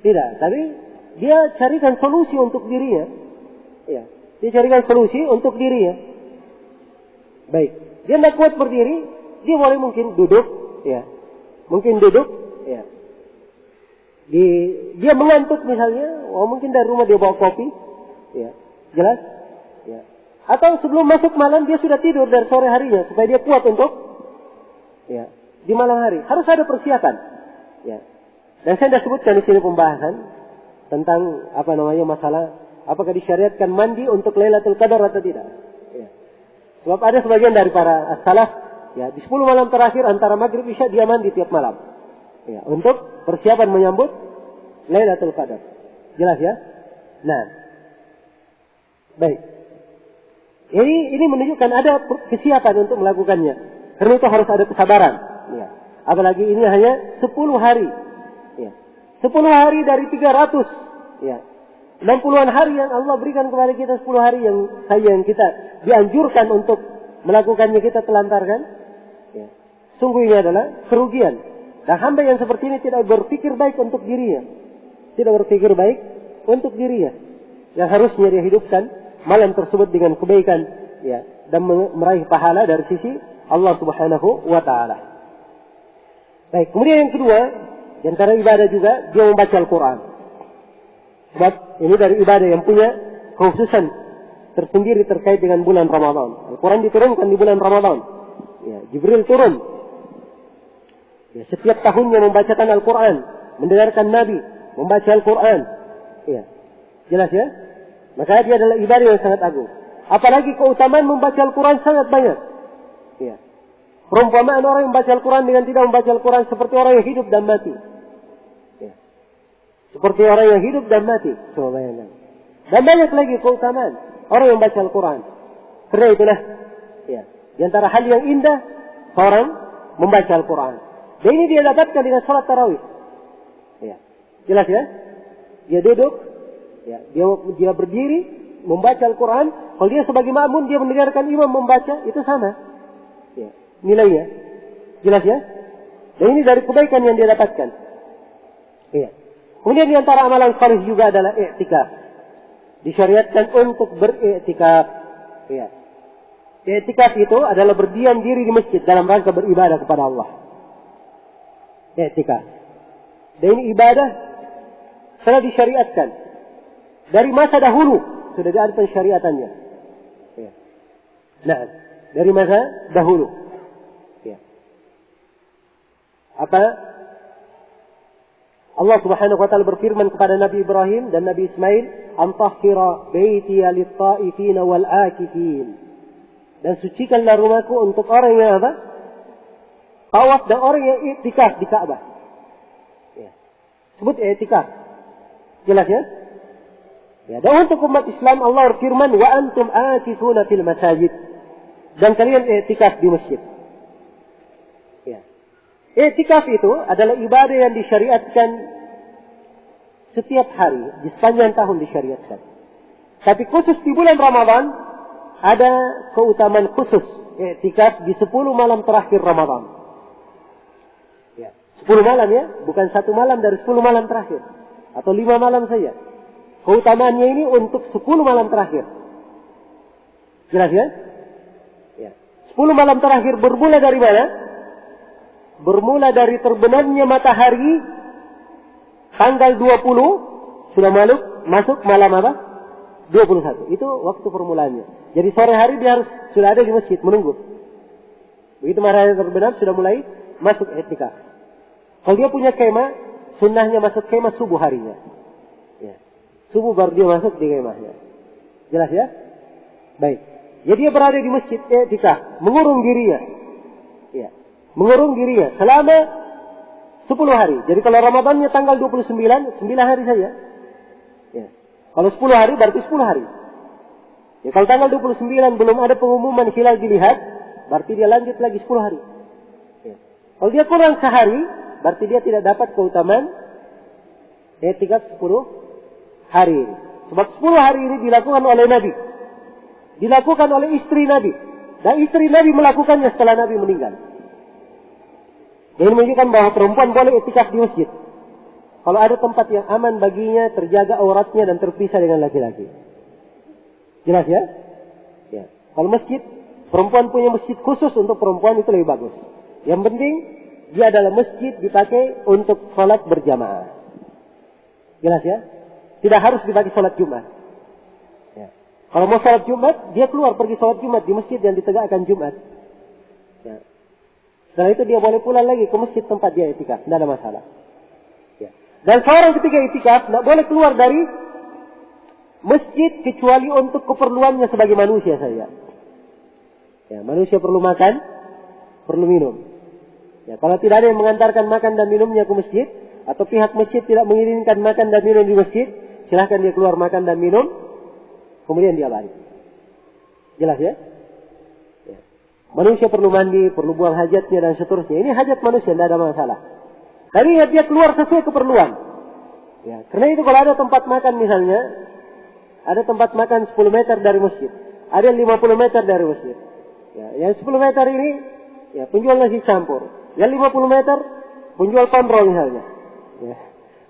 Tidak. Tapi dia carikan solusi untuk dirinya. Ya. Dia carikan solusi untuk dirinya. Baik. Dia tidak kuat berdiri, dia boleh mungkin duduk. Ya. Mungkin duduk. Ya. Dia mengantuk misalnya, mungkin dari rumah dia bawa kopi, ya, jelas, ya. Atau sebelum masuk malam dia sudah tidur dari sore harinya supaya dia kuat untuk, ya, di malam hari. Harus ada persiapan, ya. Dan saya sudah sebutkan di sini pembahasan tentang masalah apakah disyariatkan mandi untuk Lailatul Qadar atau tidak. Ya. Sebab ada sebagian dari para as-salaf, ya, di 10 malam terakhir antara maghrib isya dia mandi tiap malam. Ya, untuk persiapan menyambut Lailatul Qadar. Jelas ya? Nah. Baik. Ini menunjukkan ada kesiapan untuk melakukannya. Karena itu harus ada kesabaran. Ya. Apalagi ini hanya 10 hari. Ya. 10 hari dari 300. Ya. 60-an hari yang Allah berikan kepada kita, 10 hari yang kita dianjurkan untuk melakukannya kita telantarkan. Ya. Sungguh ini adalah kerugian. Dan hamba yang seperti ini tidak berpikir baik untuk dirinya. Tidak berpikir baik untuk dirinya. Yang harusnya dia hidupkan malam tersebut dengan kebaikan, ya, dan meraih pahala dari sisi Allah Subhanahu wa taala. Baik, kemudian yang kedua, di antara ibadah juga dia membaca Al-Qur'an. Sebab ini dari ibadah yang punya kekhususan tersendiri terkait dengan bulan Ramadan. Al-Qur'an diturunkan di bulan Ramadan. Ya, Jibril turun. Ya, setiap tahunnya membacakan Al-Quran, mendengarkan Nabi membaca Al-Quran. Ya, jelas ya? Maka dia adalah ibadah yang sangat agung. Apalagi keutamaan membaca Al-Quran sangat banyak. Ya. Perumpamaan orang yang membaca Al-Quran dengan tidak membaca Al-Quran seperti orang yang hidup dan mati. Ya. Seperti orang yang hidup dan mati. Coba bayangkan. Dan banyak lagi keutamaan orang yang membaca Al-Quran. Karena itulah, ya, di antara hal yang indah seorang membaca Al-Quran. Dan ini dia dapatkan dengan salat tarawih. Ya. Jelas ya? Dia duduk, ya, dia berdiri membaca Al-Quran. Kalau dia sebagai makmum dia mendengarkan imam membaca, itu sama. Ya, nilainya. Jelas ya? Dan ini dari kebaikan yang dia dapatkan. Ya. Kemudian di antara amalan salih juga adalah i'tikaf. Disyariatkan untuk beriktikaf. Ya. I'tikaf itu adalah berdiam diri di masjid dalam rangka beribadah kepada Allah. I'tikaf. Dan ini ibadah telah disyariatkan dari masa dahulu, sudah ada pensyariatannya. Ya. Nah, dari masa dahulu. Ya. Apa? Allah Subhanahu wa taala berfirman kepada Nabi Ibrahim dan Nabi Ismail, "Antahhira baitiya lit-ta'ifin wal-akifin." Dan sucikanlah rumahku untuk orang yang apa? Tawaf dan orang yang i'tikaf di Ka'bah. Ya. Sebut i'tikaf. Jelas ya? Ya, dan untuk umat Islam Allah berfirman, "Wa antum aakifuna fil masajid." Dan kalian i'tikaf di masjid. Ya. I'tikaf itu adalah ibadah yang disyariatkan setiap hari, di sepanjang tahun disyariatkan. Tapi khusus di bulan Ramadan ada keutamaan khusus i'tikaf di 10 malam terakhir Ramadan. 10 malam ya, bukan 1 malam dari 10 malam terakhir. Atau 5 malam saja. Keutamaannya ini untuk 10 malam terakhir. Jelas ya? Ya. 10 malam terakhir bermula dari mana? Bermula dari terbenamnya matahari tanggal 20 sudah masuk malam apa? 21. Itu waktu permulaannya. Jadi sore hari dia harus sudah ada di masjid menunggu. Begitu matahari terbenam sudah mulai masuk i'tikaf. Kalau dia punya kemah, sunnahnya masuk kemah subuh harinya. Ya. Subuh baru dia masuk di kemahnya. Jelas ya? Baik. Jadi dia berada di masjid i'tikaf, mengurung dirinya. Ya. Mengurung dirinya selama 10 hari. Jadi kalau Ramadannya tanggal 29, 9 hari saja. Ya. Kalau 10 hari berarti 10 hari. Ya, kalau tanggal 29 belum ada pengumuman hilal dilihat, berarti dia lanjut lagi 10 hari. Ya. Kalau dia kurang sehari, berarti dia tidak dapat keutamaan i'tikaf 10 hari. Sebab 10 hari ini dilakukan oleh Nabi. Dilakukan oleh istri Nabi. Dan istri Nabi melakukannya setelah Nabi meninggal. Ini menunjukkan bahwa perempuan boleh i'tikaf di masjid. Kalau ada tempat yang aman baginya, terjaga auratnya dan terpisah dengan laki-laki. Jelas ya? Ya. Kalau masjid, perempuan punya masjid khusus untuk perempuan itu lebih bagus. Yang penting dia adalah masjid dipakai untuk salat berjamaah. Jelas ya? Tidak harus dibagi sholat Jumat. Ya. Kalau mau sholat Jumat, dia keluar pergi sholat Jumat di masjid yang ditegakkan Jumat. Ya. Setelah itu dia boleh pulang lagi ke masjid tempat dia itikaf. Tidak ada masalah. Ya. Dan seorang ketika itikaf, tidak boleh keluar dari masjid kecuali untuk keperluannya sebagai manusia saja. Ya, manusia perlu makan, perlu minum. Ya, kalau tidak ada yang mengantarkan makan dan minumnya ke masjid, atau pihak masjid tidak mengirimkan makan dan minum di masjid, silahkan dia keluar makan dan minum, kemudian dia balik. Jelas ya? Ya. Manusia perlu mandi, perlu buang hajatnya dan seterusnya. Ini hajat manusia, tidak ada masalah. Tapi dia keluar sesuai keperluan. Ya, karena itu kalau ada tempat makan misalnya, ada tempat makan 10 meter dari masjid, ada 50 meter dari masjid. Ya, yang 10 meter ini, ya penjual nasi campur. Yang 50 meter, penjual konro misalnya. Ya.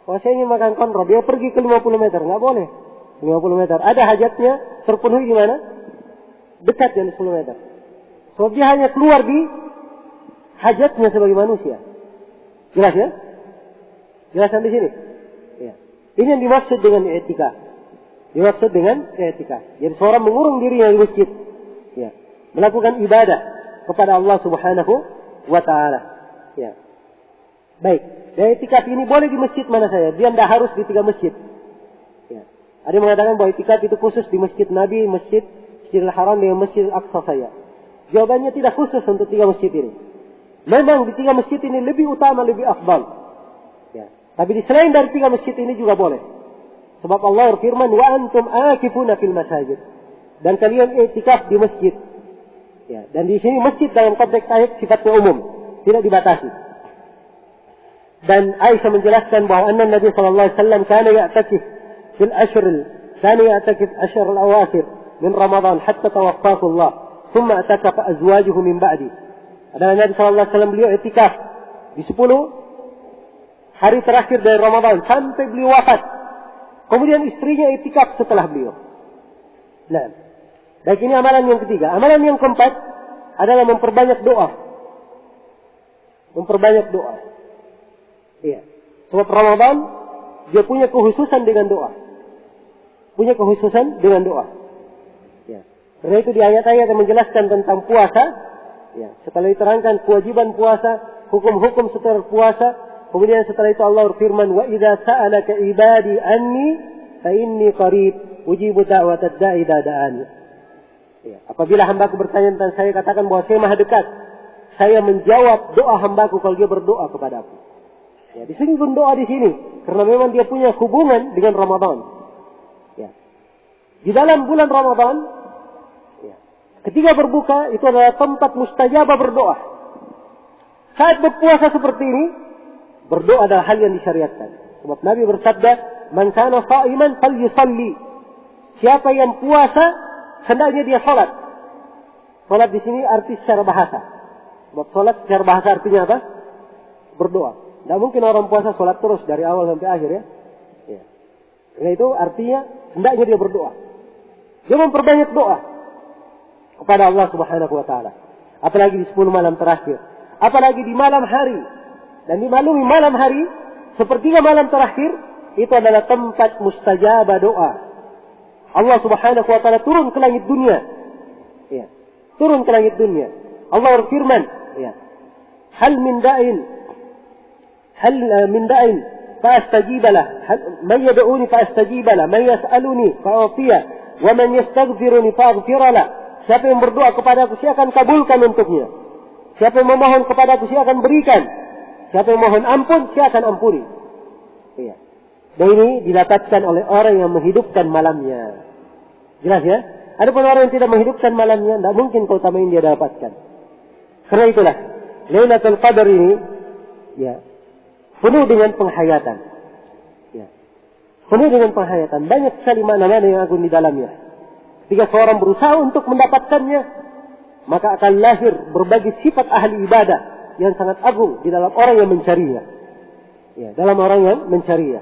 Kalau saya ingin makan konro, dia pergi ke 50 meter. Nggak boleh. 50 meter. Ada hajatnya terpenuhi gimana? Dekat yang 10 meter. Sebab dia hanya keluar di hajatnya sebagai manusia. Jelas ya? Jelas sampai sini? Ya. Ini yang dimaksud dengan etika. Dimaksud dengan etika. Jadi seorang mengurung dirinya di masjid. Ya. Melakukan ibadah kepada Allah Subhanahu wa ta'ala. Ya. Baik. Dan itikaf ini boleh di masjid mana saja. Dia tidak harus di 3 masjid. Ya. Ada yang mengatakan bahwa itikaf itu khusus di masjid Nabi, Masjidil Haram dan Masjid Al-Aqsa saja. Jawabannya tidak khusus untuk 3 masjid ini. Memang di 3 masjid ini lebih utama, lebih afdal. Ya. Tapi di selain dari 3 masjid ini juga boleh. Sebab Allah berfirman, wa antum akifuna fil masajid. Dan kalian itikaf di masjid. Ya. Dan di sini masjid dalam konteks ayat sifatnya umum, tidak dibatasi. Dan Aisyah menjelaskan bahwa Nabi sallallahu alaihi wasallam kana ya'takif fil ashr al-awakhir min Ramadan hatta tawaffahu Allah, thumma atakafa azwajuhu min ba'di. Adalah Nabi sallallahu alaihi wasallam beliau itikaf di 10 hari terakhir dari Ramadan sampai beliau wafat. Kemudian istrinya itikaf setelah beliau. Nah, baik, ini amalan yang ketiga. Amalan yang keempat adalah memperbanyak doa. Memperbanyak doa. Iya. Sebab Ramadan dia punya kekhususan dengan doa. Punya kekhususan dengan doa. Ya. Karena itu di ayat-ayat yang menjelaskan tentang puasa, ya, setelah diterangkan kewajiban puasa, hukum-hukum setelah puasa, kemudian setelah itu Allah berfirman, "Wa idza sa'alaka ibadi anni fa inni qarib ujibu da'watad da'i idza da'ani." Ya, apabila hambaku bertanya tentang saya, katakan bahwa saya maha dekat. Saya menjawab doa hambaku kalau dia berdoa kepadaku. Ya, disinggung doa di sini karena memang dia punya hubungan dengan Ramadan. Ya. Di dalam bulan Ramadan, ya, ketika berbuka itu adalah tempat mustajabah berdoa. Saat berpuasa seperti ini, berdoa adalah hal yang disyariatkan. Sebab Nabi bersabda, "Man kana sha'iman falyusalli." Siapa yang puasa, hendaknya dia salat. Salat di sini arti secara bahasa. Sebab salat secara bahasa artinya apa? Berdoa. Tidak mungkin orang puasa sholat terus dari awal sampai akhir ya. Ya. Karena itu artinya hendaknya dia berdoa. Dia memperbanyak doa kepada Allah Subhanahu wa ta'ala. Apalagi di 10 malam terakhir. Apalagi di malam hari. Dan dimaklumi malam hari, sepertiga malam terakhir, itu adalah tempat mustajabah doa. Allah Subhanahu wa ta'ala turun ke langit dunia. Ya. Turun ke langit dunia. Allah berfirman, ya. Hal min da'in فأستجيب له من يدعوني فأستجيب له من يسألني فأعطيه ومن يستغفرني فأغفر له. Siapa yang berdoa kepadaku, saya akan kabulkan untuknya. Siapa yang memohon kepadaku, saya akan berikan. Siapa yang mohon ampun, saya akan ampuni. Iya. Dan ini didapatkan oleh orang yang menghidupkan malamnya. Jelas ya? Adapun orang yang tidak menghidupkan malamnya, tidak mungkin keutamaan yang dia dapatkan. Karena itulah Lailatul Qadar ini, ya, penuh dengan penghayatan. Ya. Penuh dengan penghayatan. Banyak sekali makna-makna yang agung di dalamnya. Ketika seorang berusaha untuk mendapatkannya, maka akan lahir berbagai sifat ahli ibadah yang sangat agung di dalam orang yang mencarinya. Ya, dalam orang yang mencarinya.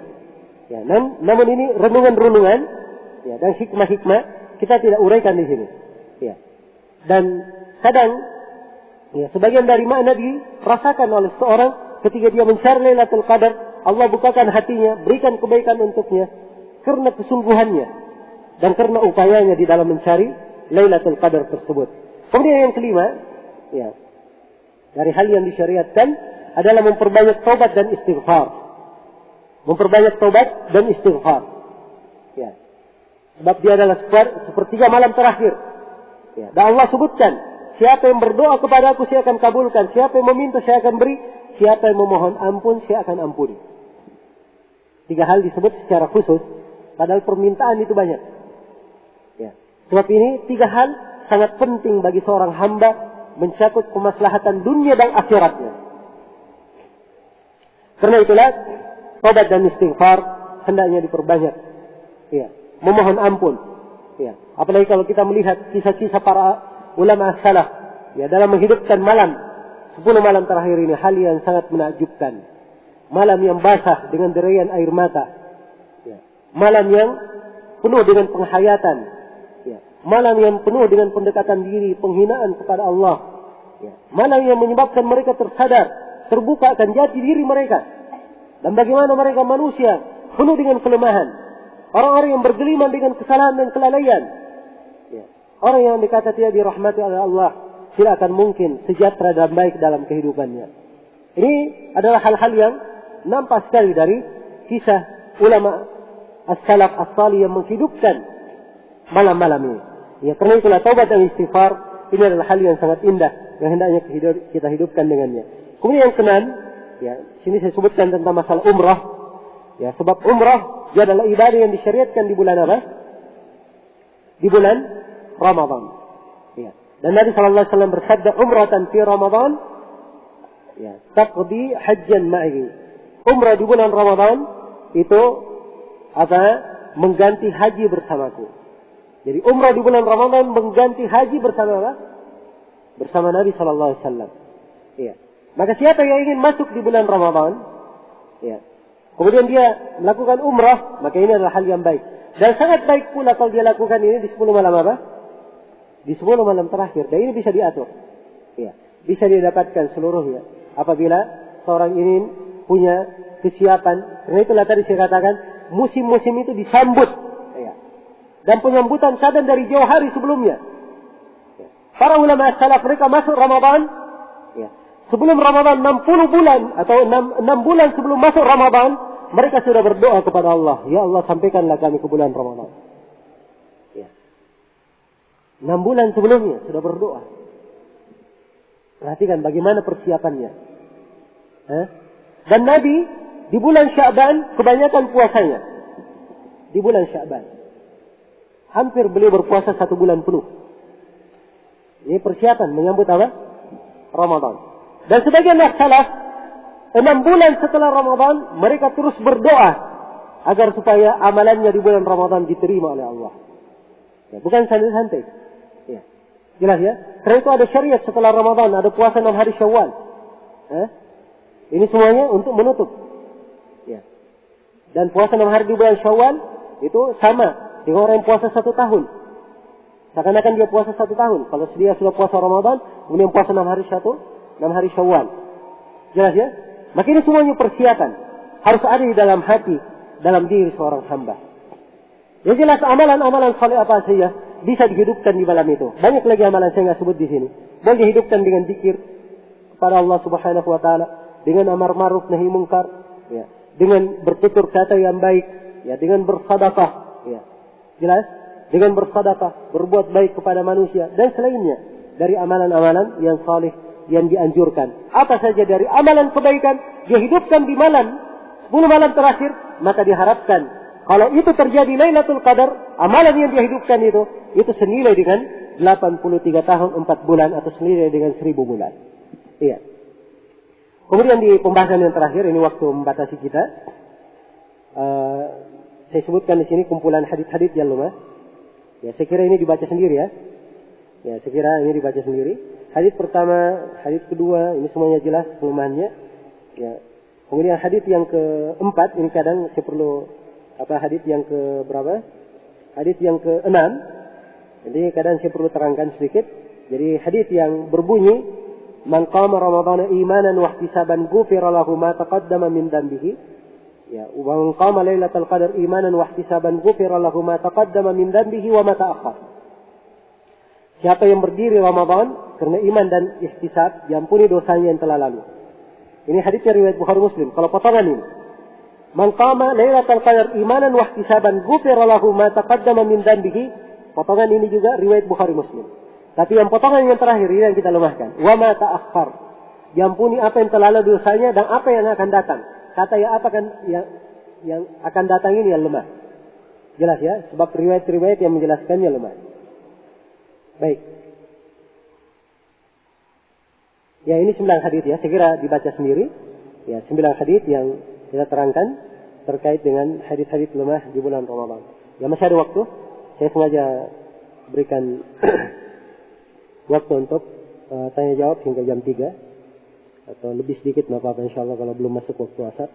Ya, namun ini renungan-renungan, ya, dan hikmah-hikmah kita tidak uraikan di sini. Ya. Dan kadang, ya, sebagian dari makna dirasakan oleh seorang ketika dia mencari Lailatul Qadar Allah bukakan hatinya, berikan kebaikan untuknya karena kesungguhannya dan karena upayanya di dalam mencari Lailatul Qadar tersebut. Kemudian yang kelima, ya, dari hal yang disyariatkan adalah memperbanyak taubat dan istighfar. Memperbanyak taubat dan istighfar. Ya. Sebab dia adalah sepertiga malam terakhir. Ya. Dan Allah sebutkan, siapa yang berdoa kepada aku, saya akan kabulkan. Siapa yang meminta, saya akan beri. Siapa yang memohon ampun, saya akan ampuni. 3 hal disebut secara khusus, padahal permintaan itu banyak. Ya. Sebab ini 3 hal sangat penting bagi seorang hamba mencakup kemaslahatan dunia dan akhiratnya. Karena itulah taubat dan istighfar hendaknya diperbanyak. Ya. Memohon ampun. Ya. Apalagi kalau kita melihat kisah-kisah para ulama salaf, ya, dalam menghidupkan malam 10 malam terakhir ini, hal yang sangat menakjubkan. Malam yang basah dengan derayan air mata. Ya. Malam yang penuh dengan penghayatan. Ya. Malam yang penuh dengan pendekatan diri, penghinaan kepada Allah. Ya. Malam yang menyebabkan mereka tersadar, terbuka akan jati diri mereka. Dan bagaimana mereka manusia penuh dengan kelemahan. Orang-orang yang bergelimang dengan kesalahan dan kelalaian. Ya. Orang yang dikata tidak dirahmati oleh Allah tidak akan mungkin sejahtera dan baik dalam kehidupannya. Ini adalah hal-hal yang nampak sekali dari kisah ulama as-salaf as-salih yang menghidupkan malam-malam ini. Ya, karena itulah taubat dan istighfar ini adalah hal yang sangat indah yang hendaknya kita hidupkan dengannya. Kemudian yang keenam, ya, sini saya sebutkan tentang masalah umrah. Ya, sebab umrah dia adalah ibadah yang disyariatkan di bulan apa? Di bulan Ramadan. Ya. Dan Nabi sallallahu alaihi wasallam bersabda, "Umratan fi Ramadan, ya, taqdi hajjan ma'i." Umrah di bulan Ramadan itu mengganti haji bersamaku. Jadi umrah di bulan Ramadan mengganti haji bersama apa? Bersama Nabi sallallahu alaihi wasallam. Iya. Maka siapa yang ingin masuk di bulan Ramadan, ya, kemudian dia melakukan umrah, maka ini adalah hal yang baik. Dan sangat baik pula kalau dia lakukan ini di 10 malam apa? Di 10 malam terakhir. Dan ini bisa diatur. Ya, bisa didapatkan seluruhnya. Apabila seorang ini punya kesiapan. Karena itulah tadi saya katakan, musim-musim itu disambut. Ya. Dan penyambutan kadang dari jauh hari sebelumnya. Ya. Para ulama salaf mereka masuk Ramadan. Ya. Sebelum Ramadan 60 bulan atau 6 bulan sebelum masuk Ramadan, mereka sudah berdoa kepada Allah. Ya Allah, sampaikanlah kami ke bulan Ramadan. Ya. 6 bulan sebelumnya sudah berdoa. Perhatikan bagaimana persiapannya. Dan Nabi di bulan Sya'ban kebanyakan puasanya. Di bulan Sya'ban. Hampir beliau berpuasa 1 bulan penuh. Ini persiapan menyambut apa? Ramadan. Dan sebagian salaf 6 bulan setelah Ramadan mereka terus berdoa agar supaya amalannya di bulan Ramadan diterima oleh Allah. Ya, bukan santai-santai. Ya. Jelas ya? Karena itu ada syariat setelah Ramadan, ada puasa 6 hari Syawal. Ini semuanya untuk menutup. Ya. Dan puasa 6 hari di bulan Syawal itu sama dengan orang yang puasa 1 tahun. Seakan-akan dia puasa 1 tahun. Kalau dia sudah puasa Ramadan, kemudian puasa 6 hari Syawal. Jelas ya? Maka ini semuanya persiapan. Harus ada di dalam hati, dalam diri seorang hamba. Yang jelas amalan-amalan saleh apa saja bisa dihidupkan di malam itu. Banyak lagi amalan saya nggak sebut di sini. Boleh dihidupkan dengan zikir kepada Allah Subhanahu Wa Taala, dengan amar ma'ruf nahi munkar, ya, dengan bertutur kata yang baik, ya, dengan bersedekah, ya, jelas, dengan bersedekah, berbuat baik kepada manusia dan selainnya dari amalan-amalan yang saleh yang dianjurkan. Apa saja dari amalan kebaikan dihidupkan di malam 10 malam terakhir, maka diharapkan kalau itu terjadi Lailatul Qadar, amalan yang dihidupkan itu senilai dengan 83 tahun 4 bulan atau senilai dengan 1000 bulan. Iya. Kemudian di pembahasan yang terakhir, ini waktu membatasi kita, saya sebutkan di sini kumpulan hadits-hadits yang lumah. Ya, saya kira ini dibaca sendiri ya. Ya, saya kira ini dibaca sendiri. Hadits pertama, hadits kedua, ini semuanya jelas kelemahannya. Ya. Kemudian hadits yang keempat, ini kadang saya perlu hadits yang ke berapa? Hadits yang ke-6. Jadi kadang saya perlu terangkan sedikit. Jadi hadits yang berbunyi, "Man qama Ramadhana imanan wa ihtisaban ghufira lahu ma taqaddama min dhanbihi Ya, wa man qama lailatal qadar imanan wa ihtisaban ghufira lahu ma taqaddama min dhanbihi wa ma ta'akhkhar. Siapa yang berdiri Ramadan karena iman dan ihtisab, diampuni dosanya yang telah lalu. Ini hadisnya riwayat Bukhari Muslim. Kalau potongan ini, man qama lailatal qadar imanan wa ihtisaban ghufira lahu ma taqaddama min dhanbihi. Potongan ini juga riwayat Bukhari Muslim. Tapi yang potongan yang terakhir ini yang kita lemahkan. Wa ma ta'akhkhar. Diampuni apa yang telah lalu dosanya dan apa yang akan datang. Kata yang apa kan yang akan datang ini yang lemah. Jelas ya, sebab riwayat-riwayat yang menjelaskannya lemah. Baik. Ya, ini 9 hadis ya, segera dibaca sendiri. Ya, 9 hadis yang kita terangkan terkait dengan hadis-hadis lemah di bulan Ramadan. Ya, masih ada waktu. Saya sengaja berikan waktu untuk tanya jawab hingga jam 3 atau lebih sedikit, nggak apa-apa insyaallah kalau belum masuk waktu asar.